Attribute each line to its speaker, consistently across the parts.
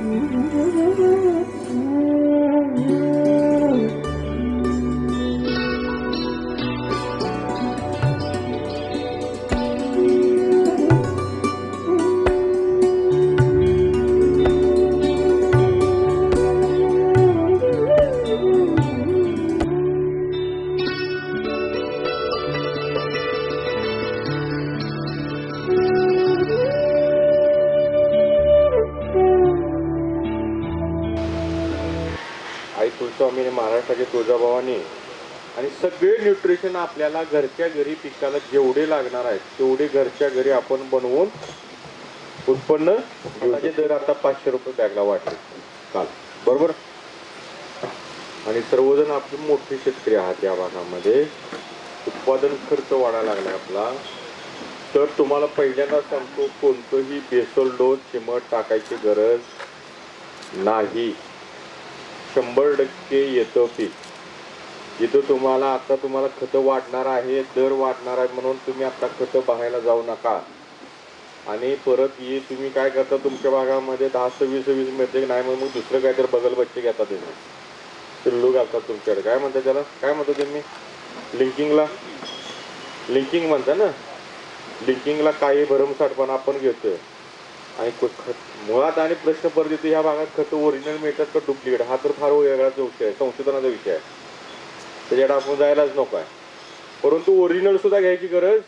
Speaker 1: आई तुळजाभवानी, महाराष्ट्राच्या तुळजाभवानी आणि सगळे न्यूट्रिशन आपल्याला घरच्या घरी पिकाला जेवढे लागणार आहेत तेवढे घरच्या घरी आपण बनवून उत्पन्न घेण्याचे दर आता 500 रुपये बॅगला वाढले काल, बरोबर. आणि सर्वजण आपले मोठे शेतकरी आहात या भागामध्ये. उत्पादन खर्च वाढायला लागला आपला. तर तुम्हाला पहिल्यांदा सांगतो, कोणतंही बेसल डोस चिमट टाकायची गरज नाही. 100% येतं पीक. इथं तुम्हाला आता तुम्हाला खतं वाढणार आहे, दर वाढणार आहे म्हणून तुम्ही आता खतं बघायला जाऊ नका. आणि परत ये तुम्ही काय करता, तुमच्या भागामध्ये 10-20 मिळते की नाही, मग दुसरं काहीतरी बगल बच्चे घेतात तुम्ही, पिल्लू घालतात तुमच्याकडे. काय म्हणता त्याला, काय म्हणता तुम्ही, लिंकिंग म्हणता ना. लिंकिंगला काही भरमसाठपणा आपण घेतोय. आणि मुळात आणि प्रश्न परत येतो, ह्या भागात खतं ओरिजिनल मिळतात का डुप्लिकेट, हा तर फार वेगळाच विषय आहे, संशोधनाचा विषय आहे. त्याच्याकडे आपण जायलाच नको आहे. परंतु ओरिजिनल सुद्धा घ्यायची गरज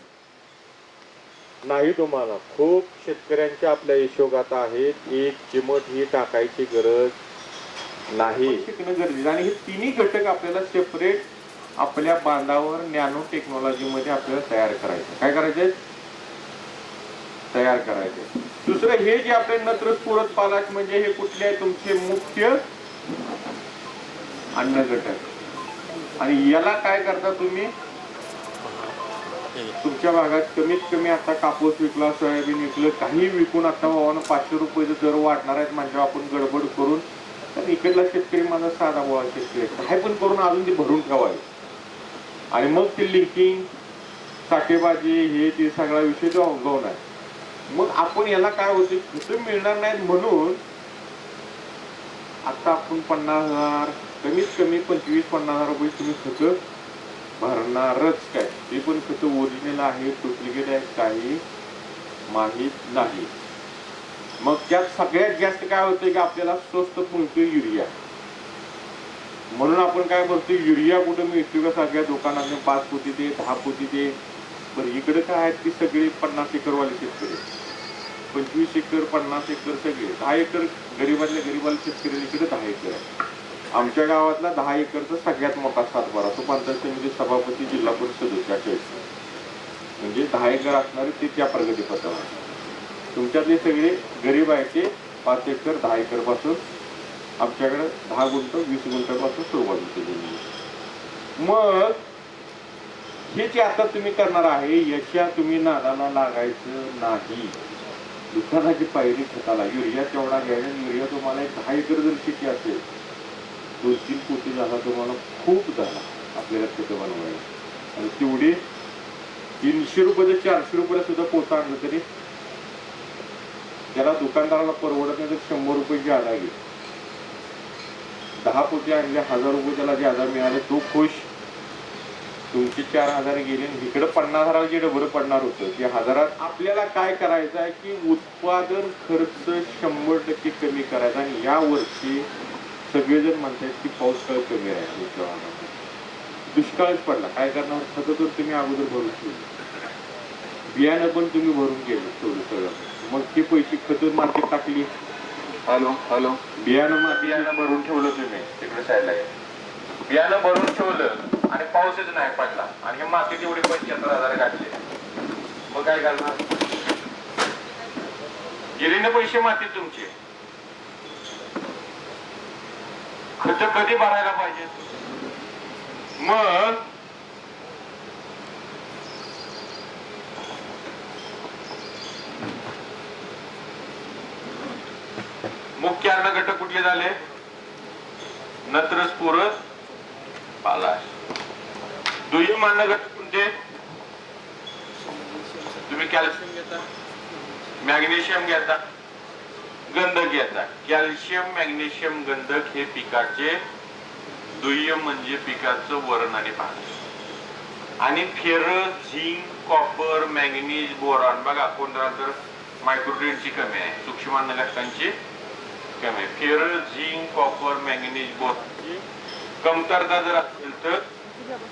Speaker 1: नाही तुम्हाला. खूप शेतकऱ्यांच्या आपल्या यशोगाथा आहेत. एक चिमट ही टाकायची गरज नाही. शिकणं गरजेचं. आणि हे तिन्ही घटक आपल्याला सेपरेट आपल्या बांधावर नॅनो टेक्नॉलॉजी मध्ये आपल्याला तयार करायचं. काय करायचंय, तयार करायचे. दुसरं, हे जे आपले नत्र स्फुरद पालाश म्हणजे हे कुठले आहे, तुमचे मुख्य अन्न घटक. आणि याला काय करता तुम्ही, तुमच्या भागात कमीत कमी आता कापूस विकला, सोयाबीन विकलं, काही विकून आता भावानं 500 रुपये दर वाढणार आहेत म्हणजे आपण गडबड करून, तर इकडला शेतकरी माझा साधा भावा शेतकरी काय पण करून अजून ते भरून ठेवावे. आणि मग ते लिंकिंग, साठेबाजी, हे ते सगळा विषय जो अवघड आहे. मग आपण याला काय होते, खतं मिळणार नाहीत म्हणून आता आपण 50,000, कमीत कमी 25-50,000 रुपये तुम्ही खतं भरणारच. काय ते पण खतं ओरिजिनल आहे, डुप्लिकेट आहे, काही माहीत नाही. मग त्यात सगळ्यात जास्त काय होतं की आपल्याला स्वस्त मिळतो युरिया. म्हणून आपण काय करतो, युरिया कुठं मिळतो का, सगळ्या दुकानात 5 पोती दे, 10 पोती दे. बरं, इकडे काय आहेत की सगळे 50 एकरवाले शेतकरी, 25 एकर, 50 एकर, सगळे 10 एकर गरीबातल्या गरीबाला शेतकरी इकडे 10 एकर आहे. आमच्या गावातला 10 एकरचा सगळ्यात मोठा सातबारा, तो पंचायत समिती सभापती, जिल्हा परिषद सदस्य, म्हणजे 10 एकर असणारे ते त्या प्रगती पथावर. तुमच्यातले सगळे गरीब आहे ते 5 एकर, 10 एकर पासून आमच्याकडे 10 गुंठ, 20 गुंठापासून सुरुवात होते. मग हे जे आता तुम्ही करणार आहे, याच्या तुम्ही नादाला लागायचं नाही. दुकानाची पायरी खताला युरिया तेवढा घ्यायचा. युरिया तुम्हाला 10 एकर जर शेती असेल, 2-3 पोती झाला तुम्हाला खूप झाला आपल्याला खतं बनवायला. आणि तेवढे 300 रुपये, 400 रुपयाला सुद्धा पोतं आणलं तरी त्याला दुकानदाराला परवडत नाही. तर 100 रुपये ज्यादा घे. 10 पोती आणले, 1000 रुपये त्याला ज्यादा मिळाले, तो खुश. तुमचे 4000 गेले, इकडे 50,000 जे डबल पडणार होतं ते 1000. आपल्याला काय करायचं आहे की उत्पादन खर्च 100% कमी करायचा. आणि या वर्षी सगळेजण म्हणतात की पाऊस काळ कमी आहे, दुष्काळच पडला. काय करणार, खतं तर तुम्ही अगोदर भरून ठेवलं, बियाणं पण तुम्ही भरून गेलं थोडं सगळं. मग ते पैसे खतं मार्केट टाकली, बियाणं भरून ठेवलं तुम्ही तिकडे साईडला, बियाणं भरून ठेवलं आणि पाऊसच नाही पडला आणि हे मातीत एवढे 75,000 घातले. मग काय करणार, गेले ना पैसे मातीत तुमचे. खर्च कधी भरायला पाहिजे. मग मुख्य अन्न घटक कुठले झाले, नत्र स्फुरद पालाश. दुय्यम अन्न घटक कोणते, तुम्ही कॅल्शियम घेता, मॅग्नेशियम घेता, गंधक येतात. कॅल्शियम मॅग्नेशियम गंधक हे पिकाचे दुय्यम म्हणजे पिकाचं वरण आणि पाणी. आणि ferrous zinc copper manganese boron बघा कोणत्या तर मायक्रोन्यूट्रिएंटची कमी आहे, सूक्ष्म अन्न घटकांची कमी आहे. फेरस झिंक कॉपर मॅंगनीज बोरॉनची कमतरता जर असेल तर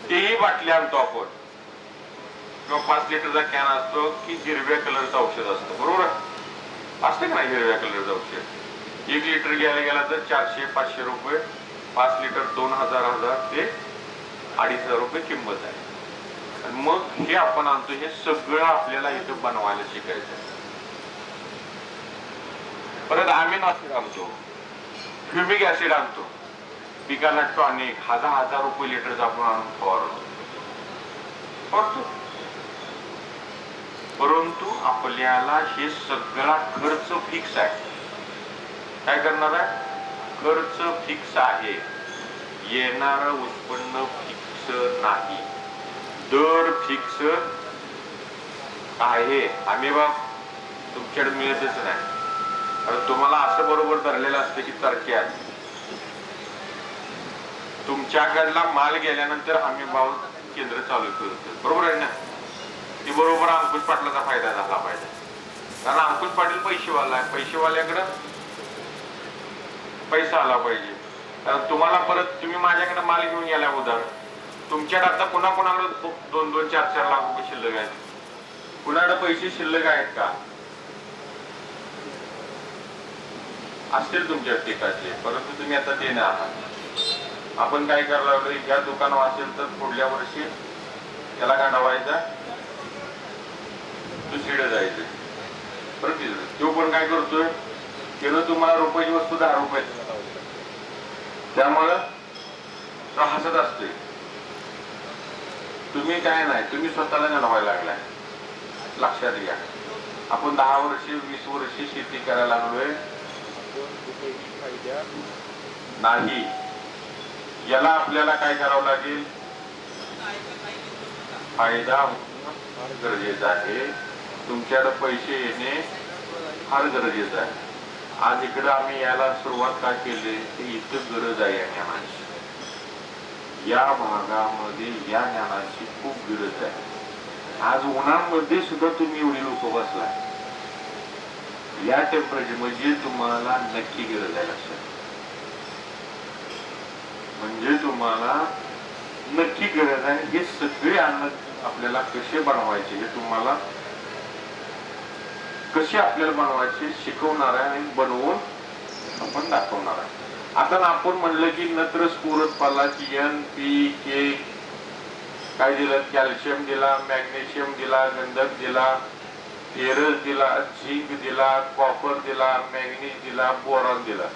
Speaker 1: तेही बाटली आणतो आपण किंवा 5 लिटरचा कॅन असतो की हिरव्या कलरचं औषध असतं, बरोबर असतं का नाही? हिरव्या कलरचं औषध 1 लिटर घ्यायला गेला तर 400-500 रुपये, 5 लिटर 2000 ते 2500 रुपये किंमत आहे. आणि मग हे आपण आणतो, हे सगळं आपल्याला इथं बनवायला शिकायचं. परत अमिनो ऍसिड आणतो, फ्युमिक ऍसिड आणतो, पिकाला टॉनिक 1000 रुपये लिटरचा आपण आणून फवारतो. परंतु आपल्याला हे सगळा खर्च फिक्स आहे. काय करणार आहे? खर्च फिक्स आहे, येणार उत्पन्न फिक्स नाही, दर फिक्स आहे. आम्ही बघ तुमच्याकडे मिळतच नाही, कारण तुम्हाला असं बरोबर धरलेलं असतं की तरक्या तुमच्याकडला माल गेल्यानंतर हमी भाव केंद्र चालू करतो, बरोबर आहे ना? ती बरोबर अंकुश पाटलाचा फायदा झाला पाहिजे, कारण अंकुश पाटील पैसेवाला आहे, पैसेवाल्याकडं पैसा आला पाहिजे. कारण तुम्हाला परत तुम्ही माझ्याकडे माल घेऊन गेला उधार, तुमच्याकडे आता कोणाकोणाकडे 2-2, 4-4 लाख रुपये शिल्लक आहेत, कुणाकडे पैसे शिल्लक आहेत का? असतील तुमच्या टिकाचे, परंतु तुम्ही आता देणे आहात. आपण काय करायला लागलो, या दुकानावर असेल तर पुढल्या वर्षी त्याला गांडवायचा, दुसरीकडे जायचं. परत तो पण काय करतोय, त्यानं तुम्हाला रुपयाची वस्तू 10 रुपये, त्यामुळं हसत असतोय. तुम्ही काय नाही, तुम्ही स्वतःला गांडवायला लागलाय. लक्षात घ्या, आपण 10 वर्षे 20 वर्षे शेती करायला लागलोय नाही. याला आपल्याला काय करावं लागेल, फायदा फार गरजेचा आहे. तुमच्याकडे पैसे येणे फार गरजेचं आहे. आज इकडे आम्ही याला सुरुवात का केली, ते इतकं गरज आहे या ज्ञानाची. या भागामध्ये या ज्ञानाची खूप गरज आहे. आज उन्हामध्ये सुद्धा तुम्ही एवढी लोक बसलाय, या टेम्परेचर म्हणजे तुम्हाला नक्की गरज आहे. लक्षात, म्हणजे तुम्हाला नक्की गरज आहे. हे सगळे अन्न आपल्याला कसे बनवायचे, हे तुम्हाला कसे आपल्याला बनवायचे शिकवणार आहे आणि बनवून आपण दाखवणार आहे. आता आपण म्हणलं की नत्र स्फुरद पालाची NPK काय दिलं, कॅल्शियम दिला, मॅग्नेशियम दिला, गंधक दिला, फेरस दिला, झिंक दिला, कॉपर दिला, मॅग्नीज दिला, बोरॉन दिला.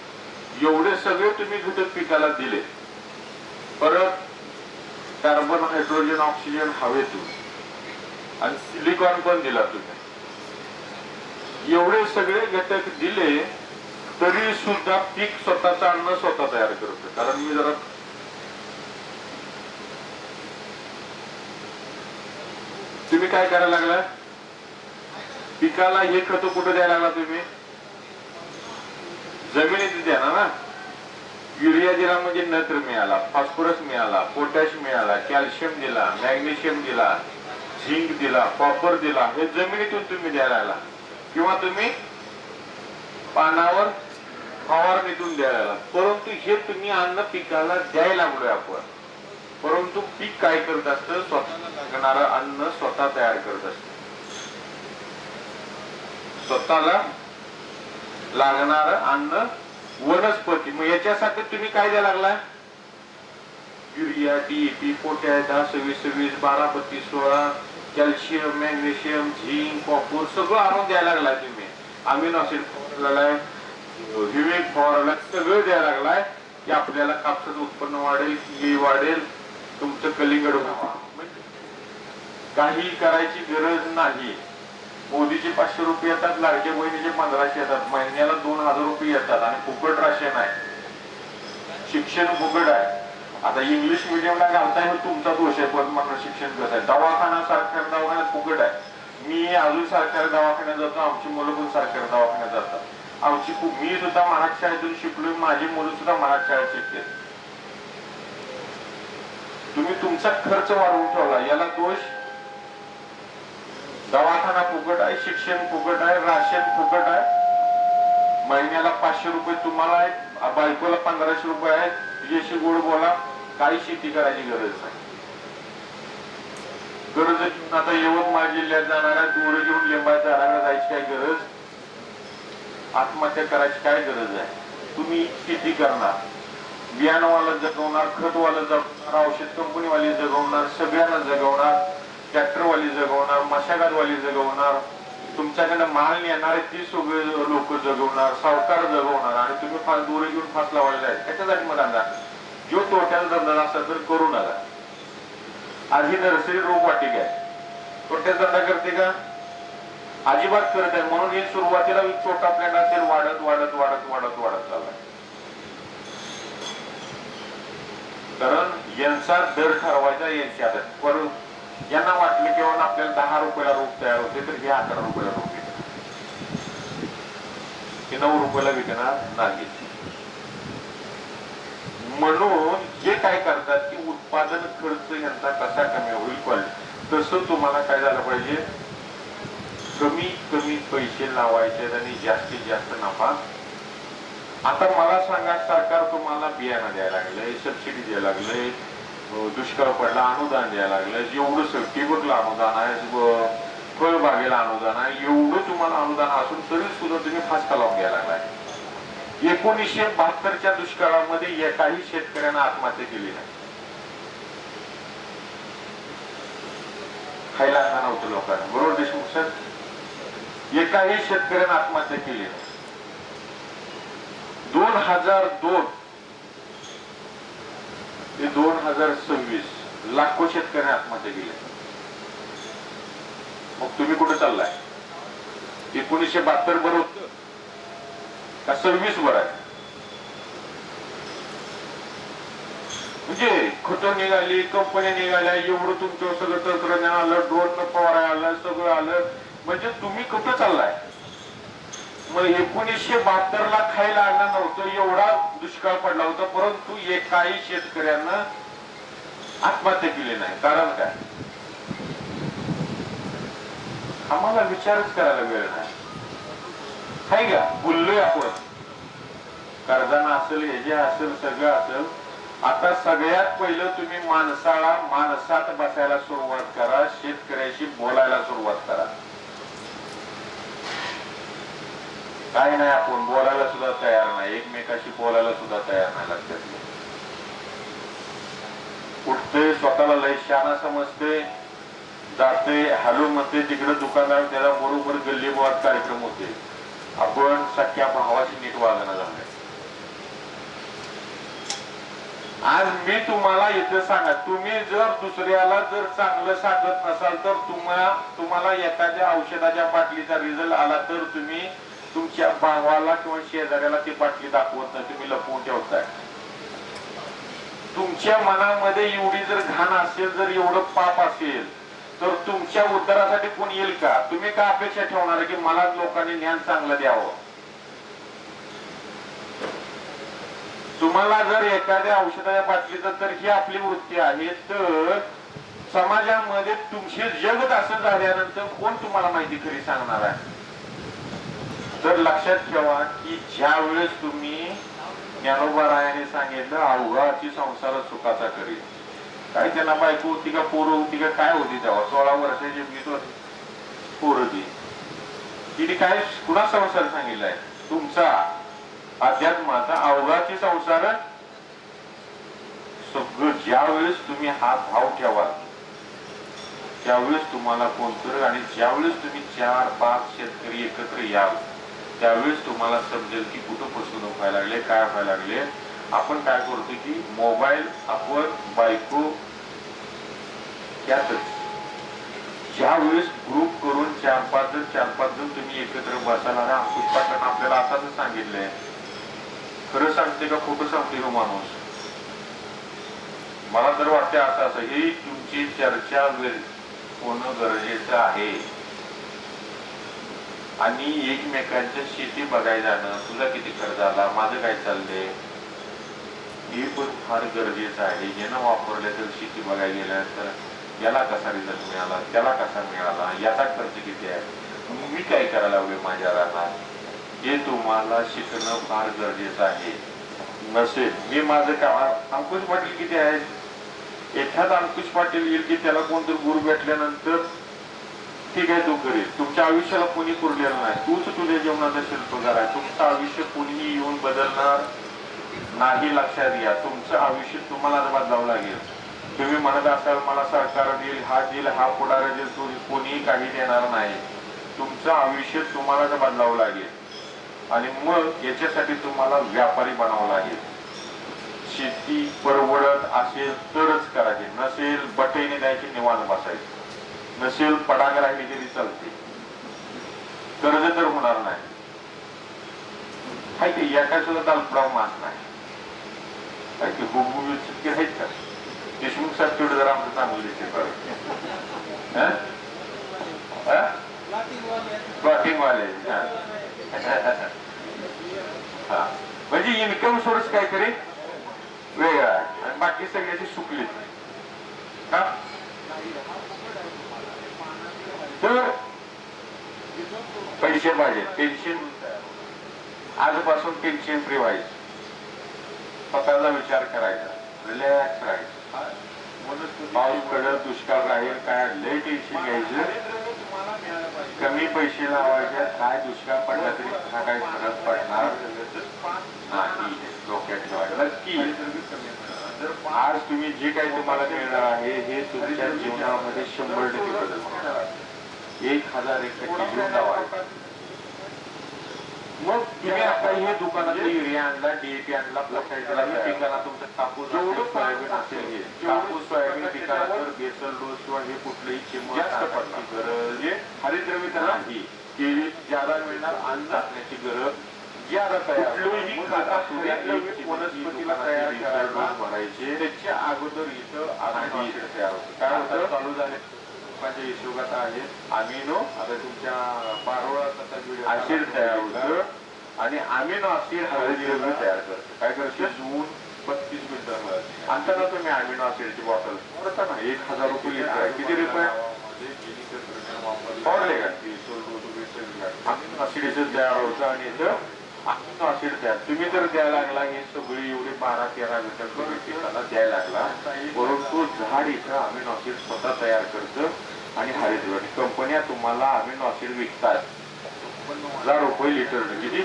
Speaker 1: एवढे सगळे तुम्ही घटक पिकाला दिले. परत कार्बन हायड्रोजन ऑक्सिजन हवेतून आणि सिलिकॉन पण दिला तुम्ही. एवढे सगळे घटक दिले तरी सुद्धा पीक स्वतःचं अन्न स्वतः तयार करतो. कारण मी जरा तुम्ही काय करायला लागला, पिकाला हे खत कुठे द्यायला लागला, तुम्ही जमिनीत द्या ना. युरिया दिला म्हणजे नत्र मिळाला, फॉस्फरस मिळाला, पोटॅश मिळाला, कॅल्शियम दिला, मॅग्नेशियम दिला, झिंक दिला, कॉपर दिला. हे जमिनीतून तुम्ही द्यायला लागला किंवा तुम्ही पानावर फवारणीतून द्यायला. परंतु हे तुम्ही अन्न पिकाला द्यायला लागलोय आपण. परंतु पीक काय करत असतं, स्वतःला लागणारं अन्न स्वतः तयार करत असत. स्वतःला लागणारं अन्न वनस्पती. मग याच्यासाठी तुम्ही काय द्यायला लागलाय, urea, DAP, potash 10-26-26, 12-32-16, calcium, magnesium, zinc, copper सगळं आणून द्यायला लागलाय तुम्ही. अमिनो ऍसिड फवारलाय, विवेक फवारलाय, सगळं द्यायला लागलाय की आपल्याला कापसाचं उत्पन्न वाढेल, केळी वाढेल, तुमचं कलिंगड काही करायची गरज नाही. मोदीचे 500 रुपये येतात, लाडक्या बहिणीचे 1500 येतात, महिन्याला 2000 रुपये येतात आणि फुकट राशन आहे, शिक्षण फुकट आहे. आता इंग्लिश मिडियमला घालताय हे तुमचा दोष आहे, पण म्हणून शिक्षण कसं आहे. दवाखाना सरकारी दवाखान्यात फुकट आहे. मी अजून सरकारी दवाखान्यात जातो, आमची मुलं पण सरकारी दवाखान्यात जातात. मी सुद्धा मराठी शाळेतून शिकलोय, माझी मुलं सुद्धा मराठी शाळेत शिकते. तुम्ही तुमचा खर्च वाढवून ठेवला, याला दोष दवाखाना फुकट आहे, शिक्षण फुकट आहे, राशन फुकट आहे, महिन्याला 500 रुपये तुम्हाला आहेत, बायकोला 1500 रुपये आहेत. तुझ्याशी गोड बोला, काही शेती करायची गरज नाही. गरज घेऊन आता यवतमाळ जिल्ह्यात जाणाऱ्या दूर घेऊन लिंबाच्या झाडाकडे जायची काय गरज, आत्महत्या करायची काय गरज आहे. तुम्ही शेती करणार, बियाणंवाला जगवणार, खतवाला जगवणार, औषध कंपनीवाली जगवणार, सगळ्यांना जगवणार, ट्रॅक्टरवाली जगवणार, मशागतवाली जगवणार, तुमच्याकडे माल नेणारे ती सगळे लोक जगवणार, सावकार जगवणार, आणि तुम्ही फार दूर घेऊन फास लावायला आहे. त्याच्यासाठी मग धंदा जो तोट्याचा धंदा असेल तर करू नका. आज ही नर्सरी रोपवाटिका आहे, तोट्याचा धंदा करते का? अजिबात करत आहे. म्हणून ही सुरुवातीला छोटा प्लॅन असेल, वाढत वाढत वाढत वाढत वाढत चाललाय. कारण यांचा दर ठरवायचा यांच्या हातात. परत यांना वाटलं की आपल्याला 10 रुपयाला रोप तयार होते, तर हे 11 रुपयाला रोप विकणार, हे 9 रुपयाला विकणार नाही. म्हणून जे काय करतात की उत्पादन खर्च यांचा कसा कमी होईल क्वालिटी, तसं तुम्हाला काय झालं पाहिजे, कमीत कमी पैसे लावायचे आणि जास्तीत जास्त नफा. आता मला सांगा, सरकार तुम्हाला बियाणं द्यायला लागलंय, सबसिडी द्यायला लागलंय, दुष्काळ पडला अनुदान द्यायला लागलं, जेवढं ठिबकला अनुदान आहे, फळबागेला अनुदान आहे, एवढं तुम्हाला अनुदान असून तरी सुद्धा तुम्ही फासका लावून घ्यायला लागलाय. 1972च्या दुष्काळामध्ये एकाही शेतकऱ्यांना आत्महत्या केली नाही. खायला अन्न नव्हतं लोकांना, बरोबर देशमुख सर? एकाही शेतकऱ्याने आत्महत्या केली नाही. 2002 ते 2026 लाखो शेतकऱ्यांनी आत्महत्या केली. मग तुम्ही कुठे चाललाय? 1972 बरं होतं का 26 बरं आहे? म्हणजे खतं निघाली, कंपन्या निघाल्या, एवढं तुमचं सगळं तंत्रज्ञान आलं, ड्रोन फवारा आलं, सगळं आलं, म्हणजे तुम्ही कुठं चाललाय? मग 1972 ला खायला अन्न नव्हतं, एवढा दुष्काळ पडला होता, परंतु एकाही शेतकऱ्यांना आत्महत्या केली नाही. कारण काय? आम्हाला विचारच करायला वेळ नाही. हाय का? बोललोय आपण, कर्जाना असेल, हे जे असेल, सगळं असेल. आता सगळ्यात पहिलं तुम्ही माणसाला माणसात बसायला सुरुवात करा, शेतकऱ्याशी बोलायला सुरुवात करा. काय नाही, आपण बोलायला सुद्धा तयार नाही, एकमेकाशी बोलायला सुद्धा तयार नाही. लक्षात घ्या. उठते, स्वतःला लय शहाणा समजते, जाते, हॅलो म्हणते, तिकडे दुकानदार त्याला बरोबर गल्लीबोळात कार्यक्रम होते. आपण सख्या भावाशी नीट वागणं झालंय. आज मी तुम्हाला इथे सांगा, तुम्ही जर दुसऱ्याला जर चांगलं सांगत नसाल तर तुम्हाला एखाद्या औषधाच्या बाटलीचा रिझल्ट आला तर तुम्ही तुमच्या भावाला किंवा शेजाऱ्याला ती बाटली दाखवत नाही, तुम्ही लपवून ठेवताय. तुमच्या मनामध्ये एवढी जर घाण असेल, जर एवढं पाप असेल, तर तुमच्या उद्धारासाठी कोण येईल का? तुम्ही का अपेक्षा ठेवणार की मला लोकांनी ज्ञान चांगलं द्यावं? तुम्हाला जर एखाद्या औषधाच्या बाटलीचं, तर ही आपली वृत्ती आहे, तर समाजामध्ये तुमचे जगत असं झाल्यानंतर कोण तुम्हाला माहिती खरी सांगणार आहे? तर लक्षात ठेवा की ज्या वेळेस तुम्ही ज्ञानोबा रायाने सांगितलं अवघाची संसार सुखाचा करी, काय त्यांना बायको होती का, पोरं होती का, काय होती तेव्हा? 16 वर्षाची 20 वर्ष पोरं ती. तिने काय कुणा संसार सांगितलाय? तुमचा अध्यात्माचा अवघाची संसार. सगळं ज्या वेळेस तुम्ही हा भाव ठेवाल त्यावेळेस तुम्हाला कोण करेल, आणि ज्यावेळेस तुम्ही 4-5 शेतकरी एकत्र याल त्यावेळेस तुम्हाला समजेल की कुठं फसवणूक व्हायला लागले, काय व्हायला लागले. आपण काय करतो की मोबाईल, आपण बायको, त्यातच ज्या वेळेस ग्रुप करून 4-5 जण तुम्ही एकत्र बसायला. अंकुश पाटलांना आपल्याला असंच सांगितलंय. खरं सांगते का खोटं सांगते का माणूस? मला तर वाटते असं ही तुमची चर्चा होणं गरजेचं आहे. आणि एकमेकांच्या शेती बघायला जाणं, तुझा किती खर्च आला, माझं काय चाललंय, हे पण फार गरजेचं आहे. ज्यानं वापरले तर शेती बघायला गेल्यानंतर याला कसा रिझल्ट मिळाला, त्याला कसा मिळाला, याचा खर्च किती आहे, मी काय करायला हवे माझ्या रानात, हे तुम्हाला शिकणं फार गरजेचं आहे. नसेल मी माझं काम, अंकुश पाटील किती आहेत, एखादा अंकुश पाटील येईल की त्याला कोणतरी गुरु भेटल्यानंतर ठीक आहे तो करेल. तुमच्या आयुष्याला कोणी पुरलेलं नाही, तूच तुझ्या जीवनाचा शिल्पकार आहे. तुमचं आयुष्य कोणीही येऊन बदलणार नाही, लक्षात घ्या. तुमचं आयुष्य तुम्हाला बदलावं लागेल. तुम्ही म्हणत असाल मला सरकार देईल, हा पुढारी देईल, कोणीही काही देणार नाही. तुमचं आयुष्य तुम्हालाच बदलावं लागेल आणि मग याच्यासाठी तुम्हाला व्यापारी बनावं लागेल. शेती परवडत असेल तरच करायची, नसेल बटईने द्यायची, निवांत बसायची, नसेल पडाग राहिली तरी चालते, कर्ज तर होणार नाही. हाय की एका सुद्धा दालपडाव मास नाही. काय की हुबहुबी सुटके आहेत का, देशमुख साहेब तेवढं जरा आमचं चांगलं दिसेल प्लॉटिंग वाले. हा म्हणजे इन्कम सोर्स काहीतरी वेगळा आहे आणि बाकी सगळ्याची सुकली. तर पैसे पाहिजे, टेन्शन आजपासून टेन्शन फ्री व्हायचं, स्वतःचा विचार करायचा, रिलॅक्स राहायचं. पाऊस पडत दुष्काळ राहील काय लय टेन्शन घ्यायचं, कमी पैसे लावायचे, काय दुष्काळ पडला तरी काय फरक पडणार नाही, डोक्यात ठेवायला की आज तुम्ही जे काही तुम्हाला मिळणार आहे हे तुमच्या जीवनामध्ये 100% बदल होणार. 1001% जीवन लावायचं. मग तुम्ही आता हे दुकानातलं युरिया आणला, DAP आणला, पिकाला तुमचा कापूस सोयाबीन असेल, कापूस सोयाबीन पिकाला तर बेसल डोस किंवा हे कुठलंही चिमण जास्त पडण्याची गरज, हरितद्रव्य त्याला नाही, केळी ज्यादा मिळणार, अन्न टाकण्याची गरज ज्यादा तयार, वनस्पतीला तयार करायला भरायचे त्याच्या अगोदर इथं तयार होतं. काय होतं चालू झाले लोकांच्या हिशोबात आहे अमिनो, आता तुमच्या पारोळा ऍसिड तयार होतं आणि अमिनो ऍसिड हळदीद्रव्य तयार करतो. काय करते जून 35 मिनिटं आणताना तुम्ही अमिनो ऍसिडची बॉटल ना 1000 रुपये लिटर आहे. किती रुपये वापरले का अमिनो ऍसिड तयार होतं आणि इथं अमिनो ऍसिड तयार तुम्ही जर द्यायला लागला हे सगळी एवढी 12-13 घटक पिकाला द्यायला लागला, परंतु झाड इथं अमिनो ऍसिड स्वतः तयार करतं आणि हरितद्रव्य कंपन्या तुम्हाला अमिनो ऍसिड विकतात 1000 रुपये लिटर. किती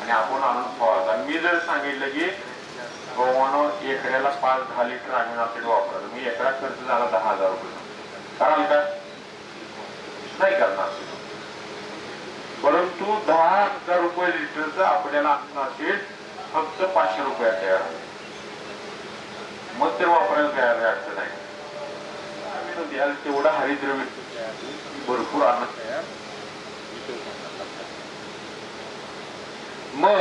Speaker 1: आणि आपण आणून फवारतो. मी जर सांगितलं की गव्हानं एकऱ्याला 5-10 लिटर अमिनो ऍसिड वापरतो, मी एकरा खर्च झाला 10,000 रुपये, कराल का? नाही करणार. परंतु 10,000 रुपये लिटरचं आपल्याला अमिनो ऍसिड फक्त 500 रुपयात तयार आहे. मग ते वापरायला तयार अडचण नाही. द्याल तेवढा हरितद्रव्य भरपूर आणत तयार. मग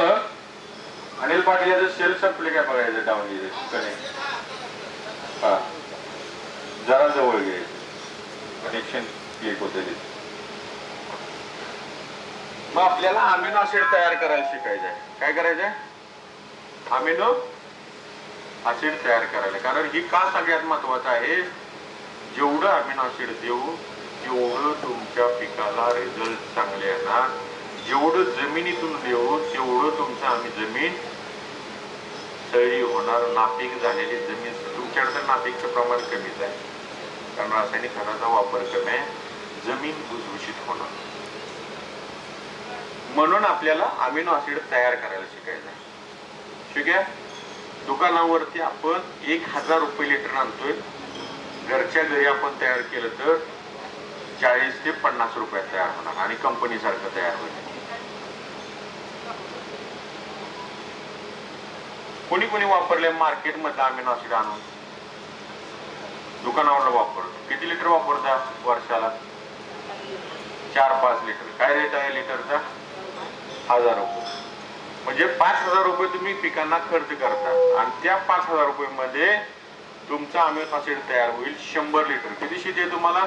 Speaker 1: अनिल पाटील याचं सेल संपले काय बघायचं, डाऊन हा जरा जवळ घ्यायचं, कनेक्शन क्लिक होते. मग आपल्याला अमिनो ऍसिड तयार करायला शिकायचं आहे. काय करायचंय? अमिनो ऍसिड तयार करायला. कारण ही का सगळ्यात महत्वाचं आहे, जेवढं अमिनो ऍसिड देऊ तेवढं तुमच्या पिकाला रिझल्ट चांगले येणार, जेवढं जमिनीतून देऊ तेवढं तुमचं आम्ही जमीन सैरी होणार, नापीक झालेली जमीन. तुमच्याकडे नापीकचं प्रमाण कमीच आहे कारण रासायनिक खताचा वापर कमी आहे, जमीन भुसभुशीत होणार. म्हणून आपल्याला अमिनो ऍसिड तयार करायला शिकायचं आहे. ठीक आहे. दुकानावरती आपण 1000 रुपये लिटर आणतोय, घरच्या घरी आपण तयार केलं तर 40 ते 50 रुपयात तयार होणार आणि कंपनी सारखं तयार होईल. कोणी कोणी वापरले मार्केट मधलं अमिनो ऍसिड आणून दुकानावर वापरतो. किती लिटर वापरता वर्षाला? 4-5 लिटर. काय रेट आहे लिटरचा? 1000 रुपये. म्हणजे 5000 रुपये तुम्ही पिकांना खर्च करता आणि त्या 5000 रुपये मध्ये तुमचा अमिनो ऍसिड तयार होईल 100 लिटर. किती शेती आहे तुम्हाला?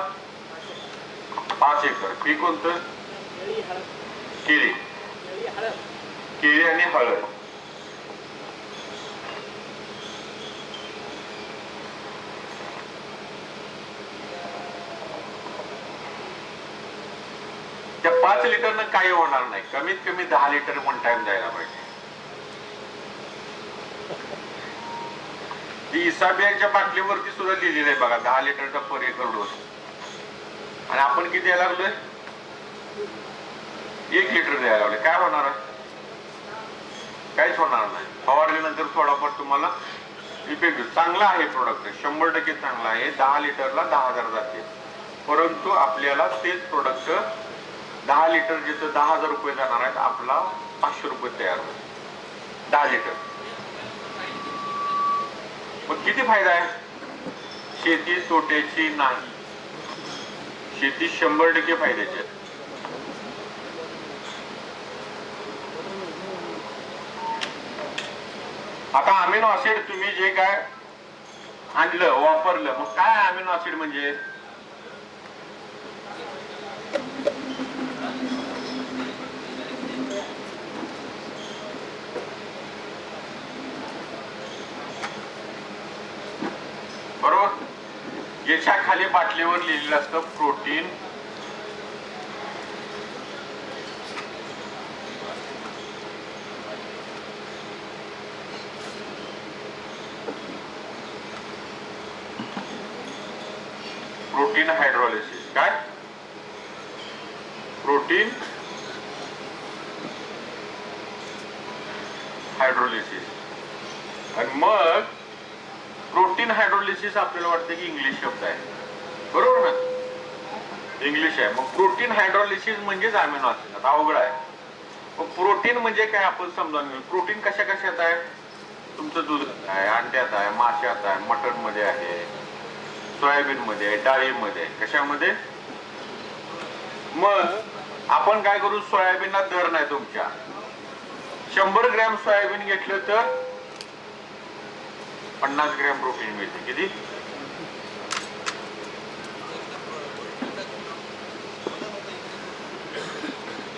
Speaker 1: 5 एकर. पीक कोणतं? केळी, केळी आणि हळद. त्या 5 लिटरनं काही होणार नाही. कमीत कमी 10 लिटर वन टाइम द्यायला पाहिजे. इसाबियाच्या बाटलीवरती सुद्धा लिहिलेलं आहे बघा, 10 लिटरचा पर एकर डोस. आणि आपण किती द्यायला लागलोय? 1 लिटर द्यायला लागलोय. काय होणार आहे? काहीच होणार नाही. फवारल्यानंतर थोडाफार तुम्हाला इफेक्ट. चांगला आहे प्रोडक्ट, 100% चांगला आहे. 10 लिटरला 10,000 जाते. परंतु आपल्याला तेच प्रोडक्ट 10 लिटर जिथं 10,000 रुपये जाणार आहेत, आपला 500 रुपये तयार होईल 10 लिटर. मग किती फायदा आहे? शेती तोट्याची नाही, शेती 100% फायद्याची आहे. आता अमिनो ऍसिड तुम्ही जे काय आणलं, वापरलं, मग काय अमिनो ऍसिड म्हणजे? बरोबर. याच्या खाली बाटलीवर लिहिलेलं असतं प्रोटीन, प्रोटीन हायड्रोलिसिस. काय? Protein hydrolysis. आणि मग प्रोटीन हायड्रोलिसिस आपल्याला वाटतं की इंग्लिश शब्द आहे, बरोबर ना? इंग्लिश आहे. मग प्रोटीन हायड्रोलिसिस म्हणजेच अमिनो ऍसिड. आता अवघड आहे. मग प्रोटीन म्हणजे काय आपण समजावून घेऊ. प्रोटीन कशा कशात आहे? तुमचं दूध आहे, अंड्यात आहे, माशात आहे, मटन मध्ये आहे, सोयाबीन मध्ये आहे, डाळीमध्ये आहे. कशामध्ये? मग आपण काय करू? सोयाबीनला दर नाही तुमच्या. 100 ग्रॅम सोयाबीन घेतलं तर 50 ग्रॅम प्रोटीन मिळते. किती?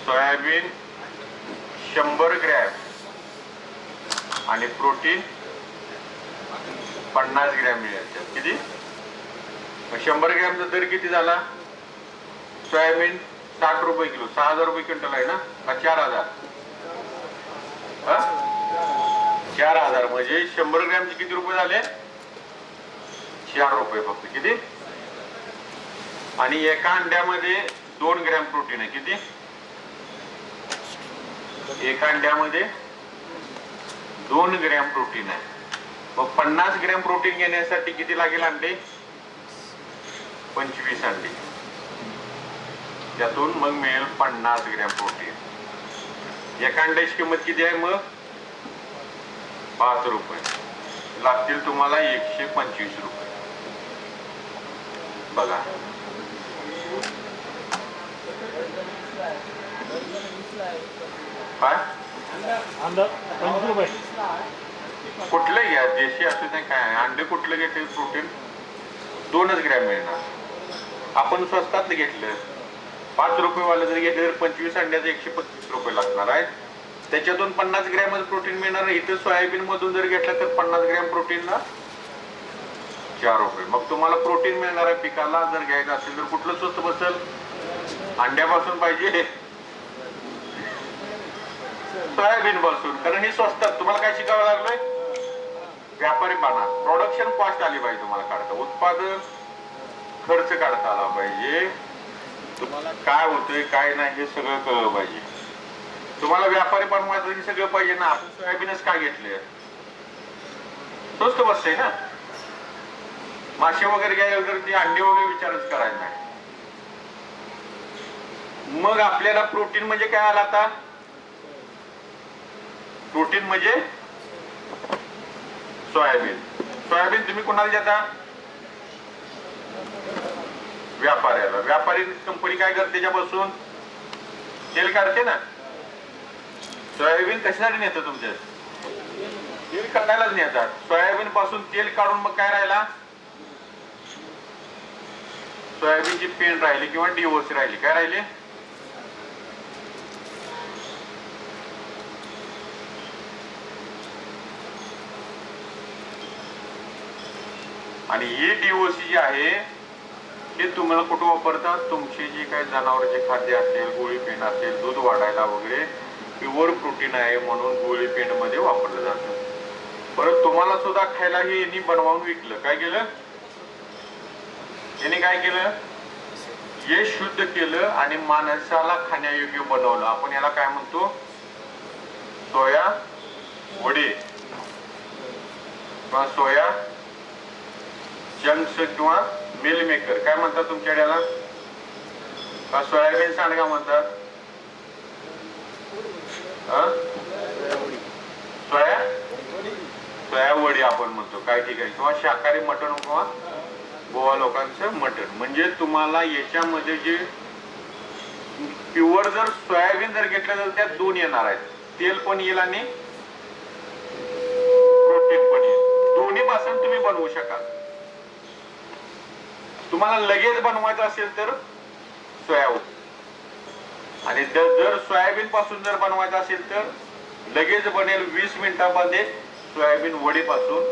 Speaker 1: सोयाबीन 100 ग्रॅम आणि प्रोटीन 50 ग्रॅम मिळायचे. किती? 100 ग्रॅमचा दर किती झाला? सोयाबीन 60 रुपये किलो, 6,000 रुपये क्विंटल आहे ना? का 4,000? 4,000 म्हणजे 100 ग्रॅमचे किती रुपये झाले? 4 रुपये फक्त. किती? आणि एका अंड्यामध्ये 2 ग्रॅम प्रोटीन आहे. किती? एका अंड्यामध्ये 2 ग्रॅम प्रोटीन आहे. मग 50 ग्रॅम प्रोटीन घेण्यासाठी किती लागेल अंडे? 25 अंडे. त्यातून मग मिळेल 50 ग्रॅम प्रोटीन. एका अंड्याची किंमत किती आहे मग? 5 रुपये. लागतील तुम्हाला 125 रुपये. बघा, काय?
Speaker 2: 25 रुपये.
Speaker 1: कुठलं घ्या, देशी असू दे काय, अंडे कुठलं घेते? प्रोटीन 2च ग्रॅम मिळणार. आपण स्वस्तात घेतलं, 5 रुपये वाला जर घेतलं तर 25 अंड्याचे 125 रुपये लागणार आहेत. त्याच्यातून 50 ग्रॅमच प्रोटीन मिळणार. इथं सोयाबीन मधून जर घेतलं तर 50 ग्रॅम प्रोटीनला 4 रुपये. मग तुम्हाला प्रोटीन मिळणार आहे पिकाला. जर घ्यायचं असेल तर कुठलं स्वस्त बसेल? अंड्यापासून पाहिजे, सोयाबीन पासून. कारण हे स्वस्तात. तुम्हाला काय शिकावं लागलंय? व्यापारी पाना. प्रोडक्शन कॉस्ट आली पाहिजे तुम्हाला काढता, उत्पादन खर्च काढता आला पाहिजे. तुम्हाला काय होतंय काय नाही हे सगळं कळलं पाहिजे. तुम्हाला व्यापारी बनवायचं हे सगळं पाहिजे ना. आपण सोयाबीनच का घेतले? स्वस्त बसतंय ना. मासे वगैरे घ्यायला तर ती अंडी वगैरे विचारच करायला नाही. मग आपल्याला प्रोटीन म्हणजे काय आला आता? प्रोटीन म्हणजे सोयाबीन. सोयाबीन तुम्ही कोणाला देता? व्यापाऱ्याला. व्यापारी कंपनी काय करते? त्याच्यापासून तेल काढते ना. सोयाबीन कशासाठी नेतं? तुमच्या तेल काढायलाच नेतात. सोयाबीन पासून तेल काढून मग काय राहिला? सोयाबीनची पेंड राहिली किंवा डीओसी राहिली. काय राहिले? आणि ही DOC जी आहे हे तुम्हाला कुठं वापरतात, तुमचे जे काही जनावरांचे खाद्य असेल, गोळी पेंड असेल, दूध वाढायला वगैरे प्युअर प्रोटीन आहे म्हणून गोळी पेंड मध्ये वापरलं जातं. परत तुम्हाला सुद्धा खायला हे यांनी बनवून विकलं. काय केलं यांनी, काय केलं, हे शुद्ध केलं आणि माणसाला खाण्यायोग्य बनवलं. आपण याला काय म्हणतो, सोया वडे किंवा सोया चंक्स किंवा मिल मेकर काय म्हणतात तुमच्या याला, का सोयाबीन सांडगा म्हणतात, सोया वडी आपण म्हणतो. काय ठीक आहे, किंवा शाकाहारी मटण किंवा गोवा लोकांचं मटण. म्हणजे तुम्हाला याच्यामध्ये जे प्युअर जर सोयाबीन जर घेतलं तर त्यात दोन येणार आहेत, तेल पण येईल आणि प्रोटीन पण येईल. दोन्ही पासून तुम्ही बनवू शकाल. तुम्हाला लगेच बनवायचं असेल तर सोयाबीन, आणि जर सोयाबीन पासून जर बनवायचं असेल तर लगेच बनेल 20 मिनिटांमध्ये सोयाबीन वडी पासून.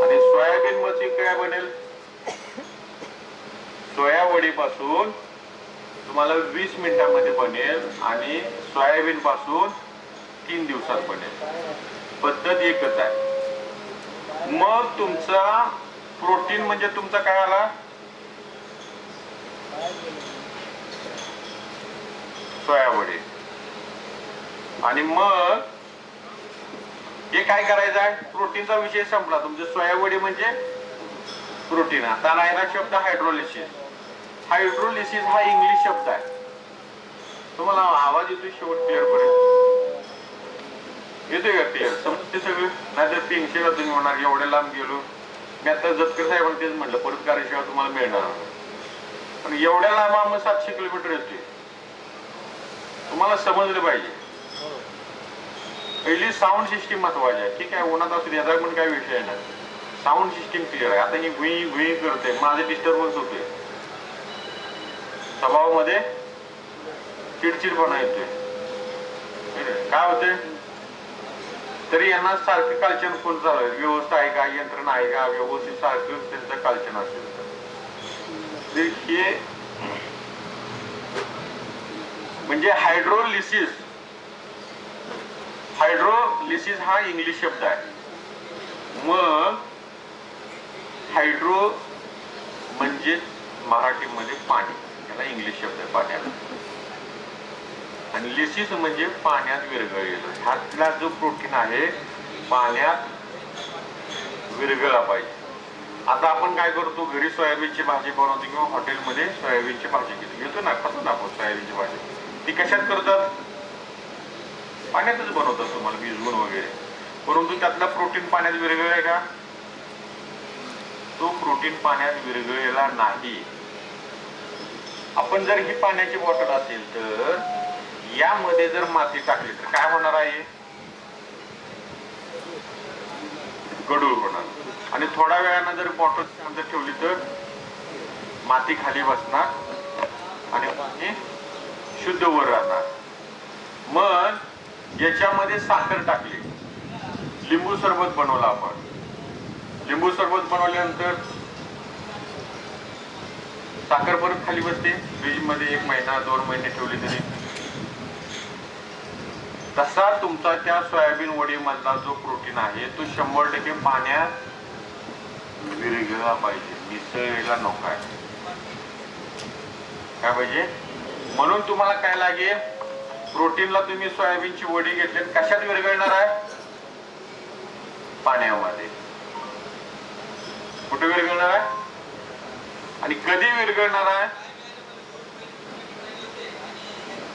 Speaker 1: आणि सोयाबीन मध्ये काय बनेल, सोया वडी पासून तुम्हाला 20 मिनिटांमध्ये बनेल आणि सोयाबीन पासून 3 दिवसात बनेल. पद्धत एकच आहे. मग तुमचा प्रोटीन म्हणजे तुमचा काय आला, सोया वडी. आणि मग हे काय करायचं आहे, प्रोटीनचा विषय संपला. तुमचे सोया वडी म्हणजे प्रोटीन. आता राहिला शब्द हायड्रोलिसिस. हायड्रोलिसिस हा इंग्लिश शब्द आहे. तुम्हाला आवाज येतोय शेवट क्लिअर पर्यंत येतोय का क्लिअर, समजते सगळं? नाही तर 300 ला तुम्ही होणार, एवढ्या लांब गेलो. मी आता जतकर साहेबांना तेच म्हटलं, परत कार्यशाळा तुम्हाला मिळणार. पण एवढ्या लांब आम्ही 700 किलोमीटर येतोय, तुम्हाला समजलं पाहिजे. पहिली साऊंड सिस्टीम महत्वाची आहे. ठीक आहे, उन्हात असू द्याचा पण काय विषय नाही, साऊंड सिस्टीम क्लिअर आहे. आता ही गुई गुई करते, माझे डिस्टर्बन्स होते, स्वभावामध्ये चिडचिडपणा येतोय. काय होते तरी यांना सारखं कालचन कोण चालू आहे, व्यवस्था आहे का, यंत्रणा आहे का, व्यवस्थित सारखं त्यांचं कालचन असेल तर हे म्हणजे हायड्रोलिसिस. हायड्रोलिसिस हा इंग्लिश शब्द आहे. मग हायड्रो म्हणजे मराठीमध्ये पाणी, त्याला इंग्लिश शब्द आहे पाण्याला. आणि लिसिस म्हणजे पाण्यात विरघळलेलं. ह्यातला जो प्रोटीन आहे पाण्यात विरघळला पाहिजे. आता आपण काय करतो, घरी सोयाबीनची भाजी बनवतो किंवा हॉटेलमध्ये सोयाबीनची भाजी घेतो ना, खातो ना आपण सोयाबीनची भाजी. ती कशात करतात, पाण्यातच बनवतात, तुम्हाला भिजवून वगैरे. परंतु त्यातला प्रोटीन पाण्यात विरघळलाय का, तो प्रोटीन पाण्यात विरघळलेला नाही. आपण जर ही पाण्याची बॉटल असेल तर यामध्ये जर माती टाकली तर काय होणार आहे, गढूळ होणार. आणि थोड्या वेळानं जर बॉटल मध्ये ठेवली तर माती खाली बसणार आणि पाणी शुद्ध वर राहणार. मग याच्यामध्ये साखर टाकली, लिंबू सरबत बनवला आपण. लिंबू सरबत बनवल्यानंतर साखर परत खाली बसते, फ्रीज मध्ये 1 महिना 2 महिने ठेवली तरी. तसा तुमचा त्या सोयाबीन वडी मधला जो प्रोटीन आहे तो 100% पाण्यात विरघळला पाहिजे, मिसळलेला नको आहे. काय पाहिजे, म्हणून तुम्हाला काय लागेल, प्रोटीनला तुम्ही सोयाबीनची वडी घेतली, कशात विरघळणार आहे, पाण्यामध्ये. कुठे विरघळणार आहे आणि कधी विरघळणार आहे,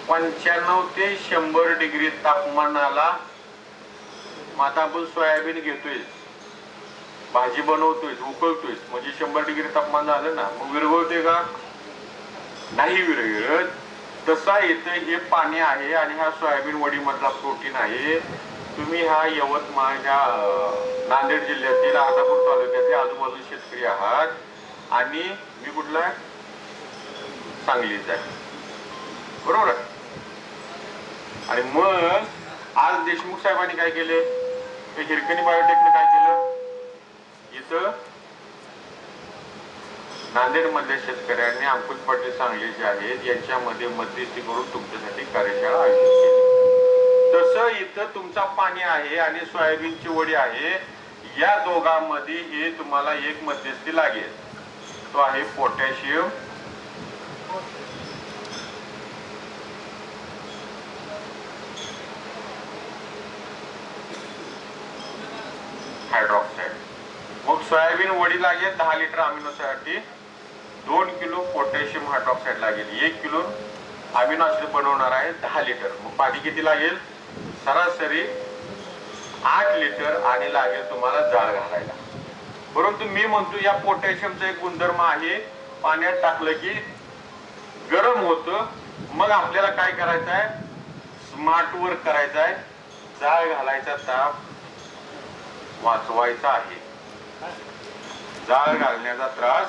Speaker 1: 95 ते 100 डिग्री तापमानाला. मग आता आपण सोयाबीन घेतोय, भाजी बनवतोय, उकळतोय, म्हणजे 100 डिग्री तापमान झालं ना, मग विरघळते का, नाही विरघळत. तसा येतं हे पाणी आहे आणि हा सोयाबीन वडी मधला प्रोटीन आहे. तुम्ही हा यवतमाळ ह्या नांदेड जिल्ह्यातील अर्धापूर तालुक्यातील आजूबाजू शेतकरी आहात आणि मी कुठला, सांगलीचा आहे, बरोबर आहे. आणि मग आज देशमुख साहेबांनी काय केले, हिरकणी बायोटेकने काय केलं, इथं नांदेडमधल्या शेतकऱ्यांनी अंकुश पाटील सांगली जे आहेत यांच्यामध्ये मध्यस्थी करून तुमच्यासाठी कार्यशाळा आयोजित केली. तसं इथं तुमचा पाणी आहे आणि सोयाबीनची वडी आहे, या दोघांमध्ये हे तुम्हाला एक मध्यस्थी लागेल, तो आहे पोटॅशियम हायड्रॉक्साईड. मग सोयाबीन वडी लागेल 10 लिटर अमिनोसाठी, 2 किलो पोटॅशियम हायड्रॉक्साईड लागेल, 1 किलो अमिनो ऍसिड बनवणार आहे 10 लिटर. मग पाणी किती लागेल? सरासरी 8 लिटर आणि लागेल तुम्हाला जाळ घालायला. परंतु मी म्हणतो या पोटॅशियमचा एक गुणधर्म आहे, पाण्यात टाकलं की गरम होतं. मग आपल्याला काय करायचं आहे? स्मार्ट वर्क करायचं आहे, जाळ घालायचा ताप वाचवायचा आहे. जाळ घालण्याचा त्रास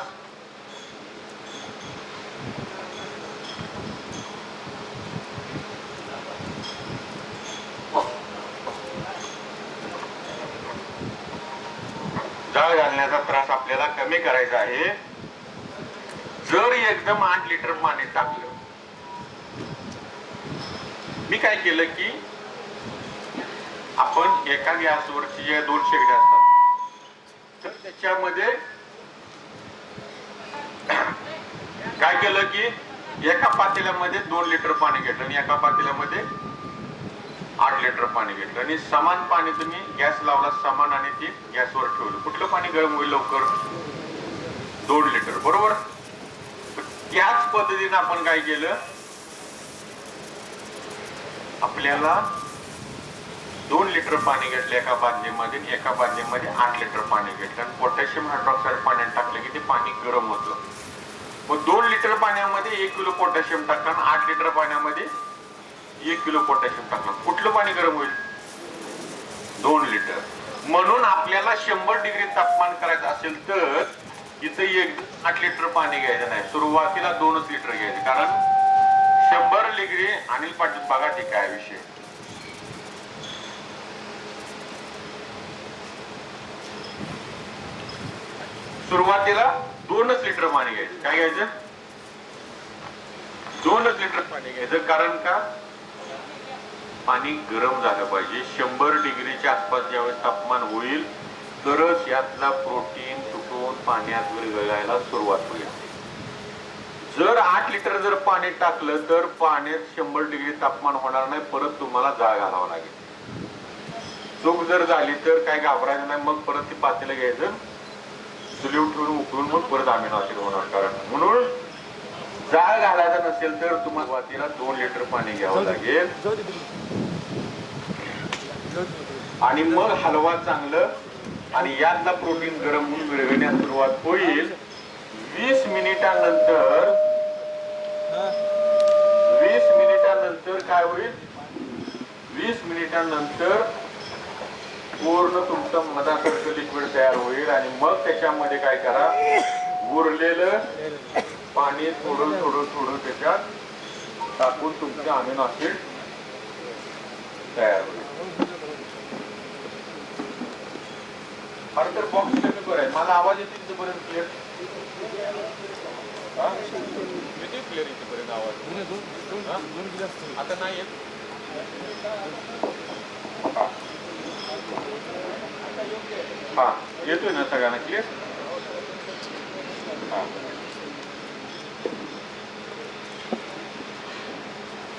Speaker 1: आपल्याला कमी करायचा आहे. जर एकदम 8 लिटर पाणी टाकलं, मी काय केलं की आपण एका गॅसवरची जे 2 शेगड्या असतात तर त्याच्यामध्ये काय केलं की एका पातेल्यामध्ये 2 लिटर पाणी घेतलं आणि एका पातेल्यामध्ये 8 लिटर पाणी घेतलं आणि समान पाणी तुम्ही गॅस लावला समान आणि ती गॅसवर ठेवलं. कुठलं पाणी गरम होईल लवकर? 2 लिटर, बरोबर. त्याच पद्धतीने आपण काय केलं, आपल्याला 2 लिटर पाणी घेतलं एका बादलीमध्ये, एका बादलीमध्ये 8 लिटर पाणी घेतलं आणि पोटॅशियम हायड्रॉक्साईड पाण्यात टाकलं की ते पाणी गरम होतं. मग 2 लिटर पाण्यामध्ये 1 किलो पोटॅशियम टाकलं आणि 8 लिटर पाण्यामध्ये 1 किलो पोटॅशियम टाकलं. कुठलं पाणी गरम होईल? 2 लिटर. म्हणून आपल्याला 100 डिग्री तापमान करायचं असेल तर इथं 8 लिटर पाणी घ्यायचं नाही, सुरुवातीला 2च लिटर घ्यायचं. कारण 100 डिग्री, अनिल पाटील बघा ते काय विषय, सुरुवातीला 2च लिटर पाणी घ्यायचं. काय घ्यायचं? 2च लिटर पाणी घ्यायचं. कारण का? पाणी गरम झालं पाहिजे. 100 डिग्रीच्या आसपास ज्यावेळेस तापमान होईल तरच यातला प्रोटीन तुटून पाण्यात विरघळायला सुरुवात होईल. जर 8 लिटर जर पाणी टाकलं तर पाण्यात 100 डिग्री तापमान होणार नाही, परत तुम्हाला जाळ घालावं लागेल. चूक जर झाली तर काय घाबरायचं नाही, मग परत ती पातेलं घ्यायचं, चुलीवर ठेवून उकळून मग परत अमिनो ऍसिड होणार. कारण म्हणून जाळ घालायचा नसेल तर तुम्हाला सुरुवातीला 2 लिटर पाणी घ्यावं लागेल आणि मग हलवा चांगलं आणि यातला प्रोटीन गरम होऊन विरघळण्यास सुरुवात होईल. 20 मिनिटानंतर काय होईल? 20 मिनिटानंतर पूर्ण तुमचं मधासारखं लिक्विड तयार होईल आणि मग त्याच्यामध्ये काय करा, उरलेलं पाणी थोडं थोडं थोडं त्याच्यात टाकून तुमचे अमिनो ऍसिड तयार होईल. खरं तर बॉक्स कमी करायचं. मला आवाज येते तिथपर्यंत क्लिअर? येते क्लिअर इथेपर्यंत आवाज? आता नाही येत. हा येतोय ना सगळ्यांना क्लिअर? हा.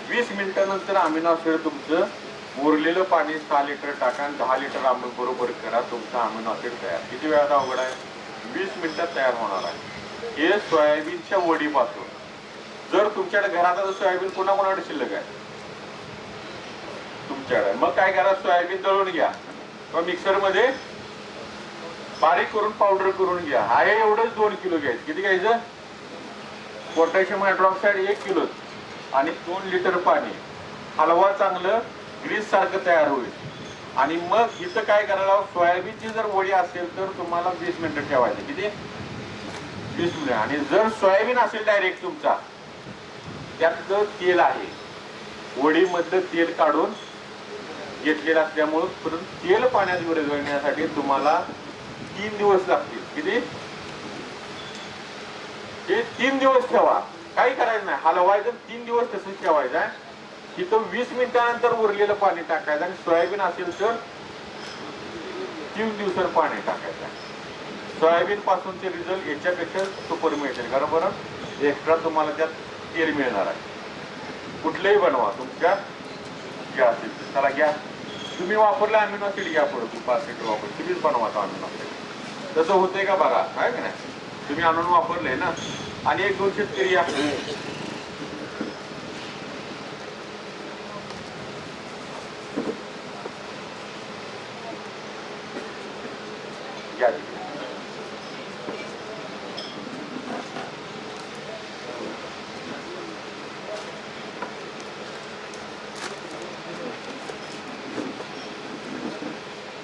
Speaker 1: 20 मिनिटानंतर अमिनो ऍसिड तुमचं उरलेलं पाणी 6 लिटर टाका आणि 10 लिटर आंबे बरोबर करा, तुमचा अमिनो ऍसिड तयार. किती वेळात अवघड आहे? 20 मिनिटात तयार होणार आहे. हे सोयाबीनच्या वडीपासून. जर तुमच्याकडे घरात आता सोयाबीन कोणाकोणाकडे शिल्लक आहे? तुमच्याकडे. मग काय करा, सोयाबीन दळून घ्या किंवा मिक्सर मध्ये बारीक करून पावडर करून घ्या. आहे एवढंच 2 किलो घ्यायचं. किती घ्यायचं? पोटॅशियम हायड्रॉक्साईड 1 किलो आणि 2 लिटर पाणी. हलवा चांगलं ग्रीस सारखं तयार होईल आणि मग इथं काय करायला, सोयाबीनची जर वडी असेल तर तुम्हाला 20 मिनिटं ठेवायचं. किती? 20 मिनिट. आणि जर सोयाबीन असेल डायरेक्ट तुमचा, त्यातलं तेल आहे, वडीमधलं तेल काढून घेतलेलं असल्यामुळं परत तेल पाण्यात विरघळण्यासाठी तुम्हाला 3 दिवस लागतील. किती? हे 3 दिवस ठेवा, काही करायचं नाही, हलवायचं 3 दिवस तसंच ठेवायचं आहे. तिथं 20 मिनिटानंतर उरलेलं पाणी टाकायचं आणि सोयाबीन असेल तर 3 दिवसांनी पाणी टाकायचं. सोयाबीन पासूनचे रिझल्ट याच्यापेक्षा सुपर मिळतील, कारण बरं एक्स्ट्रा तुम्हाला त्यात तेल मिळणार आहे. कुठलेही बनवा तुमच्या गॅस त्याला घ्या, तुम्ही वापरला अमिनो ऍसिड घ्या, पुढे 5 लिटर वापर, तुम्हीच बनवा तो अमिनो ऍसिड. तसं होतंय का बघा, काय की नाही, तुम्ही आणून वापरले ना. आणि 1-2 शेतकरी या घ्या.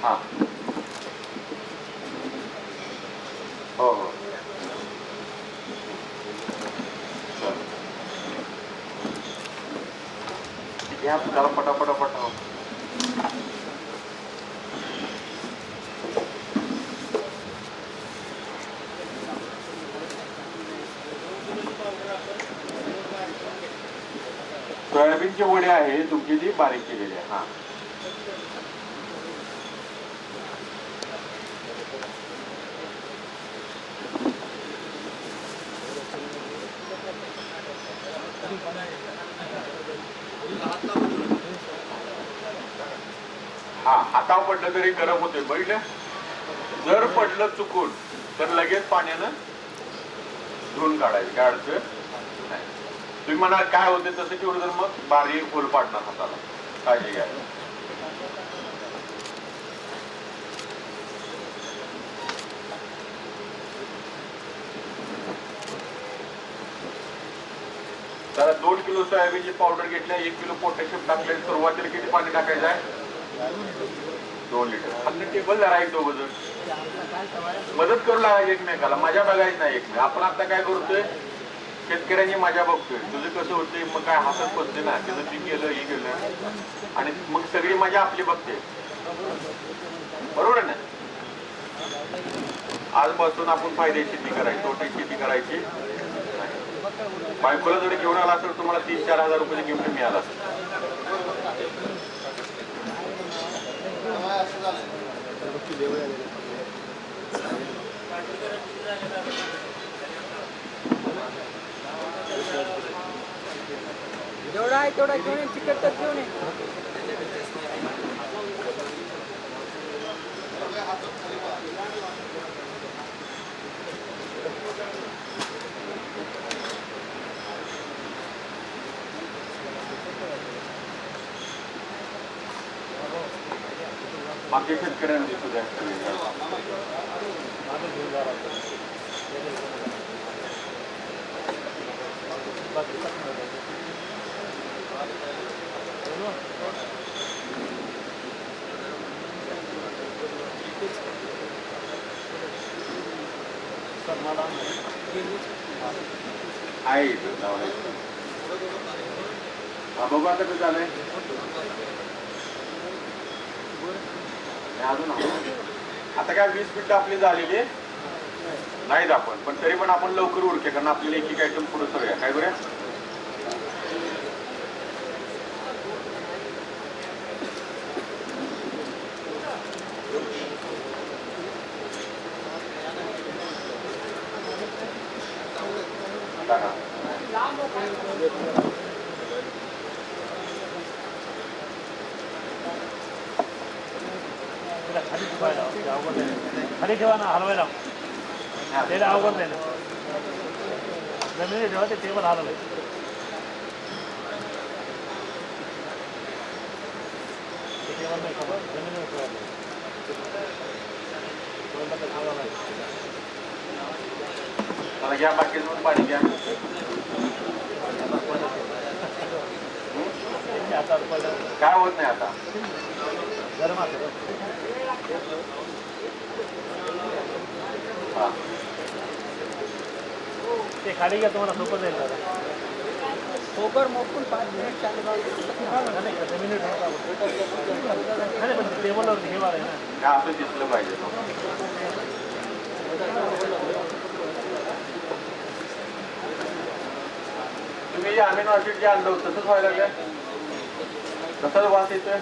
Speaker 1: हा हो हो घ्या त्याला पटापट. सोयाबीनचे वडे आहे तुमची ती बारीक केलेली आहे. हा हा हातावर पडलं तरी गरम होते, बघितलं. जर पडलं चुकून तर लगेच पाण्यानं धुवून काढायचं, काय अडचण नाही. तुम्ही म्हणा काय होते तसं तेवढं, तर मग बारीक फुल पाडणार हाताला, काळजी घ्या. त्याला 2 किलो सोयाबीनची पावडर घेतल्या, 1 किलो पोटॅशियम टाकले. सुरुवातीला किती पाणी टाकायचं आहे? 2 लिटर. अन्न टेबल जरा एक दोघं जण मदत करू लागायची एकमेकाला, मजा बघायची नाही एकमेक. आपण आता काय करतोय, शेतकऱ्यांची मजा बघतोय. तुझं कसं होतंय, मग काय हातात बसते ना, त्याचं ती केलं हे केलं, आणि मग सगळी मजा आपली बघते, बरोबर आहे ना. आजपासून आपण फायद्याची शेती करायची, तोट्याची शेती करायची. बायकोला जरी घेऊन आला तर तुम्हाला 3-4 हजार रुपये गिफ्ट मिळाला.
Speaker 3: जेवढा आहे तेवढा घेऊन ये, चिकट तर घेऊन ये.
Speaker 1: बाकी शेतकऱ्यांनी सुद्धा आहे बघू आता कसं झालंय. अजून आता काय 20 मिनिटं आपली झालेली नाहीत आपण, पण तरी पण आपण लवकर उरके, कारण आपल्याला एक आयटम पुढे करूया. काय करूया,
Speaker 2: खाली ठेवा ना, हलवायला त्याला अवघड नाही ना. जमिनी ठेवा, ते टेबल हलवाय. टेबल नाही खबर, जमिनीवर ठेवायला.
Speaker 1: मला घ्या बाकीचं पाणी घ्या. काय होत नाही आता,
Speaker 2: गरम असं ते खाली घ्या, तुम्हाला सोपं जाईल.
Speaker 3: सोबर मोकून 5 मिनिट चालू
Speaker 2: जमिनीवर पण टेबलवर हे वाला आहे ना,
Speaker 1: काय असं दिसलं पाहिजे. तुम्ही जे अमिनो ऍसिड जे आणलं होतं तसंच व्हायला लागलं, तसंच वास येतोय.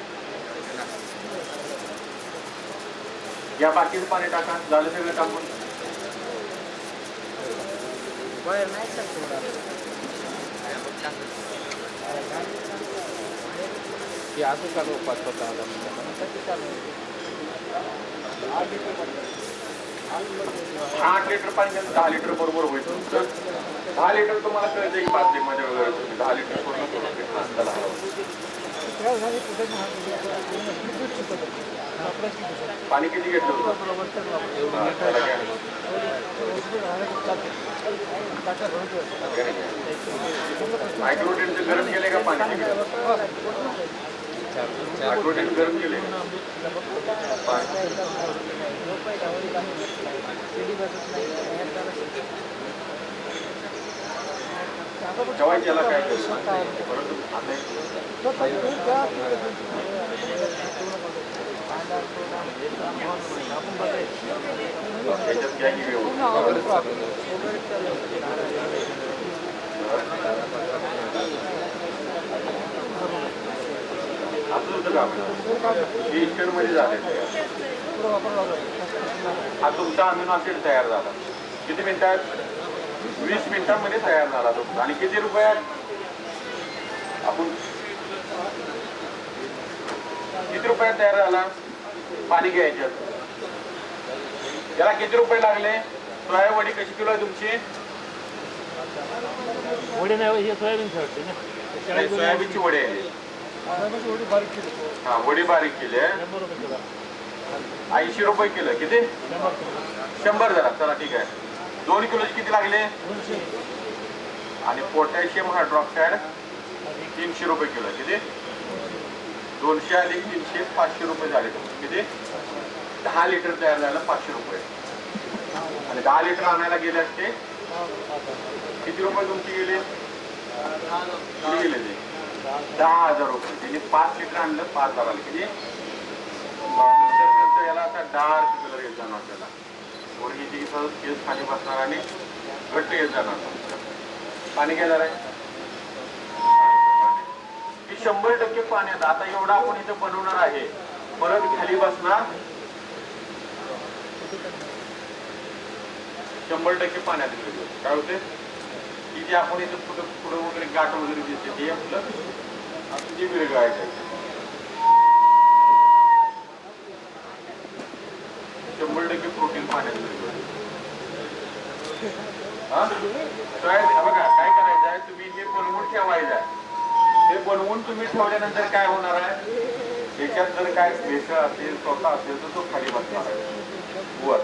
Speaker 1: या बाकीचं पाणी टाका, झालं सगळं टाकून.
Speaker 3: बाहेर नाही सर थोडा
Speaker 4: की अजून का 5-10 मिनिटं
Speaker 1: 8 लिटर पाणी घ्या, 10 लिटर बरोबर होईल तुमचं. 10 लिटर तुम्हाला कळतं की बादलीमध्ये वगैरे तुम्ही 10 लिटर पूर्ण करून घेतलं त्याला पाणी किती घेतलं होतं? हा, त्याला घ्या. मायक्रोटेनचं गरम केलंय का पाणी? मायक्रोटेन गरम केले जेवायचं याला काय करू परंतु त्याच्यात घ्या की व्यवस्थित. असं होतं का हे इंस्टंटमध्ये झाले. हा तुमचा अमिनो ऍसिड तयार झाला. किती मिनिटात? 20 मिनिटांमध्ये तयार झाला तुमचा. आणि किती रुपयात? आपण किती रुपयात तयार झाला? पाणी घ्यायच्यात त्याला किती रुपये लागले? सोया वडी कशी किलो आहे तुमची?
Speaker 2: वडे नाही, हे सोयाबीन वाटते ना.
Speaker 1: नाही, सोयाबीनची वडी आहे. हा, वडी बारीक केली आहे. 80 रुपये किलो. किती? 100 जरा. चला ठीक आहे. 2 किलोचे किती लागले? आणि पोटॅशियम हायड्रॉक्साईड 300 रुपये किलो. किती? 200 अधिक 300 500 रुपये झाले. किती? 10 लिटर तयार झालं 500 रुपये. आणि 10 लिटर आणायला गेले असते किती रुपये तुमचे गेले? किती गेले ते? 10,000 रुपये. त्यांनी 5 लिटर आणलं 5,000 आले. किती? नंतर याला आता डार्क कलर येत जाणार. त्याला वरची केस खाली बसणार आणि घट्ट येत जाणार. पाणी काय झालंय? ही 100% पाण्यात. आता एवढा आपण इथं बनवणार आहे, परत खाली बसणार 100% पाण्यात. काय होते की जे आपण इथं पुढं वगैरे गाठ वगैरे दिसते ते आपलं जे विरघळायचं आहे 100% प्रोटीन पाण्यात विरघळतं. हा बघा काय करायचं आहे, तुम्ही हे बनवून ठेवायचं आहे. हे बनवून तुम्ही ठेवल्यानंतर काय होणार आहे, याच्यात जर काय भेसळ असेल स्वतः असेल तर तो खाली बसणार आहे वर.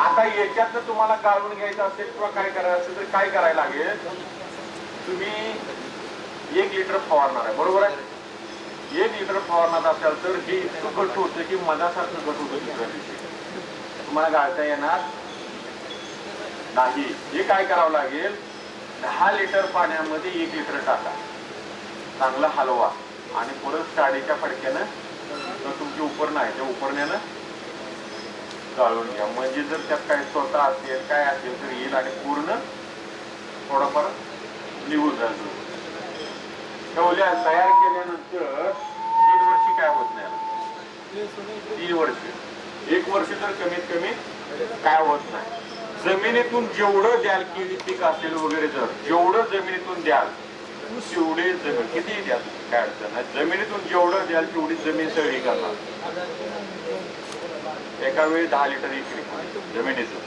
Speaker 1: आता याच्यात जर तुम्हाला गाळून घ्यायचं असेल किंवा काय करायचं असेल तर काय करायला लागेल, तुम्ही 1 लिटर फवारणार आहे. बरोबर आहे? 1 लिटर फवारणार असेल तर हे इतकं घट्ट होतं की मधासारखं घट्ट होतं. दुसऱ्या दिवशी तुम्हाला गाळता येणार नाही. हे काय करावं लागेल, 10 लिटर पाण्यामध्ये 1 लिटर टाका, चांगला हलवा आणि परत साडीच्या फडक्यानं तुमची उपरणं आहे त्या उपरण्यानं गाळून घ्या. म्हणजे जर त्यात काय स्वतः असेल काय असेल तर येईल आणि पूर्ण थोडंफार निघून जाईल. ठेवल्या तयार केल्यानंतर 3 वर्षी काय होत नाही. 3 वर्ष 1 वर्ष तर कमीत कमी काय होत नाही. जमिनीतून जेवढं द्याल केळी पीक असेल वगैरे जर जेवढं जमिनीतून द्याल तेवढे जमीन किती द्याल काय अडचण नाही. जमिनीतून जेवढं द्याल तेवढी जमीन सगळी करणार. एका वेळी 10 लिटर इकडे जमिनीचं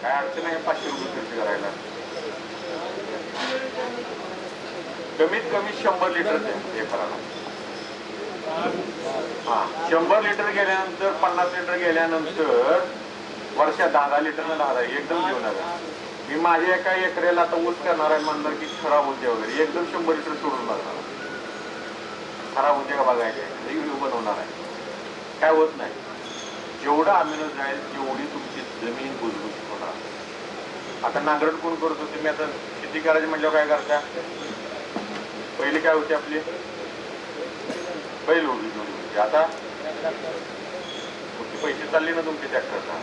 Speaker 1: काय अडचण आहे. 500 रुपये खर्च करायला कमीत कमी 100 लिटर हे करायला. हा 100 लिटर गेल्यानंतर 50 लिटर गेल्यानंतर वर्षात 10 लिटरला 10 एकदम घेऊन मी माझ्या एका एकऱ्याला आता ऊस करणार आहे म्हणणार की खराब होते वगैरे एकदम 100 लिटर सोडून लागणार. खराब होते का बघायचे रिव्ह्यू बनवणार आहे. काय होत नाही. जेवढं अमिनो जाईल तेवढी तुमची जमीन भुसभुशीत होणार. आता नांगरट कोण करतो, तुम्ही आता शेती करायची म्हटल्यावर काय करता, पहिली काय होती आपली बैल होती. आता पैसे चालले ना तुमचे ट्रॅक्टरचा.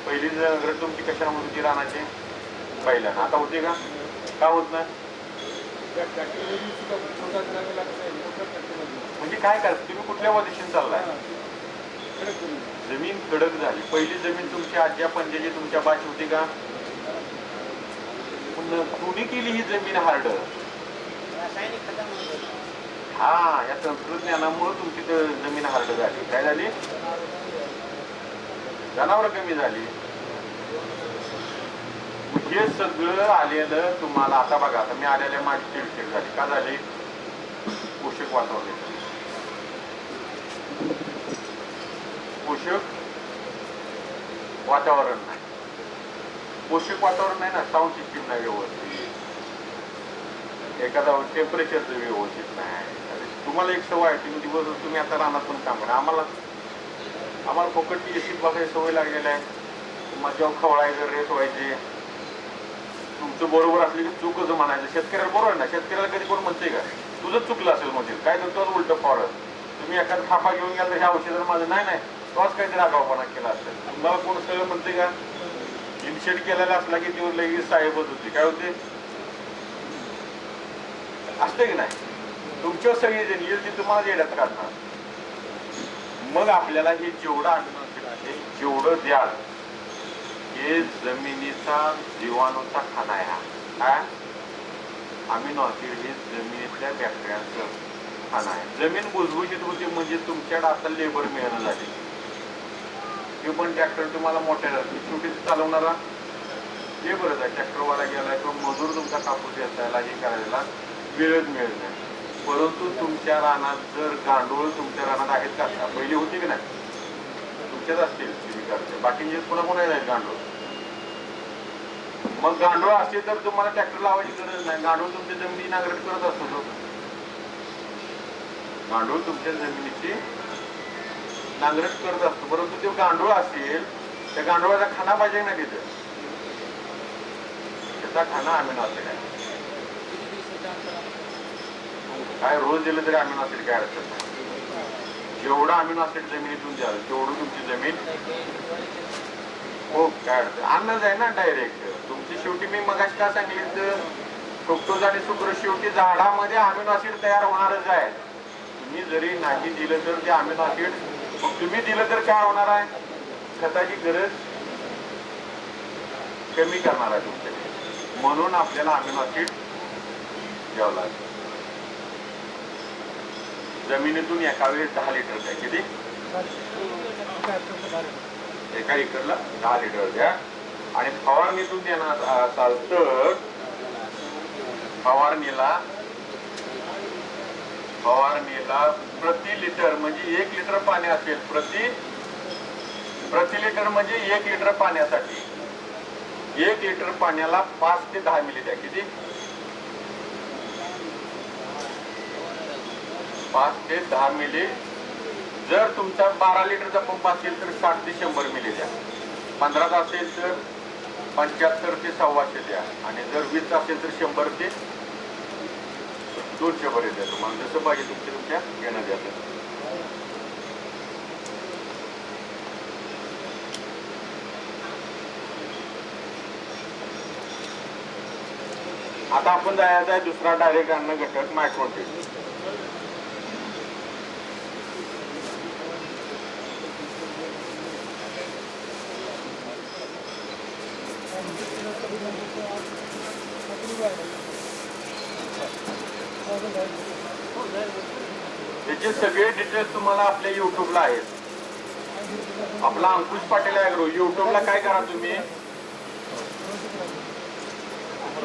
Speaker 1: पहिली नांगरट तुमची कशाला होती रानाची बैलांना. आता होते का का होत नाही? म्हणजे काय करा तुम्ही कुठल्या दिशेने चाललाय? जमीन कडक झाली. पहिली जमीन तुमच्या आज्या पंजाची तुमच्या बाची होती का? कुणी केली ही जमीन हार्ड? हा, या तंत्रज्ञानामुळे तुमची जमीन हार्ड झाली. काय झाली? जनावर कमी झाली. हे सगळं आलेलं तुम्हाला आता बघा. आता मी आलेल्या माझी चिडचिड झाली. का झाली? पोषक वातावरण. पोषक वातावरण नाही. पोषक वातावरण नाही ना, साऊंड सिस्टीम नाही व्यवस्थित, एखादा टेम्परेचरचं व्यवस्थित नाही. तुम्हाला एक सवय आहे, दिवस तुम्ही आता रानात पण काम करा. आम्हाला फोकटची एसी बघायची सवय लागलेली आहे. तुम्हाला जेव्हा खवळायचं, रेस व्हायचे, तुमचं बरोबर असले की चूकच म्हणायचं. शेतकऱ्याला बरोबर ना, शेतकऱ्याला कधी कोण म्हणते का तुझं चुकलं असेल म्हणजे काय तर तोच उलट फॉरत. तुम्ही एखादा थापा घेऊन गेला तर ह्या औषधाला माझं नाही तोच काहीतरी आगाऊपणा केला असेल. तुम्हाला कोण सगळं म्हणते का? इन्शेट केलेला असला की तेव्हा लगेच साहेबच होते. काय होते? असते की नाही? तुमच्यावर सगळी जण येईल ती तुम्हाला येण्यात काढणार. मग आपल्याला हे जेवढं अनुभव आहे जेवढं द्याल हे जमिनीचा जीवाणूचा खाना आहे. काय अमिनो ऍसिड हे जमिनीतल्या बॅक्टेरियांचं खाना आहे. जमीन भुसभुशीत होती म्हणजे तुमच्याकडे आता लेबर मिळणं झाले. हे पण ट्रॅक्टर तुम्हाला मोठ्या छोटी चालवणारा लेबरच आहे. ट्रॅक्टरवाला गेला किंवा मजूर तुमचा कापूस यायला हे करायला वेळच मिळत नाही. परंतु तुमच्या रानात जर गांडूळ तुमच्या रानात आहेत का? पहिली होती की नाही? तुमच्याच असतील विकासचे. बाकीचे कोणाकोणा आहेत गांडूळ? मग गांडूळ असते तर तुम्हाला ट्रॅक्टर लावायची गरज नाही. गांडूळ तुमच्या जमिनी नांगरट करत असतो. गांडूळ तुमच्या जमिनीची नांगरट करत असतो. परंतु तो गांडूळ असेल त्या गांडूळाचा खाना पाहिजे ना तिथं. त्याचा खाना अमिनो ऍसिड आहे. काय रोज दिलं तरी अमिनो ऍसिड काय अडचण नाही. जेवढं अमिनो ऍसिड जमिनीतून द्याल तेवढं तुमची जमीन हो काय अडचण. अन्नच आहे ना डायरेक्ट तुमची. शेवटी मी मगाशी का सांगितलं, फ्रुक्टोज आणि सुक्रोज शेवटी झाडामध्ये अमिनो ऍसिड तयार होणारच आहे. तुम्ही जरी नाही दिलं तर ते अमिनो ऍसिड, मग तुम्ही दिलं तर काय होणार आहे? खताची गरज कमी करणार आहे तुमच्याकडे. म्हणून आपल्याला अमिनो ऍसिड द्यावं लागेल. जमिनीतून एका वेळेस 10 लिटर द्या. किती? एका एकरला 10 लिटर द्या. आणि फवारणीतून देणार असाल तर फवारणीला प्रति लिटर म्हणजे 1 लिटर पाणी असेल. प्रति लिटर म्हणजे 1 लिटर पाण्यासाठी 1 लिटर पाण्याला 5 ते 10 मिली द्या. किती? 5 ते 10 मिली. जर तुमचा 12 लिटरचा पंप असेल तर 60 ते 100 मिली द्या. 15 असेल तर 75 ते 125 द्या. आणि जर 20 असेल तर 100 ते 200 पर्यंत द्या. तुम्हाला जसं पाहिजे तुमच्या घेणं द्या. आता आपण जायचं आहे दुसरा डायरेक्ट अन्न घटक मायक्रोन्यूट्रिएंट. त्याचे सगळे डिटेल्स तुम्हाला आपल्या युट्यूबला आहेत. आपला अंकुश पाटील ॲग्रो युट्यूबला काय करा तुम्ही,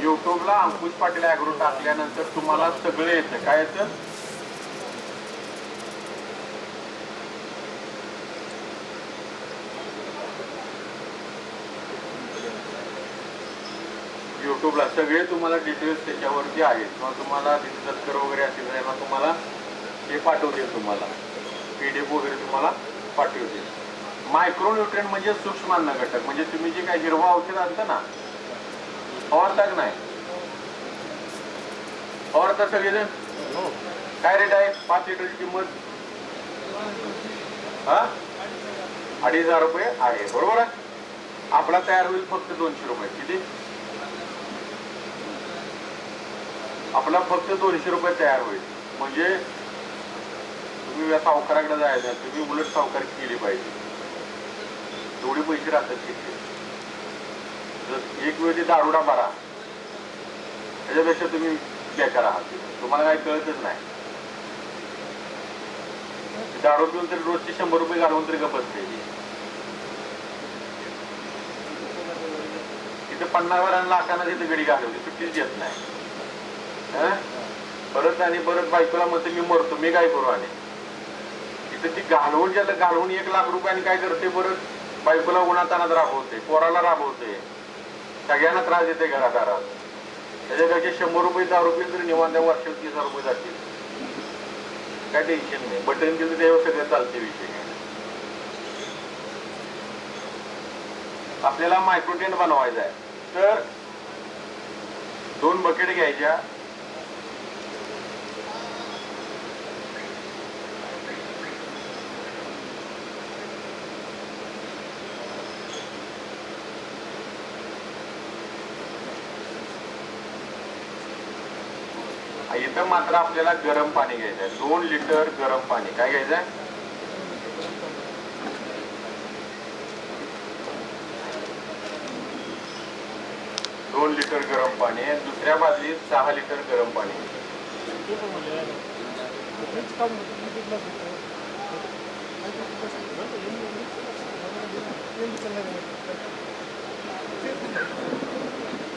Speaker 1: युट्यूबला अंकुश पाटील ॲग्रो टाकल्यानंतर तुम्हाला सगळे येतं. काय येतं? युट्यूबला सगळे तुम्हाला डिटेल्स त्याच्यावरती आहेत. किंवा तुम्हाला दत्तर वगैरे असेल त्यांना तुम्हाला हे पाठवतील. तुम्हाला PDF वगैरे तुम्हाला पाठवतील. मायक्रोन्यूट्रिएंट म्हणजे सूक्ष्म अन्न घटक. म्हणजे तुम्ही जे काही हिरवा औषध आणता ना, फवारतात नाही फवारतात सगळेजण. काय रेट आहे? 5 लिटरची किंमत 2,500 रुपये आहे. बरोबर आहे. आपला तयार होईल फक्त 200 रुपये. किती? आपला फक्त 200 रुपये तयार होईल. म्हणजे तुम्ही या सावकाराकडे जायचं, तुम्ही उलट सावकार केली पाहिजे. एवढे पैसे राहतात तिथे. जर एक वेळ ते दारुडा मारा, त्याच्यापेक्षा तुम्ही बेकार आहात. तुम्हाला काही कळतच नाही. दारू पिऊन तरी रोजचे 100 रुपये घालवून तरी गप्प बसते. तिथे 50 लाखांना तिथे गडी घालवली, सुट्टीच देत नाही. परत आणि परत बायकोला म्हणते मी मरतो, मी काय करू? आणि तिथे ती घालवून ज्याला घालवून 1 लाख रुपये आणि काय करते, परत बायकोला उन्हातानात राबवते, पोराला राबवते, सगळ्यांना त्रास देते घरादारात. त्याच्यापेक्षा 100 रुपये दारू पिऊन तरी निवांत वर्षात 30,000 रुपये जातील. काय टेन्शन नाही. बटन केलं तेव्हा सगळं चालते. विषय आपल्याला मायक्रो टेंट बनवायचा आहे. तर 2 बकेट घ्यायच्या. इथं मात्र आपल्याला गरम पाणी घ्यायचं आहे. 2 लिटर गरम पाणी. काय घ्यायचं आहे? दोन लिटर गरम पाणी. दुसऱ्या बाजूला 6 लिटर गरम पाणी.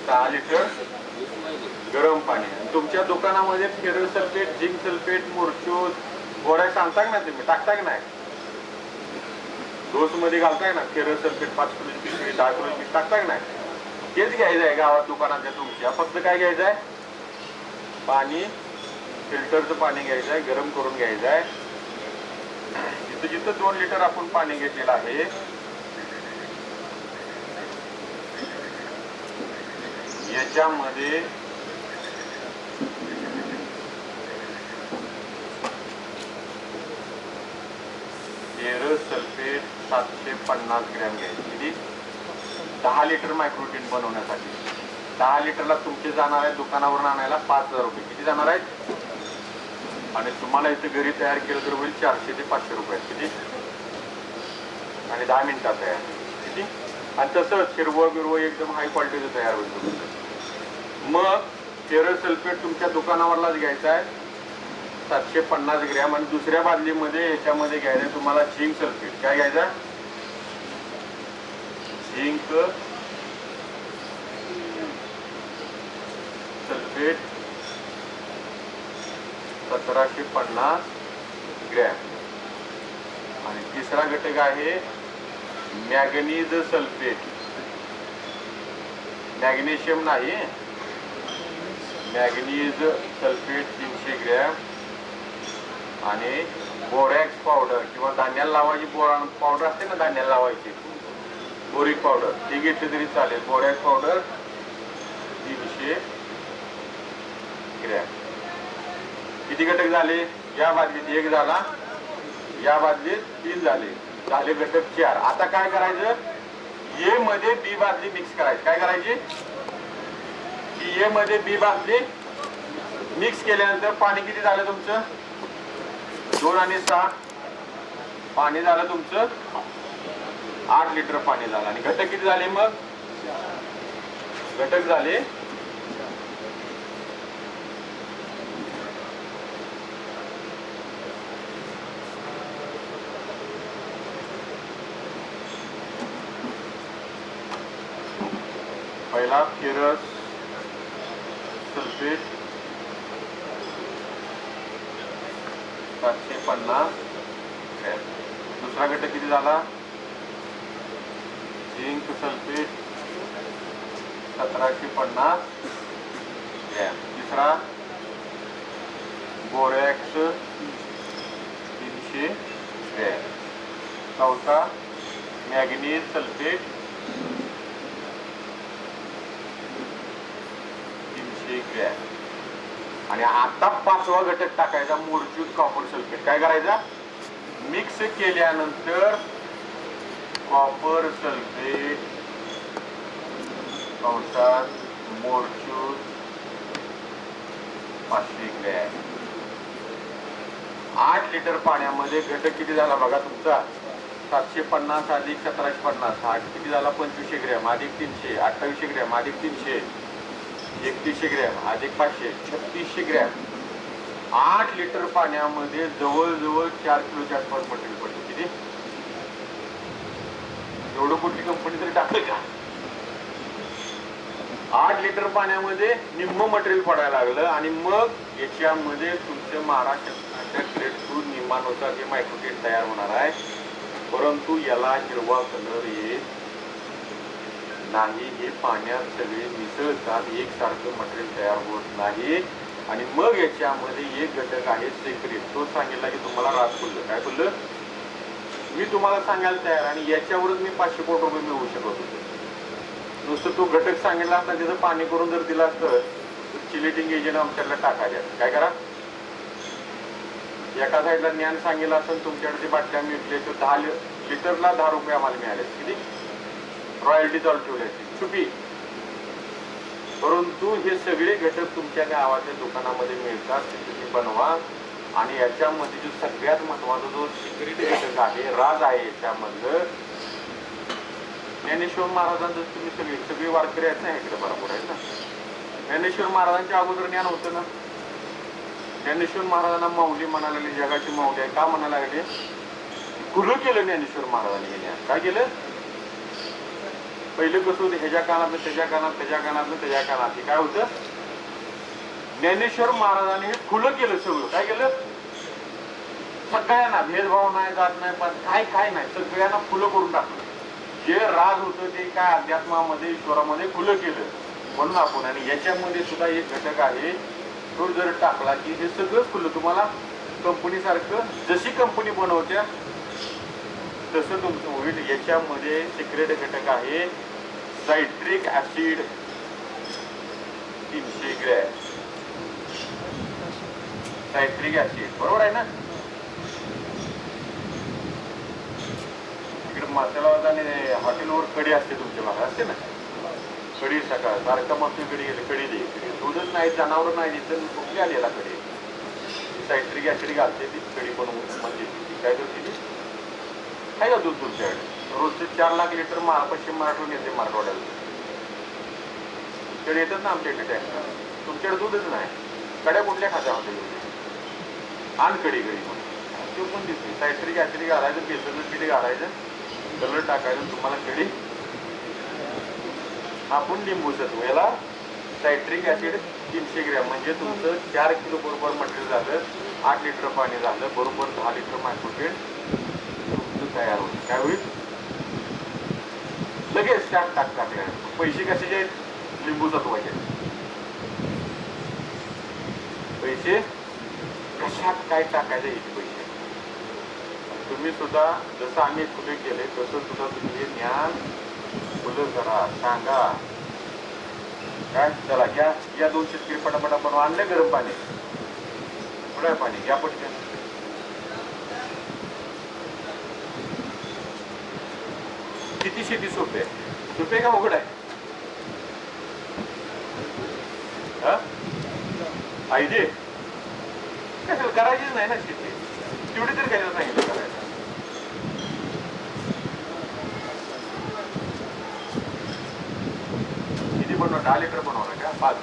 Speaker 1: सहा लिटर गरम पाणी. तुमच्या दुकानामध्ये फेरस सल्फेट, झिंक सल्फेट, मुरचूद, गोळ्या सांगताय ना तुम्ही, टाकताय नाही? डोस मध्ये घालताय ना फेरस सल्फेट 5 किलो पिशवी, 10 किलो पिशवी टाकताय नाही? तेच घ्यायचं आहे गावात दुकानाच्या तुमच्या. फक्त काय घ्यायचं आहे? पाणी, फिल्टरचं पाणी घ्यायचं आहे, गरम करून घ्यायचं आहे. जिथं जिथं 2 लिटर आपण पाणी घेतलेलं आहे याच्यामध्ये फेरस सल्फेट 750 ग्रॅम घ्यायचे. किती? 10 लिटर मायक्रोटीन बनवण्यासाठी. 10 लिटरला तुमचे जाणार आहे दुकानावरून आणायला 5,000 रुपये. किती जाणार आहेत? आणि तुम्हाला इथे घरी तयार केलं तर होईल 400 ते 500 रुपये. किती? आणि 10 मिनिटात तयार. किती? आणि तसंच हिरवं बिरवं एकदम हाय क्वालिटीचं तयार होईल. मग फेरस सल्फेट तुमच्या दुकानावरलाच घ्यायचा आहे 750 ग्रॅम. आणि दुसऱ्या बादलीमध्ये याच्यामध्ये घ्यायचं तुम्हाला झिंक सल्फेट. काय घ्यायचं? Zinc sulphate 1750 gram. आणि तिसरा घटक आहे मॅग्नीज सल्फेट. मॅग्नेशियम नाही, मॅग्नीज सल्फेट 300 ग्रॅम. आणि बोरॅक्स पावडर किंवा धान्याला लावायची पावडर असते ना, धान्याला लावायची बोरिक पावडर, ती घेतली तरी चालेल. Borax powder 300 gram. किती घटक झाले? या बादलीत 1 झाला, या बादलीत 3 झाले. झाले घटक 4. आता काय करायचं? ए मध्ये बी बादली मिक्स करायची. काय करायची? की ए मध्ये बी बादली मिक्स केल्यानंतर पाणी किती झालं तुमचं? 2 आणि 6 पाणी झालं तुमचं 8 लिटर पाणी झालं. आणि घटक किती झाले? मग घटक झाले पहिला फेरस सल्फेट 750 ग्रॅम. दुसरा घटक किती झाला? Zinc sulphate 1750 gram. तिसरा बोरॅक्स 300 ग्रॅम. चौथा मॅग्नीज सल्फेट 300 ग्रॅम. आणि आता 5वा घटक टाकायचा मुरचूद कॉपर सल्फेट. काय करायचा? मिक्स केल्यानंतर कॉपर सल्फेट कंसात मोरचूद 500 ग्रॅम. 8 लिटर पाण्यामध्ये घटक किती झाला बघा तुमचा? 750 अधिक 1750 8 किती झाला? 2500 ग्रॅम अधिक 300 2800 ग्रॅम अधिक 300 3100 ग्रॅम अधिक 500 3600 ग्रॅम. 8 लिटर पाण्यामध्ये जवळजवळ 4 किलोच्या आसपास मटेरियल पडतं. किती? एवढं कुठली कंपनी तरी टाकलं का? 8 लिटर पाण्यामध्ये निम्म मटेरियल पडायला लागलं आणि मग याच्यामध्ये तुमचे महाराष्ट्राच्या ग्रेड 2 नियमानुसार हे मायक्रोटेट तयार होणार आहे. परंतु याला हिरवा कलर येत नाही. हे पाण्यात सगळे मिसळतात, एकसारखं मटेरियल तयार होत नाही. आणि मग याच्यामध्ये एक घटक आहे सेक्रेट. तो सांगितला की तुम्हाला रात बोललं. काय बोललं? मी तुम्हाला सांगायला तयार आणि याच्यावरच मी 500 कोटी रुपये मिळवू शकत होतो. नुसतं तो घटक सांगितला असता त्याचं पाणी करून जर दिला असतं तर चिलेटिंग एजंट आमच्याकडे टाकायचे. काय करा? एका साईडला ज्ञान सांगितलं असतं तुमच्याकडे ते बाटल्या मिळते तर 10 लिटरला 10 रुपये आम्हाला मिळाले. किती रॉयल्टी चालू ठेवली छुपी. परंतु हे सगळे घटक तुमच्या गावाच्या दुकानामध्ये मिळतात. ते तुम्ही बनवा. आणि याच्यामध्ये जो सगळ्यात महत्वाचा जो सिक्रेट घटक आहे, राज आहे याच्यामधलं, ज्ञानेश्वर महाराजांचं तुम्ही सगळे वारकरी आहेत ना इकडे बरोबर आहे ना. ज्ञानेश्वर महाराजांच्या अगोदर ज्ञान होतं ना. ज्ञानेश्वर महाराजांना माऊली म्हणायला लागली, जगाची माऊली आहे. का म्हणायला लागले? खुलं केलं ज्ञानेश्वर महाराजांनी हे ज्ञान. काय केलं? पहिलं कसं होतं? ह्याच्या कानात त्याच्या कानात त्याच्या कानात त्याच्या कानात. काय होतं? ज्ञानेश्वर महाराजांनी हे खुलं केलं सगळं. काय केलं? सगळ्यांना भेदभाव नाही, जात नाही, पण काय नाही, सगळ्यांना खुलं करून टाकलं. जे राज होतं ते काय अध्यात्मामध्ये ईश्वरामध्ये खुलं केलं. म्हणून आपण आणि याच्यामध्ये सुद्धा एक घटक आहे तो जर टाकला की हे सगळंच खुलं तुम्हाला कंपनी सारखं जशी कंपनी बनवत्या तसं तुमचं होईल. याच्यामध्ये सिक्रेट घटक आहे citric acid 300 gram. Citric acid बरोबर आहे ना. इकडे मसाला आणि हॉटेलवर कढी असते तुमच्या भागात असते ना. कढी सकाळ सारखं मस्त कढी गेली, कढी दे. दूधच नाही, जनावर नाही, तर कुठली आली याला कढी? सायट्रिक ऍसिड घालते ती कढी बनवून. म्हणजे ती काय करते ती? काय का दूध तुमच्याकडे? रोजचे 4 लाख लिटर पश्चिम मराठवाड्यातून येते. मराठवाड्याला कढी येतात ना आमच्याकडे टॅक्स. तुमच्याकडे दूधच नाही. कड्या कुठल्या खात्या हॉटेलमध्ये? आण कढी म्हणून ते पण दिसते. सायट्रिक ऍसिड घालायचं, बेसनचं पीठ घालायचं, कलर टाकायचं, तुम्हाला कढी. आपण लिंबू सत्व याला सायट्रिक ऍसिड 300 ग्रॅम म्हणजे तुमचं 4 किलो बरोबर मटेरियल झालं. 8 लिटर पाणी झालं, बरोबर 10 लिटर मायक्रोटेट तुमचं तयार होईल. काय होईल? लगेच टाकल्या. पैसे कशाचे आहेत? लिंबू सत्वाचे. पैसे कशात काय टाकायचे याचे पैसे. तुम्ही सुद्धा जसं आम्ही खुले केले तसं सुद्धा तुम्ही हे ज्ञान खुलं करा, सांगा. काय चला घ्या या 2 शेतकरी पटापटा बनवा. आणले गरम पाणी, थोडं पाणी घ्या पटकन. किती शेती सोपे आहे? सोपे का उघड आहे? आयडे कशाला करायचीच नाही ना शेती. तेवढी तरी काय सांगितलं करायचं. किती बनवा? 10 लिटर बनवणार का? 5.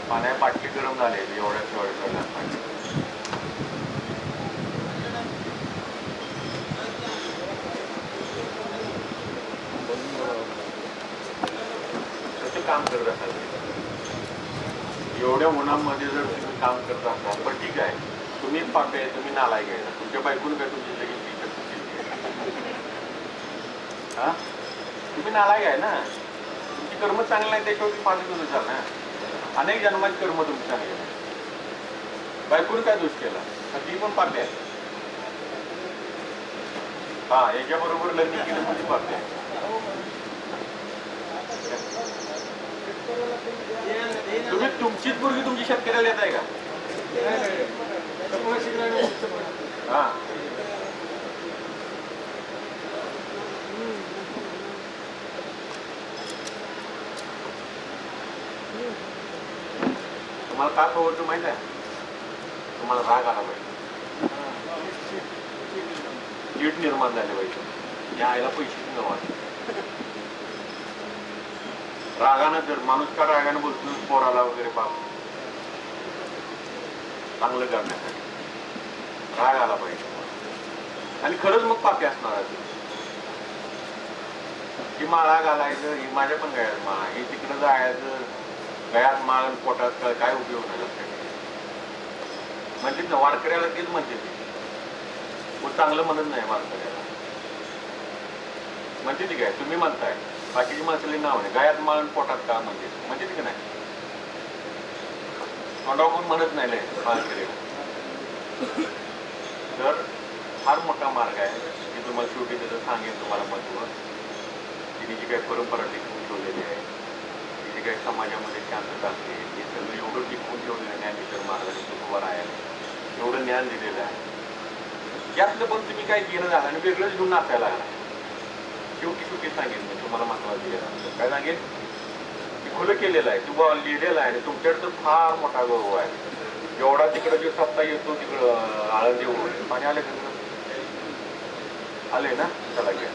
Speaker 1: पाण्या बाटली गरम झाले एवढ्या पाणी. काम करत असाल एवढ्या उन्हामध्ये जर तुम्ही काम करत असाल पण ठीक आहे. तुम्ही पापे, तुम्ही नालायक आहे. तुमच्या बायकून काय तुमची लगेच हा तुम्ही नालायक आहे ना. तुमची कर्म चांगली नाही त्याच्यावरती पाणी तुझं चाल ना. अनेक जन्माची कर्म तुमची चांगली नाही. बायकून काय दोष केला? ती पण पापे आहे. हा याच्याबरोबर लग्न केलं म्हणजे पापे आहे. तुम्ही तुमचीच मुलगी तुमची शेतकऱ्याला येत आहे का? हा तुम्हाला का खवरचं माहित आहे? तुम्हाला राग आला पाहिजे, चीड निर्माण झाले पाहिजे, या आईला पैसे नव्हते. रागानं जर माणूस का रागानं बोलतो पोराला वगैरे बाप चांगलं करण्यासाठी राग आला पाहिजे. आणि खरंच मग पापी असणार आहे. ही माळा घालायचं, ही माझ्या पण गळ्यात माळा, हे तिकडं जायचं, गळ्यात माळ पोटात काय उपयोग नाही लक्षात. म्हणजे ना वारकऱ्याला तेच म्हणते ते चांगलं म्हणत नाही वारकऱ्याला. म्हणते ती काय तुम्ही म्हणताय, बाकीची माणसाला नाव नाही, गळ्यात माळ पोटात का म्हणते ती की नाही. तोंडावर कोण म्हणत नाही वारकऱ्याला. तर फार मोठा मार्ग आहे की तुम्हाला शेवटी त्याचं सांगेन तुम्हाला महत्व. तिने जी काही परंपरा टिकवून ठेवलेली आहे, तिची काही समाजामध्ये शांतता असते, हे सगळं एवढं टिकवून ठेवलेलं आहे ज्ञानेश्वर महाराजांनी तुकोबा आहे, एवढं ज्ञान दिलेलं आहे. यातलं पण तुम्ही काही घेणं झालं आणि वेगळंच घेऊन नाचायला लागला. शेवटी सांगेन मी तुम्हाला महत्वाचं काय सांगेन की खुलं केलेलं आहे, तू लिहिलेलं आहे आणि तुमच्याकडे तर फार मोठा गौरव आहे. एवढा तिकडं जो सप्ताह येतो तिकडं आळंदी वगैरे पाणी आले का आले ना. चला घ्या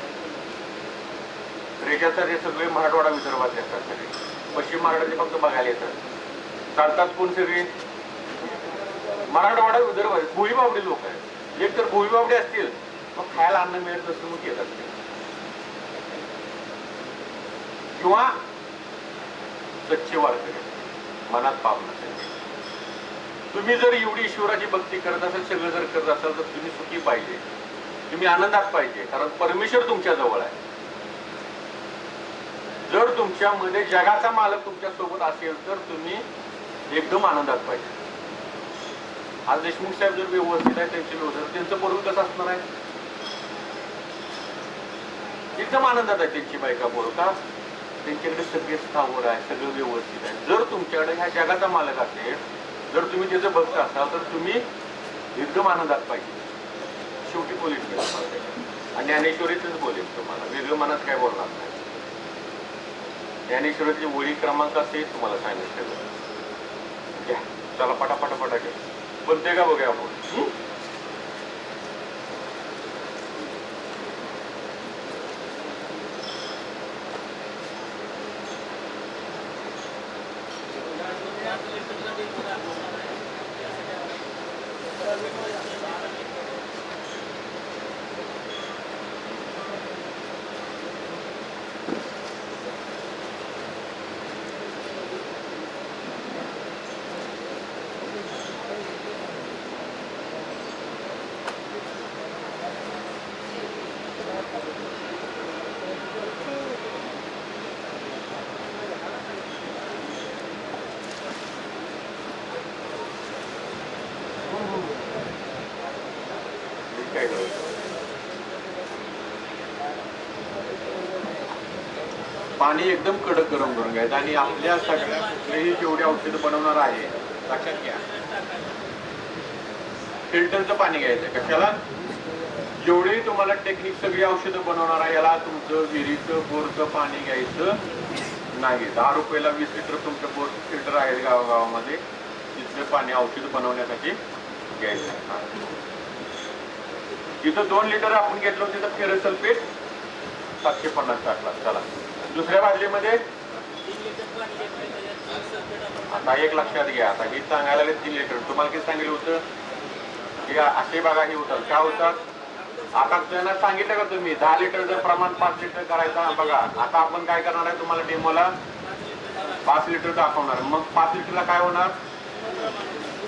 Speaker 1: रेषाचा रे सगळे मराठवाडा विदर्भातले असतात सगळे, पश्चिम महाराष्ट्राचे फक्त बघायला येतात. चालतात कोण सगळे मराठवाडा विदर्भात भोईबावडी लोक आहेत. एक तर भोईबावडी असतील मग खायला अन्न मिळत नसतं मग येत असतील, किंवा सच्चे वारकरी मनात पाप नसेल. तुम्ही जर एवढी ईश्वराची भक्ती करत असाल, सगळं जर करत असाल तर तुम्ही सुखी पाहिजे, तुम्ही आनंदात पाहिजे, कारण परमेश्वर तुमच्या जवळ आहे. जर तुमच्यामध्ये जगाचा मालक तुमच्या सोबत असेल तर तुम्ही एकदम आनंदात पाहिजे. आज देशमुख साहेब जर व्यवस्थित आहे, त्यांचे व्यवस्थित, त्यांचं पोरग कसं असणार आहे? एकदम आनंदात आहे त्यांची बायका पोरं, का त्यांच्याकडे सगळे स्थावर आहे, सगळं व्यवस्थित आहे. जर तुमच्याकडे ह्या जगाचा मालक असेल, जर तुम्ही त्याचं भक्त असाल तर तुम्ही एकदम आनंदात पाहिजे. शेवटी बोलेल मी आणि ज्ञानेश्वरीतच बोलेल तुम्हाला, वेगळं मनात काय बोलणार नाही. ज्ञानेश्वरीची ओळी क्रमांक असे तुम्हाला सांगितलं. घ्या चला पटापटा घ्या, पण ते का बघूया आपण. पाणी एकदम कडक गरम करून घ्यायचं आणि आपल्या सगळ्या कुठलेही जेवढे औषधं बनवणार आहे लक्षात घ्या, फिल्टरचं पाणी घ्यायचं. कशाला? जेवढे तुम्हाला टेक्निक सगळी औषधं बनवणार आहे याला तुमचं विहिरीचं बोरचं पाणी घ्यायचं नाही. 10 रुपयाला 20 लिटर तुमचं बोर फिल्टर आहे गावागावामध्ये, तिथलं पाणी औषध बनवण्यासाठी घ्यायचं. जिथं 2 लिटर आपण घेतलं तिथं फेरस सल्फेट 750 टाकला. चला दुसऱ्या बाजलीमध्ये आता एक लक्षात घ्या. आता ही सांगायला 3 लिटर, तुम्हाला किती सांगितलं होतं की असे बघा हे होतात काय होतात. आता त्यांना सांगितलं का तुम्ही 10 लिटरचं प्रमाण 5 लिटर करायचं. बघा आता आपण काय करणार आहे, तुम्हाला डेमोला 5 लिटर दाखवणार. मग 5 लिटरला काय होणार,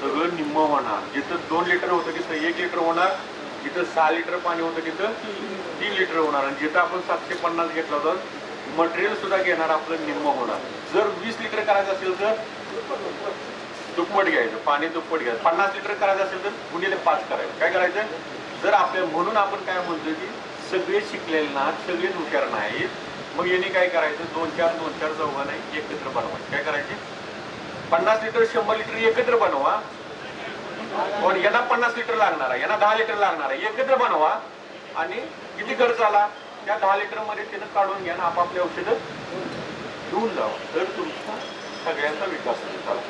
Speaker 1: सगळं निम्म होणार. जिथं 2 लिटर होतं तिथं 1 लिटर होणार, जिथं 6 लिटर पाणी होतं तिथं 3 लिटर होणार. आणि जिथं आपण 750 घेतलं होतं मटेरियल सुद्धा घेणार आपलं निम्म होणार. जर 20 लिटर करायचं असेल तर दुप्पट घ्यायचं, पाणी दुप्पट घ्यायचं. 50 लिटर करायचं असेल तर गुणिले 5 करायचं. काय करायचं, जर आपल्या म्हणून आपण काय म्हणतो की सगळे शिकलेले ना, सगळे हुशार नाहीत, मग यांनी काय करायचं 2-4 चौघांना एकत्र बनवायचं. काय करायचे 50 लिटर 100 लिटर एकत्र बनवा, पण यांना 50 लिटर लागणार आहे, यांना 10 लिटर लागणार आहे, एकत्र बनवा. आणि किती खर्च आला त्या 10 लिटर मध्ये त्यानं काढून घ्या ना, आपापले औषधं घेऊन जावं, तर तुमचा सगळ्यांचा विकास होईल. चला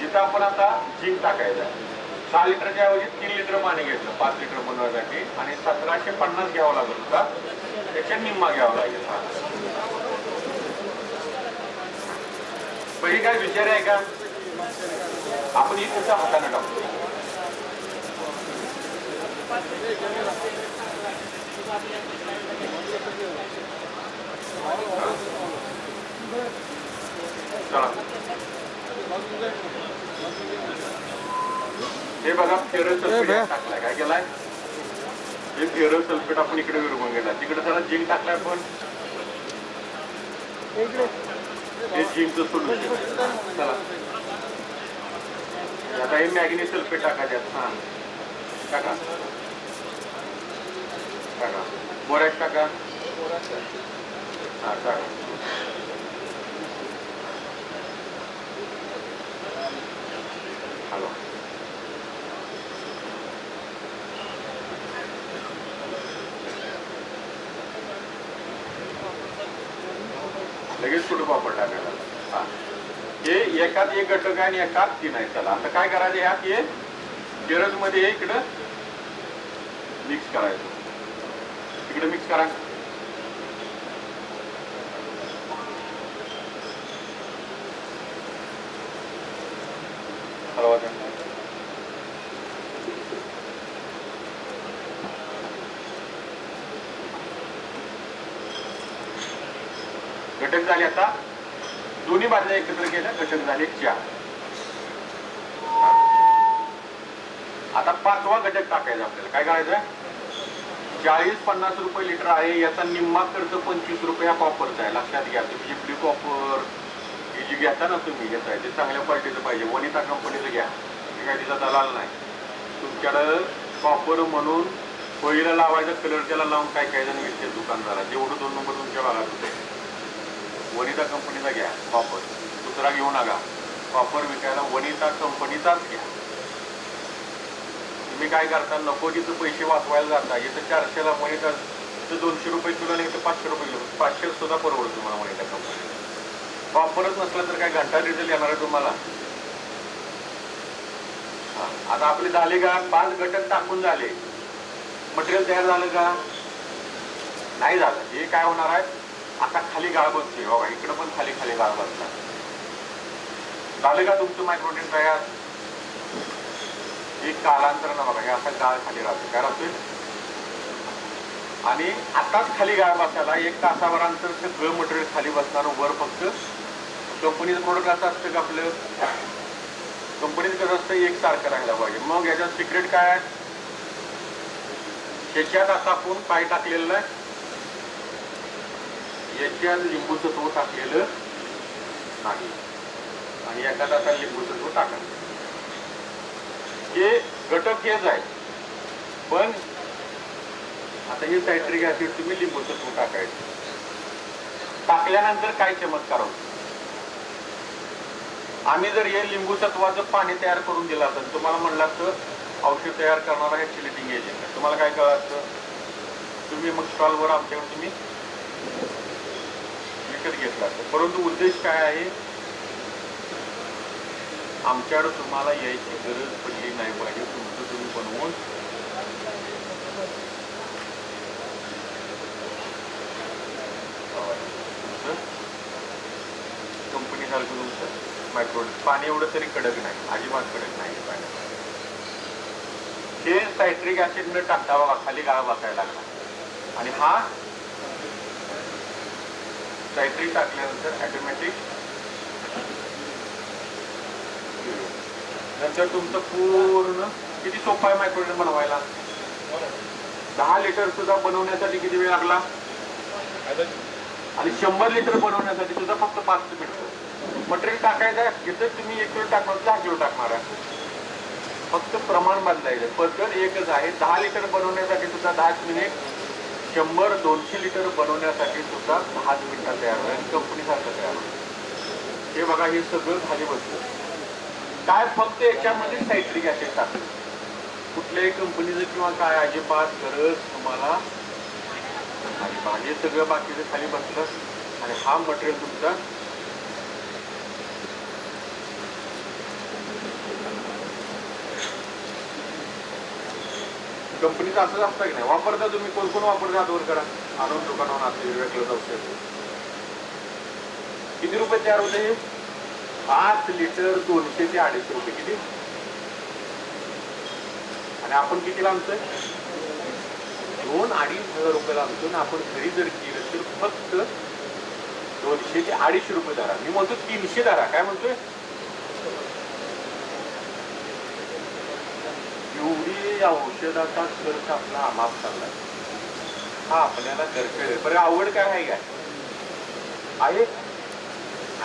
Speaker 1: जिथं आपण आता झिंक टाकायचं आहे. 6 लिटरच्या ऐवजी 3 लिटर पाणी घेतलं 5 लिटर बनवण्यासाठी आणि 1750 घ्यावं लागत होता, त्याच्या निम्मा घ्यावा लागेल. पहिली काय विचार आहे का, आपण ही कसं हाताने टाकतो. हे बघा फेरस सल्फेट टाकलाय. काय केलाय, हे फेरस सल्फेट आपण इकडे विरघळून गेला. तिकडे त्याला झिंक टाकलाय. पण हे झिंकचं सोल्युशन. चला आता हे मॅग्नेशियम सल्फेट टाकायचं. हा टाका टाका. बोरॅक्स टाका. हा टाका. हॅलो लगेच कुठं वापर टाकायला. हा हे एकात एक घटक आहे आणि एकात 3 आहे. चला आता काय करायचं, ह्यात हे फेरस मध्ये इकडं मिक्स करायचं. इकडे मिक्स करा. घटक झाले. आता दोन्ही बाजूला एकत्र केल्या, घटक झाले 4. आता 5वा घटक टाकायचा आपल्याला. काय करायचं, 40-50 रुपये लिटर आहे, याचा निम्मा खर्च 25 रुपये हा कॉपरचा आहे. लक्षात घ्या. तुम्ही ब्ल्यू कॉपर ही जी घेता ना तुम्ही, घेताय ते चांगल्या क्वालिटीचं पाहिजे. वनिता कंपनीचं घ्या, हे काय तिचा दलाल नाही. तुमच्याकडं कॉपर म्हणून होळीला लावायचा कलर त्याला लावून काय काय जण विकते दुकानदारा. जेवढं 2 नंबर तुमच्या भागात होते. वनिता कंपनीचा घ्या कॉपर, दुसरा घेऊ नका. कॉपर विकायला वनिता कंपनीचाच घ्या. तुम्ही काय करता, नको तिथं पैसे वाचवायला जाता. इथं 400ला वनिता, तर 200 रुपये किलो नाही तर 500 रुपये किलो. 500 सुद्धा परवडत तुम्हाला वनिता कंपनी. कॉपरच नसलं तर काय घंटा रिझल्ट येणार आहे तुम्हाला. आता आपले झाले का, 5 घटक टाकून झाले. मटेरियल तयार झालं का, नाही झालं. हे काय होणार आहे, आता खाली गाळ बसते. बाबा इकडं पण खाली खाली गाळ बसणार. झालं का तुमचं मायक्रोटीन तयार. एक कालांतरानं बघा हे असा गाळ खाली राहतो. काय राहतोय, आणि आताच खाली गाळ बसायला 1 तासाभरानंतर सगळं मटेरियल खाली बसणार. वर फक्त कंपनीचं प्रोडक्ट असं असतं का आपलं, कंपनीचं कसं असतं, एकसारखं राहायला पाहिजे. मग याच्यात सिक्रेट काय आहे, त्याच्यात आता आपण काय टाकलेलं आहे, याच्यात लिंबू सत्व टाकलेलं नाही आणि एखादा आता लिंबू सत्व टाका. हे घटक हेच आहे, पण आता हे सायट्रिक ऍसिड तुम्ही लिंबू सत्व टाकायचं. टाकल्यानंतर काय चमत्कार होतो, आम्ही जर हे लिंबू सत्वाचं पाणी तयार करून दिलं असतं, तुम्हाला म्हणलं असतं औषध तयार करणारा हे चिलिटिंग एजंट आहे, तुम्हाला काय कळलं असतं, तुम्ही मग स्टॉलवर आमच्याकडे तुम्ही विकत घेतला असतं. परंतु उद्देश काय आहे, आमच्याकडे तुम्हाला यायची गरज पडली नाही पाहिजे. तुमचं तुम्ही बनवून कंपनी सारखं तुमचं मायक्रोडॉट. पाणी एवढं तरी कडक नाही, अजिबात कडक नाही पाणी. हे सायट्रिक ऍसिड मध्ये टाकता बघा, खाली गाळा बसायला लागला. आणि हा सायट्रिक टाकल्यानंतर ऑटोमॅटिक नंतर तुमचं पूर्ण किती सोपं आहे मायक्रोडॉट बनवायला. 10 लिटर सुद्धा बनवण्यासाठी किती वेळ लागला, आणि 100 लिटर बनवण्यासाठी सुद्धा फक्त 5 मिनिटं. मटेरियल टाकायचं आहे, जिथं तुम्ही 1 किलो टाकणार 10 किलो टाकणार आहे, फक्त प्रमाण बदलायचं. पद्धत एकच आहे. 10 लिटर बनवण्यासाठी सुद्धा 10 मिनिट, 100-200 लिटर बनवण्यासाठी सुद्धा 10 मिनिटात तयार होईल. कंपनी सारखं तयार होईल. हे बघा, हे सगळं खाली बसलं काय, फक्त याच्यामध्ये सायट्रिक ऍसिड टाकलं. कुठल्याही कंपनीचं किंवा काय अजिबात गरज तुम्हाला नाही. हे सगळं बाकीचं खाली बसलं आणि हा मटेरियल तुमचा कंपनीचं असंच असतं की नाही, वापरता तुम्ही, कोण कोण वापरता हातवर करा, आणून दुकानावर असते वेगळं औषध. किती रुपये तयार होते हे? 5 लिटर 200 ते 250 रुपये. किती? आणि आपण कितीला आणतोय? 2-2.5 हजार रुपयाला आणतो. आणि आपण घरी जर केलं तर फक्त 200 ते 250 रुपये धरा. मी म्हणतो 300 धरा. काय म्हणतोय? एवढी औषधाचा खर्च आपला अमाप चाललाय. हा आपल्याला दरकळ. बरं आवड काय आहे? काय आहे?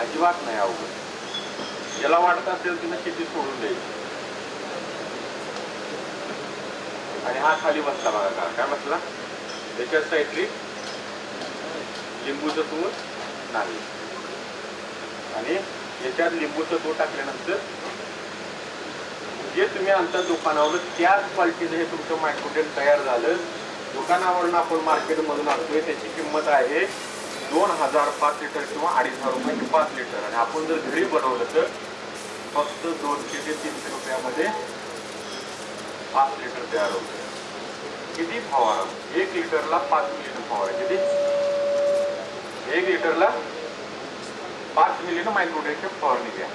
Speaker 1: अजिबात नाही अवघड. ज्याला वाटत असेल तिने शेती सोडून द्यायची. आणि हा खाली बसला बघा का, काय बसला? त्याच्यात साईट्रिक लिंबूचं तूळ नाही, आणि याच्यात लिंबूचं तूळ टाकल्यानंतर जे तुम्ही आणता दुकानावर त्याच क्वालिटीचं हे तुमचं मायक्रोडेट तयार झालं. दुकानावरून आपण मार्केटमधून आणतोय, त्याची किंमत आहे 2000 5 लिटर किंवा 2500 रुपये 5 लिटर. आणि आपण जर घरी बनवलं तर फक्त 200 ते 300 रुपयामध्ये 5 लिटर तयार होतं. किती फवारा? 1 लिटरला 5 मिली फवारा. किती? 1 लिटरला 5 मिलीनं मायक्रोडेटच्या फवारणी घ्या.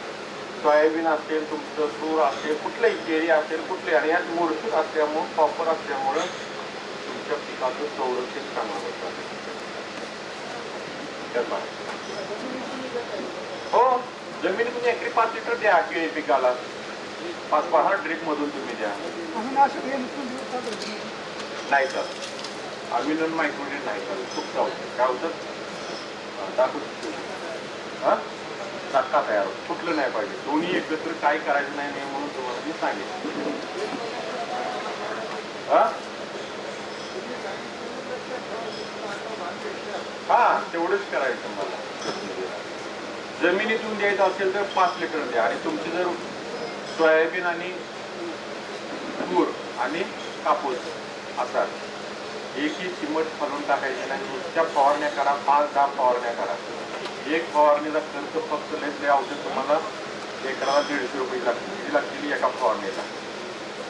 Speaker 1: सोयाबीन असेल, तुमचं तूर असेल, कुठलंही केळी असेल, कुठले, आणि यात मोडसूट असल्यामुळं, कॉपर असल्यामुळं तुमच्या पिकाचं संरक्षण चांगलं होतं. हो, जमिनीतून एकरी 5 लिटर द्या केळी पिकाला. 5-6 ड्रिप मधून तुम्ही द्या. नाही सर, अमिनोन मायक्रोडेट नाही सर, खूप चावतं. काय होतं? दाखवू हा चक्का तयार होतो. कुठलं नाही पाहिजे. दोन्ही एकत्र काय करायचं नाही म्हणून तुम्हाला मी सांगितलं. हा तेवढंच करायचं मला. जमिनीतून द्यायचं असेल तर 5 लिटर द्या. आणि तुमची जर सोयाबीन आणि तूर आणि कापूस असा एकही चिमट फलून टाकायची नाही. नुसत्या फवारण्या करा, 5-10 फवारण्या करा. एक फवारणीचा खर्च फक्त लय औषध तुम्हाला एकराला 150 रुपये लागतील. किती लागतील एका फवारणीला?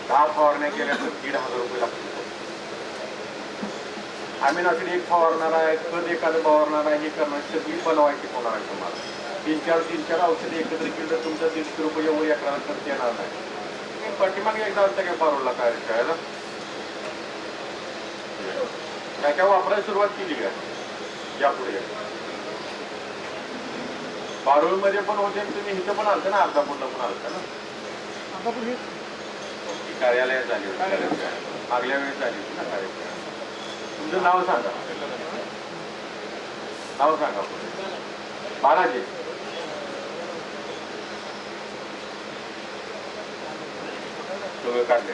Speaker 1: 10 फवारण्या केल्या तर 1500 रुपये लागतील. आम्ही नसेल एक फवारणार आहे, खत एखादं फवारणार आहे, हे करणार, सगळी बनवायची होणार आहे तुम्हाला. 3-4 औषधे एकत्र केली तर तुमच्या 150 रुपये एवढं एकराला खर्च येणार नाही. पाठीमागे एकदा आमच्या काय पारोला काय शाळेला काय काय वापरायला सुरुवात केली का? यापुढे पारोळमध्ये पण होते, तुम्ही इथं पण आलता ना, अर्धापूरला पण आलता ना. कार्यालयात झाली होती, मागल्या वेळेस झाली होती ना कार्यक्रम. तुमचं नाव सांगा. नाव सांगा. बालाजी. सगळं काढले.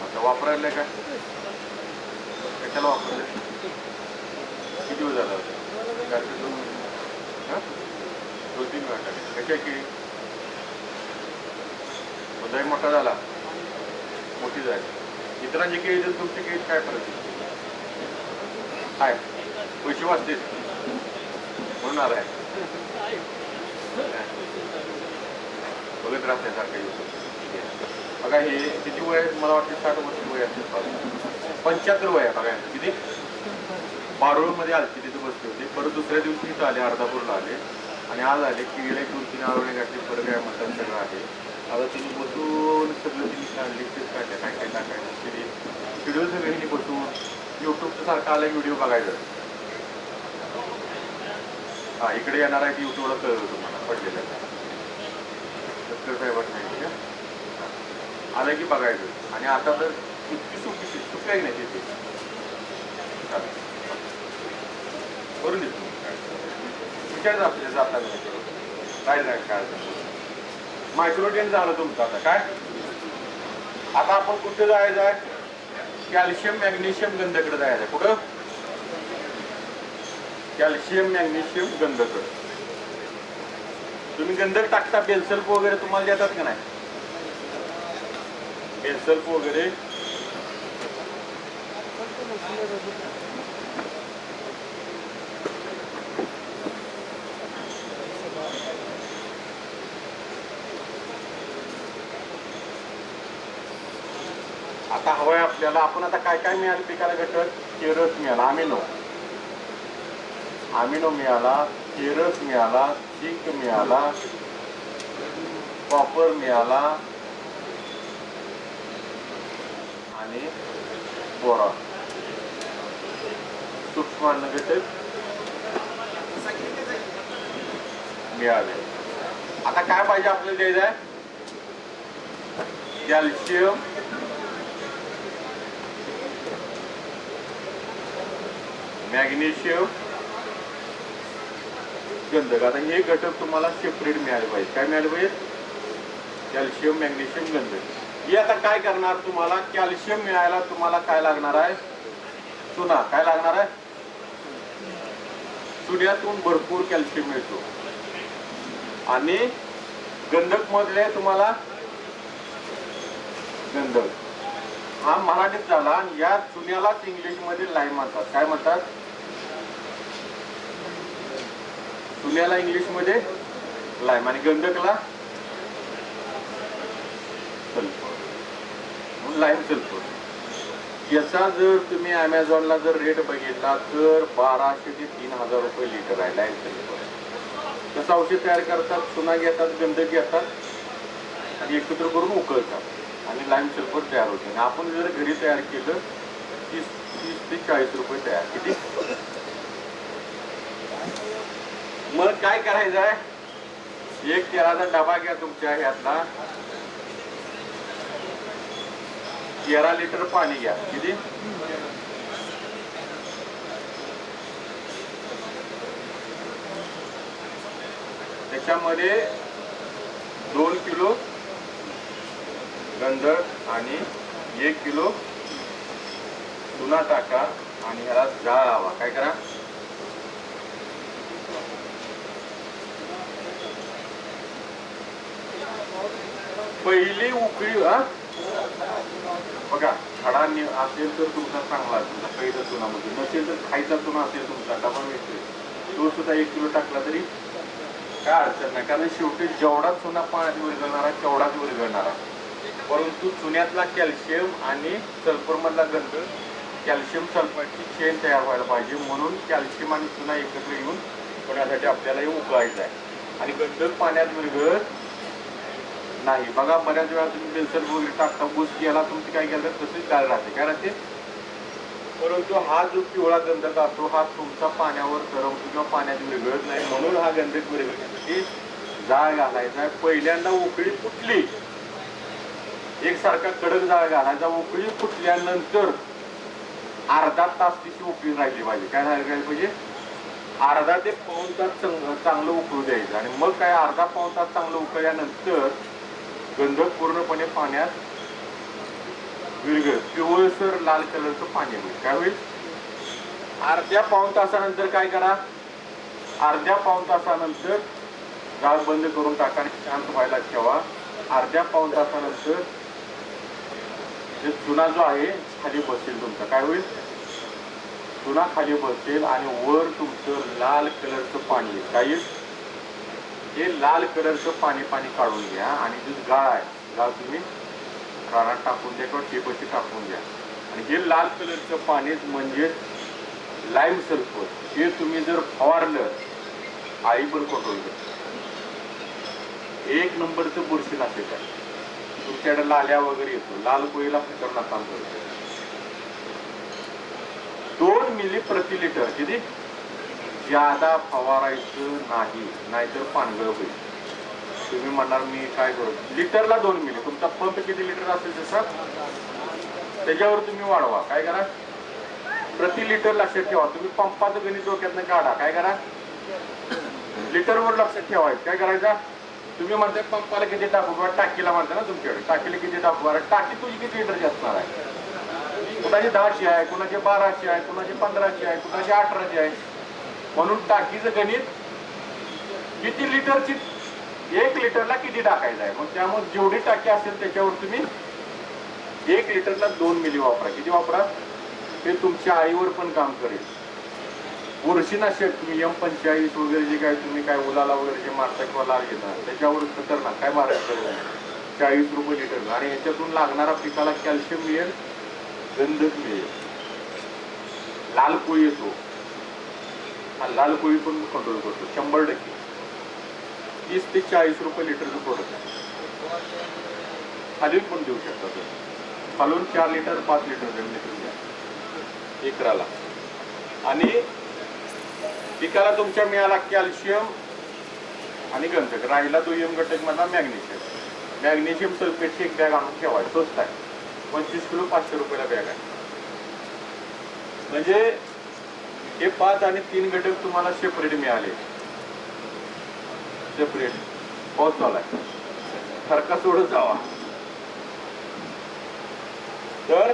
Speaker 1: आता वापरायला का? कशाला वापरले? किती दिवस झाला होता? 2-3 वेळा टाकले. कशा केळी? मुद्दाही मोठा झाला, मोठी झाली. इतरांची केळी तर तुमची केळी काय फरक काय? पैसे वाचतील म्हणून आलाय. बघत राहण्यासारखं. बघा हे किती वय आहे? मला वाटतं 60 वर्ष वय असेल. 75 वय आहे. बघा किती. पारोळमध्ये आलती, तिथे बसले होते. परत दुसऱ्या दिवशी इथं आले, अर्धापूरला आले. आणि आज आले की गेल्या 2-3 आरोग्य घातले. फरक आहे म्हणतात, सगळं आहे. आता तुम्ही बसून सगळं तिने काढले, तेच काढले, काय काय टाकायचं तरी व्हिडिओ सगळ्यांनी बसून युट्यूबचं सारखं आलं व्हिडिओ बघायचं. हा इकडे येणार आहे की युट्यूबला कळलं तुम्हाला पडलेलं डॉक्टर साहेबांनी माहिती का आलं की बघायचं. आणि आता तर इतकी सुखी काही नाही तिथे करून देतो. विचारायचं आपल्याला जाताना काय नाही काय मायक्रोडेट झालं तुमचं. आता काय आता आपण कुठे जायचं आहे? कॅल्शियम मॅग्नेशियम गंधकडे जायचं आहे. कुठं? कॅल्शियम मॅग्नेशियम गंधक. तुम्ही गंधक टाकता, बेलसल्फ वगैरे तुम्हाला देतात का नाही? बेलसल्फ वगैरे आता हवंय आपल्याला. आपण आता काय काय मिळालं पिकाला घटक? केरस मिळाला, अमिनो मिळाला, केरस मिळाला, झिंक मिळाला, कॉपर मिळाला आणि बोरॉन. सूक्ष्म अन्न घटक मिळाले. आता काय पाहिजे आपल्याला द्यायचं आहे? कॅल्शियम, मॅग्नेशियम, गंधक. आता हे घटक तुम्हाला सेपरेट मिळाले पाहिजे. काय मिळाले पाहिजे? कॅल्शियम, मॅग्नेशियम, गंधक. हे आता काय करणार? तुम्हाला कॅल्शियम मिळायला तुम्हाला काय लागणार आहे? चुना. काय लागणार आहे? चुन्यातून भरपूर कॅल्शियम मिळतो. आणि गंधक मधले तुम्हाला गंधक हा मराठीत झाला. आणि या चुन्यालाच इंग्लिश मध्ये लाईम म्हणतात. काय म्हणतात? चुन्याला इंग्लिश मध्ये लाईम आणि गंधकला सल्फर, लाईम सल्फर. याचा जर तुम्ही अमेझॉनला जर रेट बघितला तर 1200 ते 3000 रुपये लिटर आहे लाईम सल्फर. कसं औषध तयार करतात? चुना घेतात, गंधक घेतात आणि एकत्र करून उकळतात आणि लाईम सल्फर तयार होते. आणि आपण जर घरी तयार केलं 30 ते 40 रुपये तयार. किती? मग काय करायचं आहे? एक तेलाचा डबा घ्या तुमच्या ह्यातला, 13 लिटर पाणी घ्या. किती? त्याच्यामध्ये 2 किलो गंधक आणि 1 किलो चुना टाका आणि ह्याला जाळ लावा. काय करा? पहिली उकळी बघा. खडा असेल तर तुमचा चांगला तुमचा पहिला चुनामध्ये, नसेल तर खायचा चुना असेल तुमचा डबा मिळतोय तो सुद्धा 1 किलो टाकला तरी काय अडचण नाही. कारण शेवटी जेवढा चुना पाण्यात विरघळणार आहे तेवढाच विरघळणार आहे. परंतु चुन्यातला कॅल्शियम आणि सल्फर मधला गंध, कॅल्शियम सल्फरची चेन तयार व्हायला पाहिजे. म्हणून कॅल्शियम आणि चुना एकत्र येऊन होण्यासाठी आपल्याला हे उकळायचं आहे. आणि गंधक पाण्यात विरघळत नाही. बघा बऱ्याच वेळा तुम्ही बेलसर वगैरे टाकता, बूस गेला तुमची काय केलं तसेच गाळ राहते. काय राहते? परंतु हा जो पिवळा गंधक असतो हा तुमचा पाण्यावर तरंगतो किंवा पाण्यात विरघळत नाही. म्हणून हा गंधक विरघळण्यासाठी जाळ घालायचा आहे. पहिल्यांदा उकळी फुटली, एकसारखा कडक जाळ घालायचा. उकळी फुटल्यानंतर अर्धा तास तिची उकळी राहिली पाहिजे. काय राहिली पाहिजे? अर्धा ते पाऊण तास चांगलं उकळू द्यायचं. आणि मग काय अर्धा पाऊण तास चांगलं उकळल्यानंतर गंधक पूर्णपणे पाण्यात विरघळ पिवळसर लाल कलरचं पाणी होईल. काय होईल? अर्ध्या पाऊण तासानंतर काय करा? अर्ध्या पाऊण तासानंतर जाळ बंद करून टाका आणि शांत व्हायला ठेवा. अर्ध्या पाऊण तासानंतर जे चुना जो आहे खाली बसेल तुमचा. काय होईल? चुना खाली बसेल आणि वर तुमचं लाल कलरचं पाणी येईल. काय येईल? हे लाल कलरचं पाणी काढून घ्या आणि जे गाळ आहे गाळ तुम्ही रानात टाकून द्या किंवा टेपशी टाकून द्या. आणि हे लाल कलरचं पाणी म्हणजे लाईम सल्फर, हे तुम्ही जर फवारलं आई पण कंट्रोल करते. 1 नंबरचं बुरशीनाशक आहे. तुमच्याकडे लाल्या वगैरे येतो, लाल कोळीला खतरनाक काम करतो. 2 मिली प्रति लिटर. किती? ज्यादा फवारायचं नाही, नाहीतर पानगळ होईल. तुम्ही म्हणणार मी काय करू? लिटरला 2 मिली. तुमचा पंप किती लिटर असेल तसा त्याच्यावर तुम्ही वाढवा. काय करा? प्रति लिटर लक्षात ठेवा. तुम्ही पंपाचं गणित डोक्यातनं काढा. काय करा? लिटरवर लक्षात ठेवायचं. काय करायचं? तुम्ही म्हणताय पंपाला किती टाकू किंवा टाकीला म्हणता ना तुमच्याकडे, टाकीला किती टाकू? अरे टाकी तुझी किती लिटरची असणार आहे? कुणाची 10ची आहे, कुणाची 12ची आहे, कुणाची 15ची आहे, कुणाची 18ची आहे. म्हणून टाकीचं गणित किती लिटरची, 1 लिटरला किती टाकायचं आहे. मग त्यामुळे जेवढी टाकी असेल त्याच्यावर तुम्ही 1 लिटरला 2 मिली वापरा. किती वापरा? ते तुमच्या आईवर पण काम करेल. बुरशीनाशक तुम्ही M45 वगैरे जे काय तुम्ही काय उलाला वगैरे जे मारता किंवा लाल घेतात त्याच्यावर खतरनाक काय मारायचं 40 रुपये लिटर. आणि ह्याच्यातून लागणारा पिकाला कॅल्शियम मिळेल गंधक मिळेल. लाल कोळी येतो, हा लाल कोळी पण कंट्रोल करतो 100%. 30 ते 40 रुपये लिटरचं प्रोडक्ट आहे. खालील पण देऊ शकता तुम्ही. खालून 4 लिटर 5 लिटर द्या एकराला. आणि पिकाला तुमच्या मिळाला कॅल्शियम आणि गंधक. राहिला दुय्यम घटक मधला मॅग्नेशियम. मॅग्नेशियम सल्फेटची एक बॅग आणून ठेवायची, स्वस्त आहे. 25 किलो 500 रुपयाला बॅग आहे. म्हणजे हे 5 आणि 3 घटक तुम्हाला सेपरेट मिळाले. सेपरेट पाऊस झालाय, फरका सोडत जावा. तर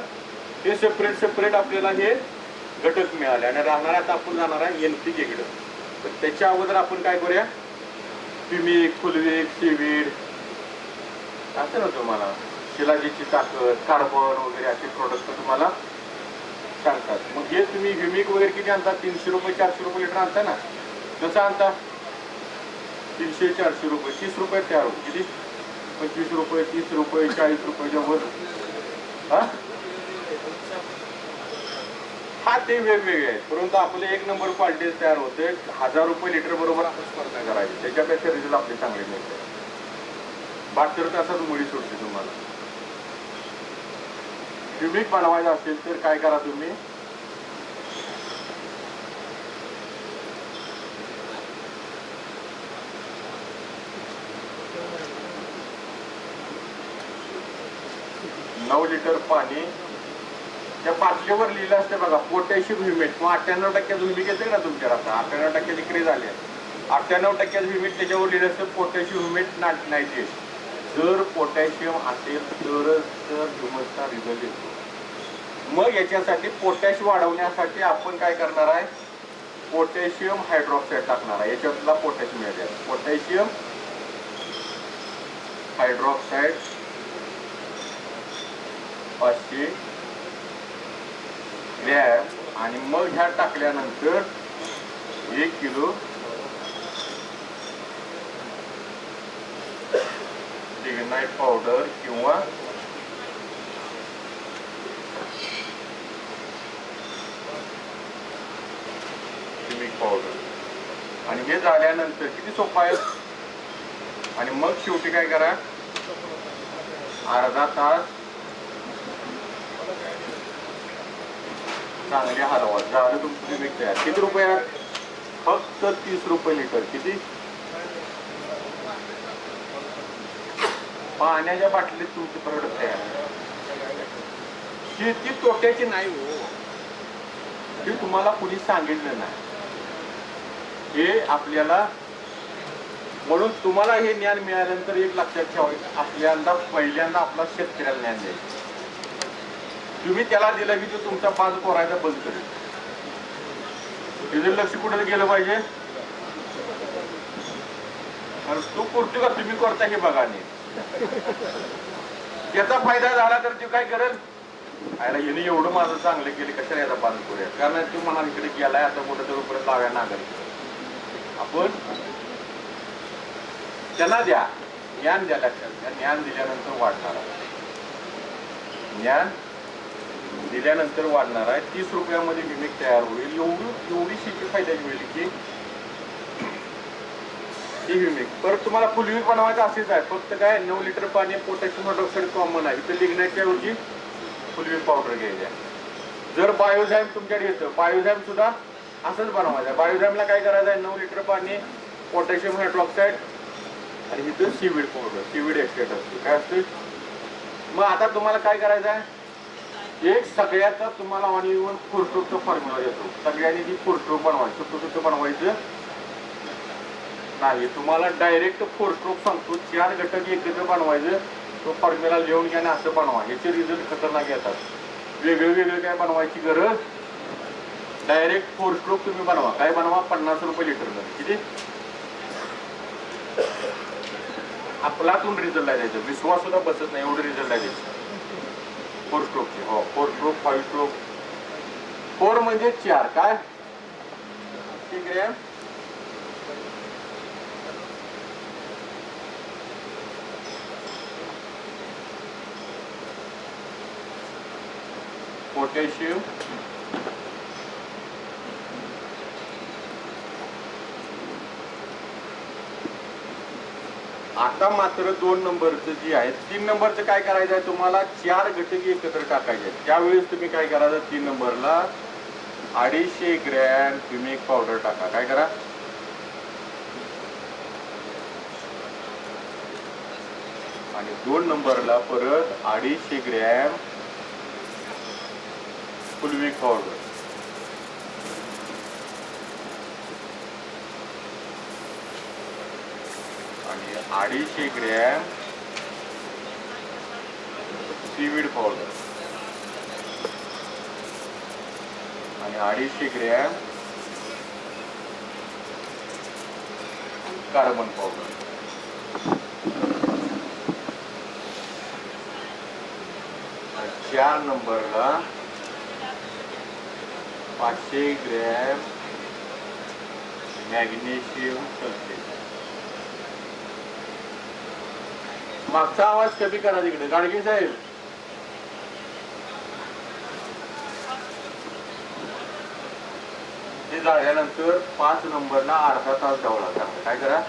Speaker 1: हे सेपरेट आपल्याला हे घटक मिळाले. आणि राहणार आता आपण जाणार आहे NPK कडे. तर त्याच्या अगोदर आपण काय करूया, पिमिक, फुलविक, सीवीड असं ना तुम्हाला शिलाजीची ताकद, कार्बन वगैरे असे प्रोडक्ट तुम्हाला सांगतात. मग हे तुम्ही ह्युमिक वगैरे किती आणता, 300 रुपये 400 रुपये लिटर आणता ना. कसं आणता, 300 400 रुपये 30 रुपये तयार होतो. किती, 25 रुपये 30 रुपये 40 रुपयाच्या वर. हा ते वेगवेगळे आहेत, परंतु आपले 1 नंबर क्वालिटी तयार होते. 1000 रुपये लिटर बरोबर आपण स्पर्धा करायची, त्याच्यापेक्षा रिझल्ट आपले चांगले मिळते. 72 तासात मुळी सुटते तुम्हाला. ह्युमिक बनवायचं असेल तर काय करा तुम्ही, नऊ लिटर पाणी. त्या बाटलीवर लिहिलं असते बघा, पोटॅशियम ह्युमिट. मग 98% ह्युमिक येते ना तुमच्या आता, 98% क्रे झाले. 98% ह्युमिट त्याच्यावर लिहिलं असतं पोटॅशियम ह्युमिट नायट्रेट. जर पोटॅशियम असेल तरच तर ह्युमसचा रिझल्ट येतो. मग याच्यासाठी पोटॅश वाढवण्यासाठी आपण काय करणार आहे, पोटॅशियम हायड्रॉक्साईड टाकणार आहे. याच्यातला पोटॅशियम मिळेल. Potassium hydroxide 500 gram. आणि मग ह्या टाकल्यानंतर 1 किलो लिग्नाइट पावडर किंवा ह्युमिक पावडर. आणि हे झाल्यानंतर किती सोपं आहे. आणि मग शेवटी काय करा, अर्धा तास चांगले हलवा. झालं तुमचं ह्युमिक तयार. किती रुपयात, फक्त 30 रुपये लिटर. किती, पाण्याच्या बाटलीत तुमचे प्रोडक्ट तयार. शेती तोट्याची नाही हो, हे तुम्हाला कुणी सांगितलं नाही. हे आपल्याला, म्हणून तुम्हाला हे ज्ञान मिळाल्यानंतर एक लक्षात ठेवायचं, आपल्याला पहिल्यांदा आपला शेतकऱ्याला ज्ञान द्यायचं. तुम्ही त्याला दिलं की तो तुमचा पाच कोरायचा बंद करेल. तिथे लक्ष कुठे गेलं पाहिजे, आणि तू करतो का तुम्ही करता हे बघा नाही. त्याचा फायदा झाला तर ते काय करेल, आयला याने एवढं माझं चांगलं केलं, कशाला याचा पालन करूया. कारण तू म्हणा इकडे गेलाय, आता मोठं तर परत लाव्या नागर. आपण त्यांना द्या, ज्ञान द्या. लक्षात, ज्ञान दिल्यानंतर वाढणार आहे. ज्ञान दिल्यानंतर वाढणार आहे. 30 रुपयामध्ये ह्युमिक तयार होईल. एवढी शेती फायद्याची होईल की ही ह्युमिक. परत तुम्हाला फुलविक बनवायचं असेच आहे. फक्त काय 9 लिटर पाणी, पोटॅशियम हायड्रॉक्साईड कॉमन आहे. इथं लिग्नाइटच्या ऐवजी फुलविक पावडर घ्यायची आहे. जर बायोझाईम तुमच्याकडे येतं, बायोझाईम सुद्धा असंच बनवायचं आहे. बायोझाईमला काय करायचं आहे, 9 लिटर पाणी, पोटॅशियम हायड्रॉक्साईड आणि इथं सीवीड पावडर, सीवीड एक्सट्रॅक्ट असते. काय असते, मग आता तुम्हाला काय करायचं आहे, एक सगळ्याचा तुम्हाला ऑन इव्हन फोरस्ट्रोकचा फॉर्म्युला देतो. सगळ्यांनी ती फोरस्ट्रोक बनवायचं, छोटं बनवायचं नाही. तुम्हाला डायरेक्ट फोरस्ट्रोक सांगतो. 4 घटक एकत्र बनवायचं, तो फॉर्म्युला लिहून घ्या, असं बनवा. याचे रिझल्ट खतरनाक येतात. वेगळे काय बनवायची गरज, डायरेक्ट फोरस्ट्रोक तुम्ही बनवा. काय बनवा, 50 रुपये लिटर. किती, आपलातून रिझल्ट आहे द्यायचं. विश्वास सुद्धा बसत नाही, एवढं रिझल्ट आहे द्यायचं. 4 स्ट्रोकचे. हो, 4 स्ट्रोक 5 स्ट्रोक. 4 म्हणजे 4. काय, 3 ग्रॅम पोटॅशियम, आता मात्र 2 नंबरचं जी आहे, 3 नंबरचं काय करायचं आहे तुम्हाला, 4 घटक एकत्र टाकायचे आहेत. त्यावेळेस तुम्ही काय करायचं, 3 नंबरला 250 ग्रॅम क्युमिक पावडर टाका. काय करा, आणि 2 नंबरला परत 250 ग्रॅम फुलविक पावडर. आणि 250 ग्रॅम सीवीड पावडर. आणि 250 ग्रॅम कार्बन पावडर. आणि 4 नंबरला 500 ग्रॅम मॅग्नेशियम सल्फेट. मागचा आवाज कमी करा तिकडे, गाडगे साहेब. ते झाल्यानंतर 5 नंबरला अर्धा तास ढवळा करा. काय करा,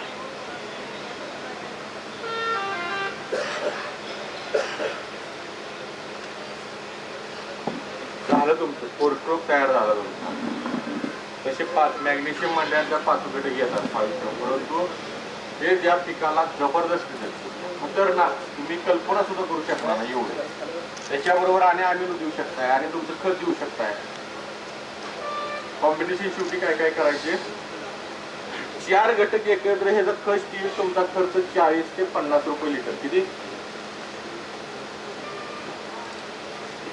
Speaker 1: झालं तुमचं फोरस्ट्रोक तयार झाला तुमचा. तसे 5 मॅग्नेशियम म्हणल्यानंतर 5 घटक येतात 5, परंतु हे ज्या पिकाला जबरदस्त खतरनाक, तुम्ही कल्पना सुद्धा करू शकणार नाही एवढं. त्याच्याबरोबर आणि अमिनो देऊ शकताय आणि तुमचं खत देऊ शकताय. कॉम्बिनेशन शेवटी काय काय करायचे, 4 घटक एकत्र हे जर खत स्टील, तुमचा खर्च 40 ते 50 रुपये लिटर. किती,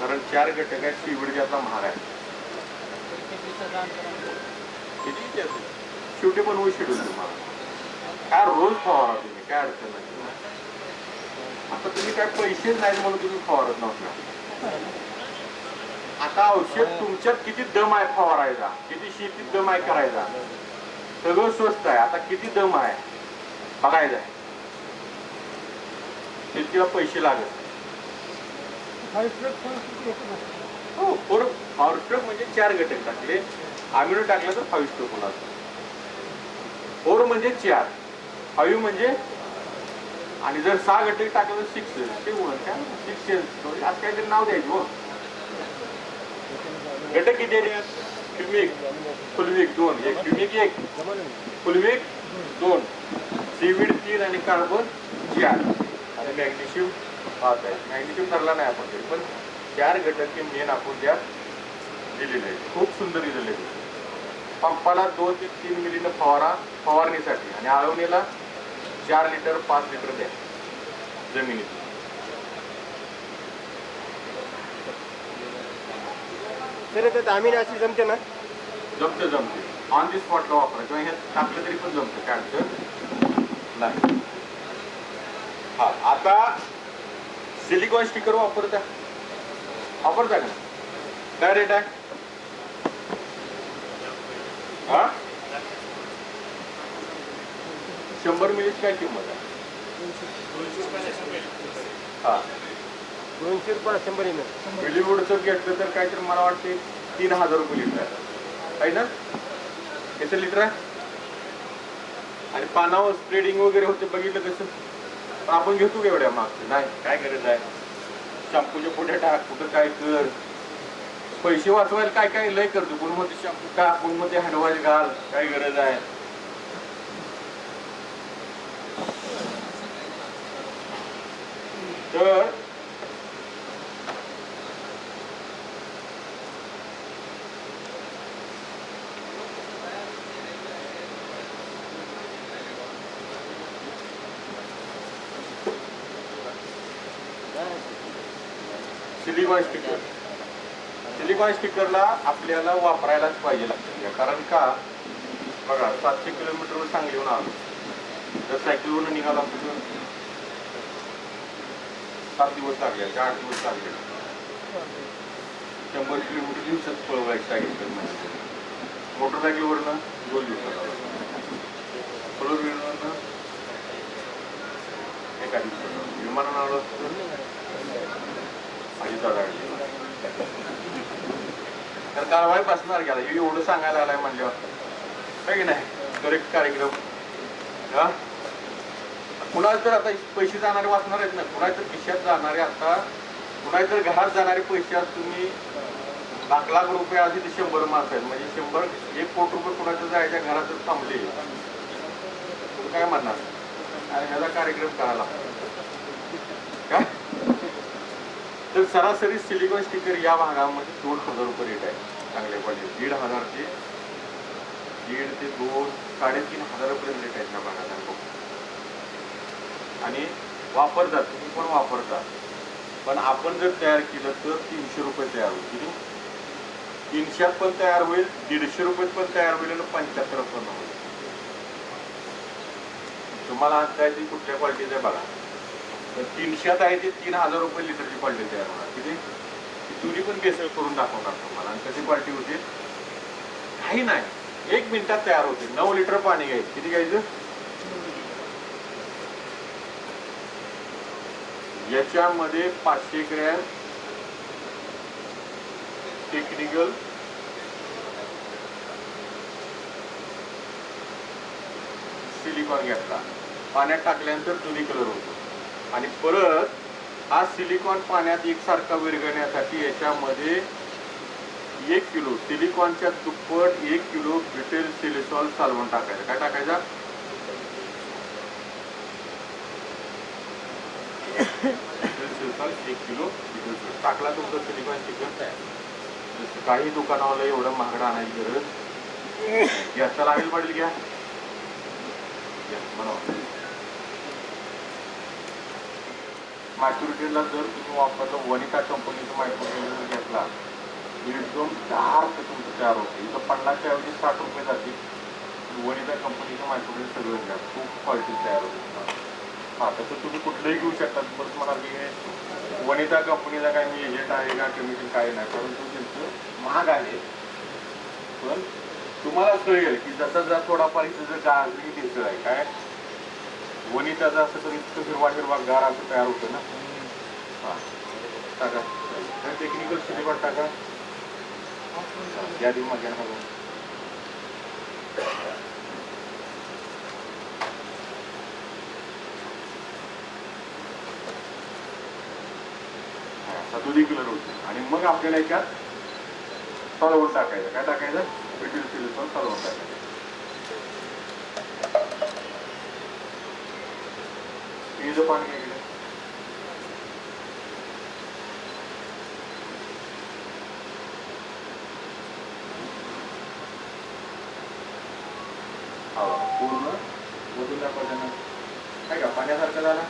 Speaker 1: कारण 4 घटक आहेत, सीवीड त्याचा महाग आहे. किती शेवटी पण होऊ शेड्यूल तुम्हाला काय रोज फवारा तुम्ही, काय अडचण नाही. आता तुम्ही काय पैसेच नाही म्हणून तुम्ही फवारत नव्हता. आता औषध तुमच्यात किती दम आहे फवारायचा, किती शेतीत दम आहे करायचा, सगळं स्वस्त आहे. आता किती दम आहे बघायचं आहे, शेतीला पैसे लागत. हो, फॉरस्ट्रक म्हणजे 4 घटक टाकले, अमिनो टाकला तर 5 स्ट्रोक होणार. 4 म्हणजे 4, 5 म्हणजे, आणि जर 6 घटक टाकलं तर 6 ते 6 आज काहीतरी नाव द्यायचं. हो, घटक किती आहेत, क्युमिक, फुलविक 2, एक क्युमिक 1, फुलविक 2, सीवीड 3 आणि कार्बन 4 आणि मॅग्नेशियम 5 आहे. मॅग्नेशियम ठरला नाही आपण तरी, पण 4 घटक मेन आपण त्यात दिलेले आहे. खूप सुंदर दिलेले आहे. पंपाला 2 ते 3 मिलीनं फवारणीसाठी, आणि आळवणीला 4 लिटर 5 लिटर द्या जमिनीत.
Speaker 4: तर त्यात आम्ही अशी जमते ना,
Speaker 1: जमते ऑन दी स्पॉटला वापरा, किंवा हे टाकलं तरी पण जमतं, काय अडचण नाही. हा, आता सिलिकॉन स्टिकर वापरता का, काय रेट आहे, हा 100 मिलीची काय किंमत आहे, हा
Speaker 4: 200 रुपये 100 ml.
Speaker 1: मिलीवूडचं घेतलं तर काहीतरी मला वाटते 3000 रुपये लिटर आहे ना, किती लिटर आहे. आणि पानावर स्प्रेडिंग वगैरे होते, बघितलं कसं. पण आपण घेतो का एवढ्या मागचं, नाही, काय गरज आहे. शॅम्पूच्या पुढे टाक, कुठं काय कर, पैसे वाचवायला काय काय लय करतो. कोण मध्ये शॅम्पू टाक, कोण मध्ये हँडवॉश घाल, काय गरज आहे. तर सिलिकॉन स्टिकरला आपल्याला वापरायलाच पाहिजे लागतं. कारण का बघा, 700 किलोमीटरवर सांगलीहून आलो, तर सायकलवरून निघाला असतो 7 दिवस लागले, 8 दिवस लागले. 100 किलोमीटर दिवसात पळवायचं सांगितलं. मोटरसायकलवरनं 2 दिवसात, 4व्हीलरवरनं एका दिवसात, विमानानं आलो असतो 5-6 दिवस. तर कारवाई बसणार गेला हे एवढं सांगायला आलाय म्हणल्यावर काय की नाही करेक्ट कार्यक्रम हा कुणाला तर आता पैसे जाणारे वाचणार आहेत ना कुणाच्या खिशात जाणारे आता कुणाच्या तर घरात जाणारे पैसे आज तुम्ही लाख लाख रुपये आधी ते 100 माणसं आहेत म्हणजे 1 कोटी रुपये कुणाच्या जायच्या घरातच थांबले तुम्ही काय म्हणणार आणि ह्याचा कार्यक्रम करायला काय तर सरासरी सिलिकॉन स्टिकर या भागामध्ये 2000 रुपये रेट आहे चांगल्या क्वालिटी 1500 ते 1.5 ते 2 3.5 पर्यंत रेट आहेत या भागात आणि वापरतात तुम्ही पण वापरता पण आपण जर तयार केलं तर 300 रुपये तयार होईल किती 300 पण तयार होईल 150 रुपयात पण तयार होईल आणि 75 पण होईल तुम्हाला आणता येते कुठल्या क्वालिटीचं बघा तर 300 आहे ते 3000 रुपये लिटरची क्वालिटी तयार होणार किती तुम्ही पण बेसल करून दाखवणार तुम्हाला आणि कशी क्वालिटी होते काही नाही 1 मिनिटात तयार होते 9 लिटर पाणी घ्यायचं किती घ्यायचं याच्यामध्ये 500 ग्रॅम टेक्निकल सिलिकॉन घेतला पाण्यात टाकल्यानंतर दोन्ही कलर होतो आणि परत हा सिलिकॉन पाण्यात एकसारखा विरघळण्यासाठी याच्यामध्ये 1 किलो सिलिकॉनच्या दुप्पट 1 किलो ब्युटेल सिलिसॉल सालवण टाकायचं काय टाकायचा सिलिकॉन 1 किलो टाकला तुमचं सिलिकॉन चिकन काही दुकानावाला एवढं महागड आणायची गरज गॅसचा लागेल पडेल घ्या मॅच्युरिटीला जर तुम्ही वापरलं वनिता कंपनीचं मॅच्युरिटी घेतला एकदम डार्क तुमचं तयार होतं इथं 50च्या ऐवजी 60 रुपये जातील वनिता कंपनीचं मॅच्युरिटी सगळं घ्या खूप क्वालिटी तयार होते हा तसं तुम्ही कुठलंही घेऊ शकता बस म्हणाल की हे वनिता कंपनीचा काय मी एजंट आहे का केमिकल काय नाही परंतु त्यांचं महाग आहे पण तुम्हाला कळेल की जसा थोडाफार इथं जर गाजरी भेसळ आहे काय वनिताचं असं तर इतकं हिरवा गार असं तयार होतं ना हा टाका टेक्निकल सिलिकॉन टाका यादी मध्ये दुधी कलर होते आणि मग आपल्याला याच्यात सालवण टाकायचं काय टाकायचं पेट्रोल सिलिकॉन सालवण टाकायचं पिण्याचं पाणी काय केलं पूर्ण ओतून दाखवायचं काय का पाण्यासारखं झालं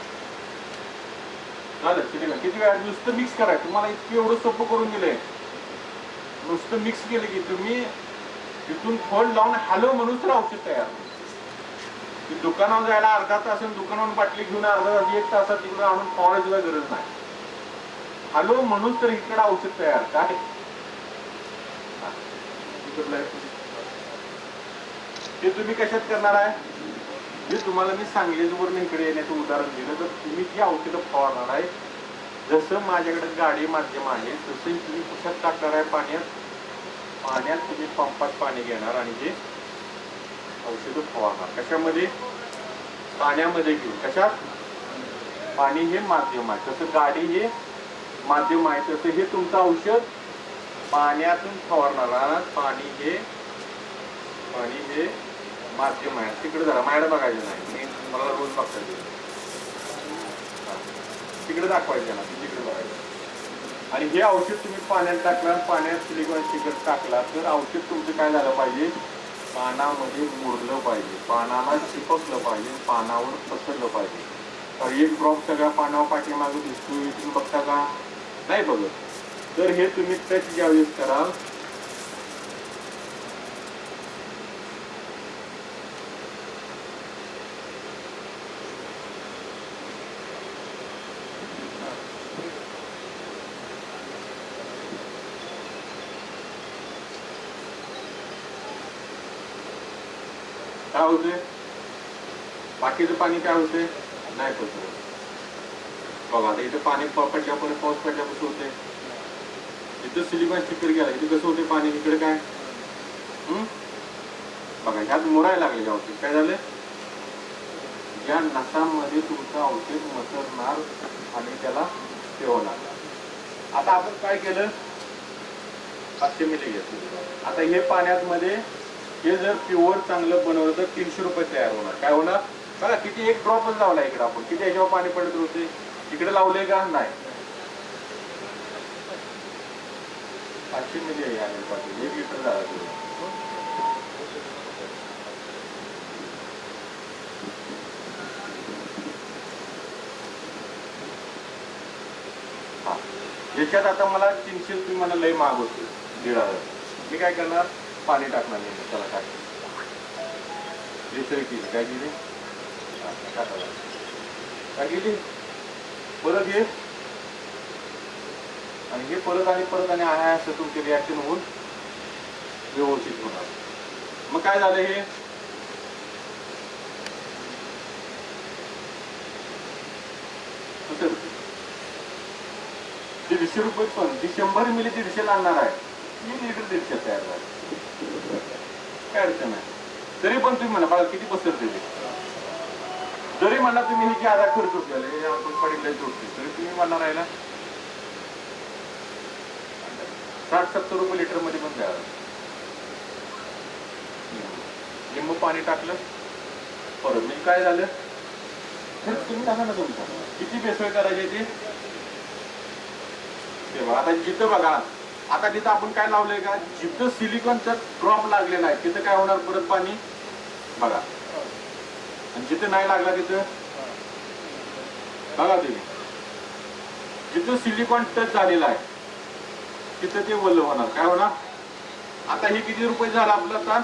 Speaker 1: झालं सिलिकॉन किती वेळा नुसतं मिक्स करायचं तुम्हाला इतकं एवढं सोपं करून दिलंय नुसतं मिक्स केलं की तुम्ही तिथून फोल्ड लावून हॅलो म्हणून तर औषध तयार होईल दुकानावर जायला अर्धा तास दुकानावर बाटली घेऊन अर्धा तास 1 तासात तिकडे आणून फवारायची गरज नाही हॅलो म्हणून तर इकडे औषध तयार काय ते तुम्ही कशात करणार आहे जे तुम्हाला मी सांगलीवरून इकडे येण्याचं उदाहरण दिलं तर तुम्ही जी औषधं फवारणार आहे जसं माझ्याकडे गाडी माध्यम आहे तसं तुम्ही कशात टाकणार आहे पाण्यात तुम्ही पंपात पाणी घेणार आणि जे औषधं फवारणार कशामध्ये पाण्यामध्ये घेऊन कशात पाणी हे माध्यम आहे तसं गाडी हे माध्यम आहे तसं हे तुमचं औषध पाण्यातून फवारणार पाणी हे माध्यम आहे तिकडे जरा माझ्याकडे बघायचं नाही मी मला रोज बघता तिकडे दाखवायचं ना तिकडे बघायचं आणि हे औषध तुम्ही पाण्यात टाकला पाण्यात सिलिकॉन स्टिकर टाकला तर औषध तुमचं काय झालं पाहिजे पानामध्ये मुरलं पाहिजे पानाला चिपकलं पाहिजे पानावर पसरलं पाहिजे तर 1 ड्रॉप सगळ्या पानावर पाठीमागे दिसतो तुम्ही बघता का नाही बघत तर हे तुम्ही टच ज्यावेळेस कराल काय होते बाकीचं पाणी काय होते नाही पसरत बघा आता इथे पाणी पडल्यापर्यंत पाऊस पडल्यापासून होते इथं सिलिकॉन स्टिकर गेला, इथे कसं होते पाणी, इकडे काय बघा ह्यात मुरायला लागले औषध. काय झालं, या नसामध्ये तुमचं औषध मसरणार आणि त्याला ते होणार. आता आपण काय केलं, 500 मिली घेतलं. आता हे पाण्यामध्ये हे जर प्युअर चांगलं बनवलं तर 300 रुपये तयार होणार. काय होणार बघा, किती एक ड्रॉपच लावला इकडे आपण, किती याच्यावर पाणी पडत होते, इकडे लावले का नाही. 500 मिली आहे आणि 1 लिटर झाला तुम्ही. याच्यात आता मला 300 रुपये मला लय महाग होते, 1,500. मी काय करणार, पाणी टाकणार नाही त्याला. काय केली, काय केली, काय केली, परत हे आणि हे परत आणि आहे असं तुमचे रिॲक्शन होऊन व्यवस्थित होणार. मग काय झालं, हे कसं 150 रुपये पण ती 100 मिली 150 आणणार आहे, 1 लिटर 150 तयार झालं. काय अडचण नाही. तरी पण तुम्ही म्हणा बघा किती पसरते ते. जरी म्हणा तुम्ही हे आधार खर्च केलं, आपण पडले जोडते, तरी तुम्ही म्हणणार आहे ना 60-70 रुपये लिटर मध्ये पण तयार. लिंबू पाणी टाकलं, परत मी काय झालं, तुम्ही टाका ना तुमचा किती बेसळ करायचे ते. आता जिथं बघा, आता तिथं आपण काय लावलंय का, जिथं सिलिकॉनचा ड्रॉप लागलेला आहे तिथं काय होणार, परत पाणी बघा. आणि जिथं नाही लागला तिथं बघा तुम्ही, जिथं सिलिकॉन टच झालेला आहे तिथं ते वल्ल होणार. काय होणार, आता हे किती रुपये झालं आपलं, आता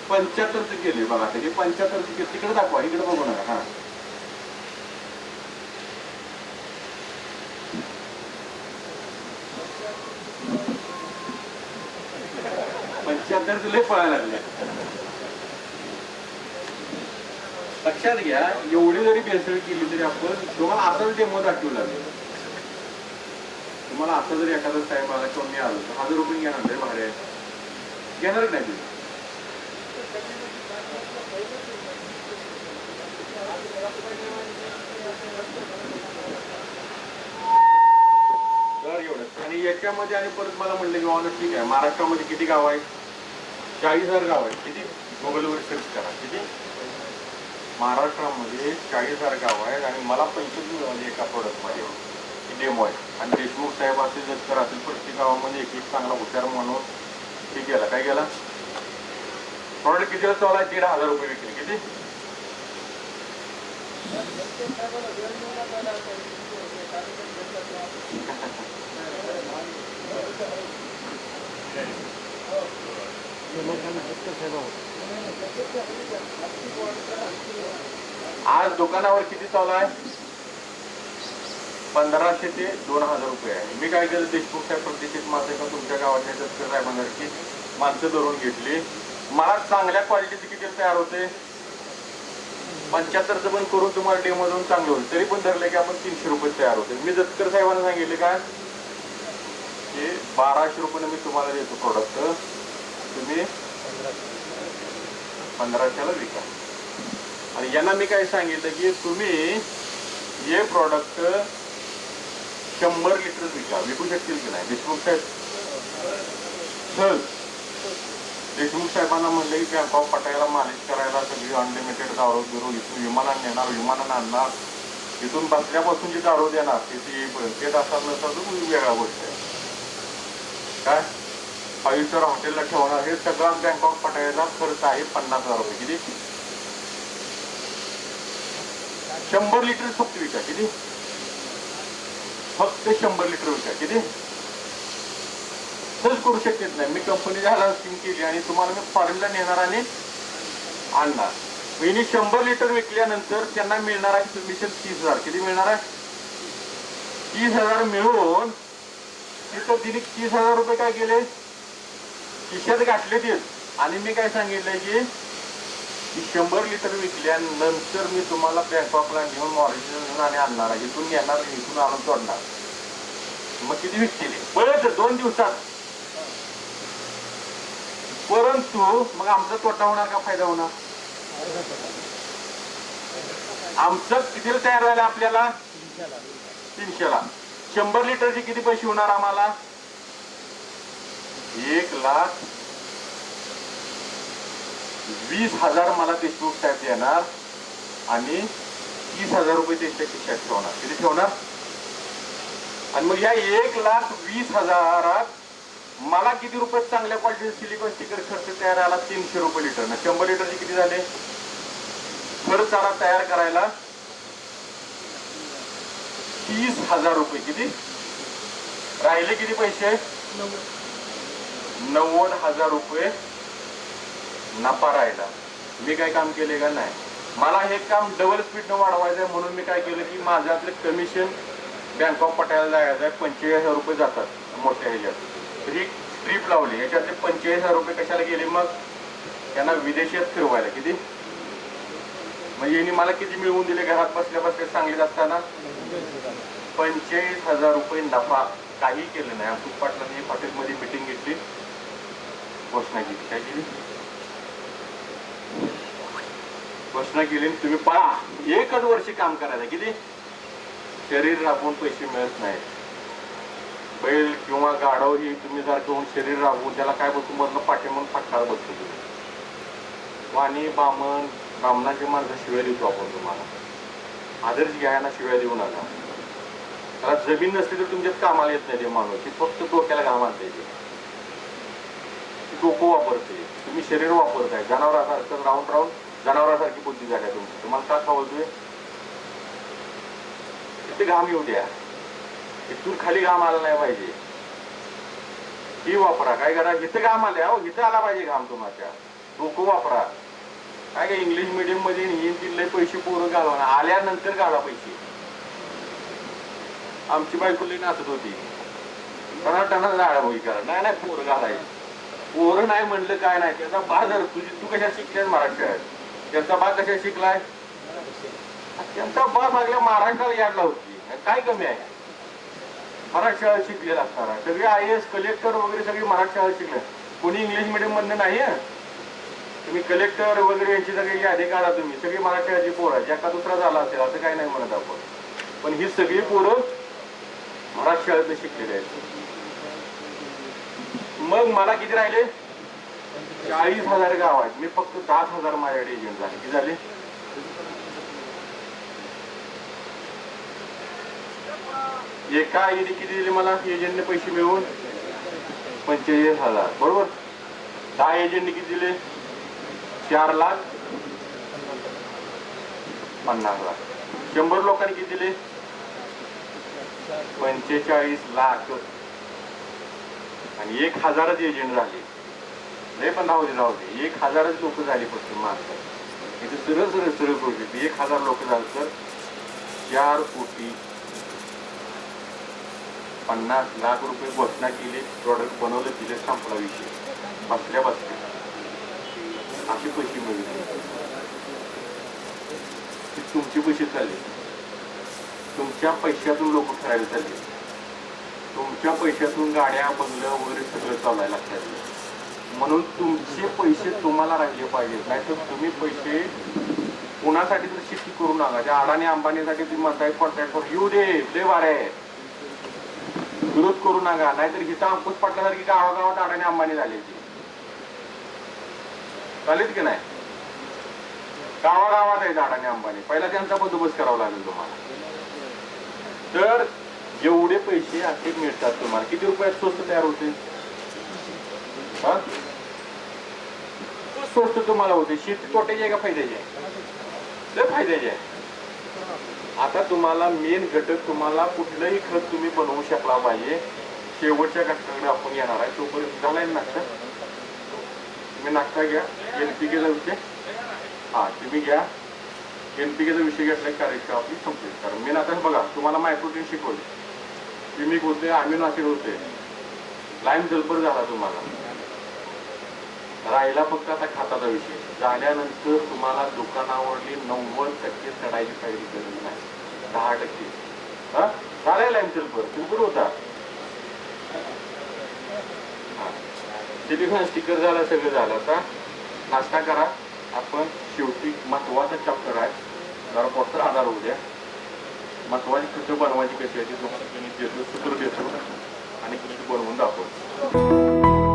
Speaker 1: 75चं केले बघा. हे 75चं केलं, तिकडे दाखवा, इकडे बघू नका. हा 75 लय पळायला लागले. लक्षात घ्या, एवढी जरी भेसळ केली तरी आपण तुम्हाला असंच डेमो दाखवू लागेल. तुम्हाला असं जरी एखादा साहेब आला किंवा मी आलो तर 1000 रुपये घेणार नाही, भाडे घेणार नाही तुम्ही. तर एवढं. आणि याच्यामध्ये आणि परत मला म्हणलं की ऑनर ठीक आहे, महाराष्ट्रामध्ये किती गाव आहे, 40,000 गाव आहे. किती, गुगलवर सर्च करा, किती महाराष्ट्रामध्ये 40,000 गाव आहेत. आणि मला 25 मिळाले एका प्रोडक्टमध्ये, डेमो आहे. आणि देशमुख साहेब असेल, जर असेल, प्रत्येक गावामध्ये एक चांगला हुशार म्हणून ठीक गेला. काय गेला, प्रॉडक्ट कितीला चालू आहे, 1,500 रुपये विकले. किती, आज दुकानावर किती चालू आहे, 1500 ते 2,000 रुपये आहे. मी काय केलं, देशमुख साहेब प्रतिष्ठित माणसं का तुमच्या गावातल्या तस्कर साहेबांसारखी माणसं धरून घेतली. मला चांगल्या क्वालिटीचे किती तयार होते, 75चं पण करून तुम्हाला डेमो देऊन चांगलं होईल. तरी पण धरले की आपण 300 रुपये तयार होते. मी दत्कर साहेबांना सांगितले काय, हे 1200 रुपये मी तुम्हाला देतो प्रोडक्ट, तुम्ही 1500ला विका. आणि यांना मी काय सांगितलं की तुम्ही हे प्रोडक्ट 100 लिटर विकू शकतील की नाही. देशमुख साहेब देशमुख साहेबांना म्हणले की बँकॉक पटायला मालिश करायला सगळी अनलिमिटेड दारू बिरू इथून विमानात नेणार, विमानानं आणणार, इथून बसल्यापासून जी दारू देणार तिथे येत असाल नसतं तर वेगळा गोष्ट आहे. काय 5 स्टार हॉटेलला ठेवणार, हे सगळा बँकॉक पटायला खर्च आहे 50,000 रुपये. किती, 100 लिटर फक्त विका. किती, फक्त 100 लिटर विका. किती, सहज करू शकत नाही. मी कंपनी ह्याला स्कीम केली आणि तुम्हाला मी फॉरेनला नेणार आणि आणणार. मी 100 लिटर विकल्यानंतर त्यांना मिळणार आहे कमिशन 30,000. किती मिळणार आहे, 30,000 मिळून तिथं तिने 30,000 रुपये काय केले, खिशात घातले ते. आणि मी काय सांगितलंय की 100 लिटर विकल्यानंतर मी तुम्हाला बँकॉकला घेऊन मॉरिशस घेऊन आणि आणणार आहे, इथून येणार, इथून आणून सोडणार. मग किती विकतील बळच 2 दिवसात. परंतु मग आमचा तोटा होणार का फायदा होणार? आमचं कितीला तयार व्हायला आपल्याला 300ला 100 लिटरचे किती पैसे होणार आम्हाला? 1,20,000 मला देशमुख साहेब देणार आणि 30,000 रुपये त्यांच्या खिशात ठेवणार. किती ठेवणार? आणि मग या 1,20,000 मला किती रुपये चांगल्या क्वालिटीचे सिलिकॉन स्टिकर खर्च तयार आला? 300 रुपये लिटर. 100 लिटरचे किती झाले? खर्च आला तयार करायला 30,000 रुपये. किती राहिले? किती पैसे? 90,000 रुपये नफा राहिला. मी काय काम केले का? नाही. मला हे काम डबल स्पीडनं वाढवायचं आहे म्हणून मी काय केलं की माझ्यातलं कमिशन बँक ऑफ पटायला जायचं आहे. 45,000 रुपये जातात मोठ्या ह्याच्यात. तरी ट्रिप लावली याच्यातले 45,000 रुपये कशाला गेले? मग त्यांना विदेशात फिरवायला. किती म्हणजे यांनी मला किती मिळवून दिले घरात बसल्या बसल्या सांगलीत असताना? 45,000 रुपये नफा. काही केलं नाही. अशोक पाटलांनी हॉटेलमध्ये मिटिंग घेतली, घोषणा केली. काय केली? घोषणा केली तुम्ही पळा 1च वर्ष काम करायचं. किती? शरीर राबवून पैसे मिळत नाहीत. बैल किंवा गाढव ही तुम्ही जर घेऊन शरीर राबवून त्याला काय बसू मधलं पाठी म्हणून फटकाळ बसतो तुम्ही. वाणी बामण ब्राह्मणाची माणसं शिव्या देतो आपण तुम्हाला. आदर्श घ्यायला शिव्या देऊ नका. त्याला जमीन नसली तर तुमच्यात कामाला येत नाही ते माणूस. ते फक्त डोक्याला घाम आणते. डोकं वापरते. तुम्ही शरीर वापरताय. जनावरासारखं राऊंड राऊंड जनावरासारखी बुद्धी झाल्या तुमची. तुम्हाला का खावतोय? इथे घाम येऊ द्या. इथून खाली घाम आला नाही पाहिजे. ही वापरा. काय करा? इथं घाम आले अहो इथं आला पाहिजे घाम तुमच्या. डोकं वापरा. काय काय इंग्लिश मिडियम मध्ये हिंदीला पैसे पोरं घालवा आल्यानंतर घाला पैसे. आमची बायको लई नाचत होती. टना झाडा होई करा. नाही नाही पोरं घालायची. पोरं नाही म्हणलं काय नाही. त्याचा बाजार तू कशा शिकल्यास महाराष्ट्रात? त्यांचा बा कशा शिकलाय? त्यांचा बा मागल्या महाराष्ट्राला याडला होती. काय कमी आहे? मराठी शाळा शिकलेला असताना सगळे IAS कलेक्टर वगैरे सगळे मराठी शाळा शिकले. कोणी इंग्लिश मिडियम मधनं नाही. तुम्ही कलेक्टर वगैरे यांची सगळी यादी काढा. तुम्ही सगळी मराठी शाळेची पोरं. एका दुसरा झाला असेल असं काही नाही म्हणत आपण. पण ही सगळी पोरं मराठी शाळेतनं शिकलेली आहेत. मग मला किती राहिले? 40,000 गाव आहेत. मी फक्त 10,000 माझ्याकडे एजंट झाले. किती झाले? एका आईने किती दिले मला एजंटने पैसे मिळवून? 45,000. बरोबर. 10 एजंटने किती दिले? 4,50,000. 100 लोकांनी किती दिले? 45 लाख. आणि 1,000च एजंट झाले. नाही पण राहू दे 1,000च लोक झाले फक्त माणसं. इथे सरळ सरळ सरळ करू शकते. 1,000 लोक झाले तर 4,50,00,000 रुपये घोषणा केली. प्रॉडक्ट बनवलं दिले. संपला विषय. बसल्या बसल्या असे पैसे मिळले. तुमचे पैसे चालले. तुमच्या पैशातून लोक फिरायला चालले. तुमच्या पैशातून गाड्या बंगलं वगैरे सगळं चालायला लागतात. म्हणून तुमचे पैसे तुम्हाला राहिले पाहिजेत. नाहीतर तुम्ही पैसे कोणासाठी तर शेती करू नका. त्या अडाणी अंबानीसाठी तुम्ही म्हणताय कॉन्ट्रॅक्टवर येऊ दे लय वारे विरोध करू नका. नाहीतर गीता अंकुश पाटलासारखी गावागावात अडाणी अंबानी झाली. चालेल की नाही? गावागावात आहेत अडाणी अंबानी. पहिला त्यांचा बंदोबस्त करावा लागेल तुम्हाला. तर एवढे पैसे असे मिळतात तुम्हाला. किती रुपयात स्वस्त तयार होते? स्वस्त तुम्हाला होते. शेती तोट्याची आहे का फायद्याची आहे? लय फायद्याची आहे. आता तुम्हाला मेन घटक तुम्हाला कुठलंही खत तुम्ही बनवू शकला पाहिजे. शेवटच्या घटकाकडे आपण येणार आहे. तोपर्यंत झालाय नाश्ता. तुम्ही नाश्ता घ्या. NPKचा विषय तुम्ही घ्या. NPKचा विषय घेतला कार्यक्रम आपली संपली. कारण मेन आता बघा तुम्हाला मायक्रोटीन शिकवले. युनिक होते. अमिनो ऍसिड होते. लाईम सल्फर झाला तुम्हाला. राहिला फक्त आता खताचा विषय. झाल्यानंतर तुम्हाला दुकानावरली 90% चढायची काही गरज नाही. 10% झालाय लाईम सल्फर. सल्फर होता सिलिकॉन स्टिकर झाला, सगळं झालं. आता नाश्ता करा. आपण शेवटी महत्वाचा चॅप्टर आहे, जरा पोटर आधार होऊ द्या. महत्वाची खतं बनवायची कशी आहे ती तुम्हाला देतो, सूत्र देतो आणि कशी बनवून दाखवतो.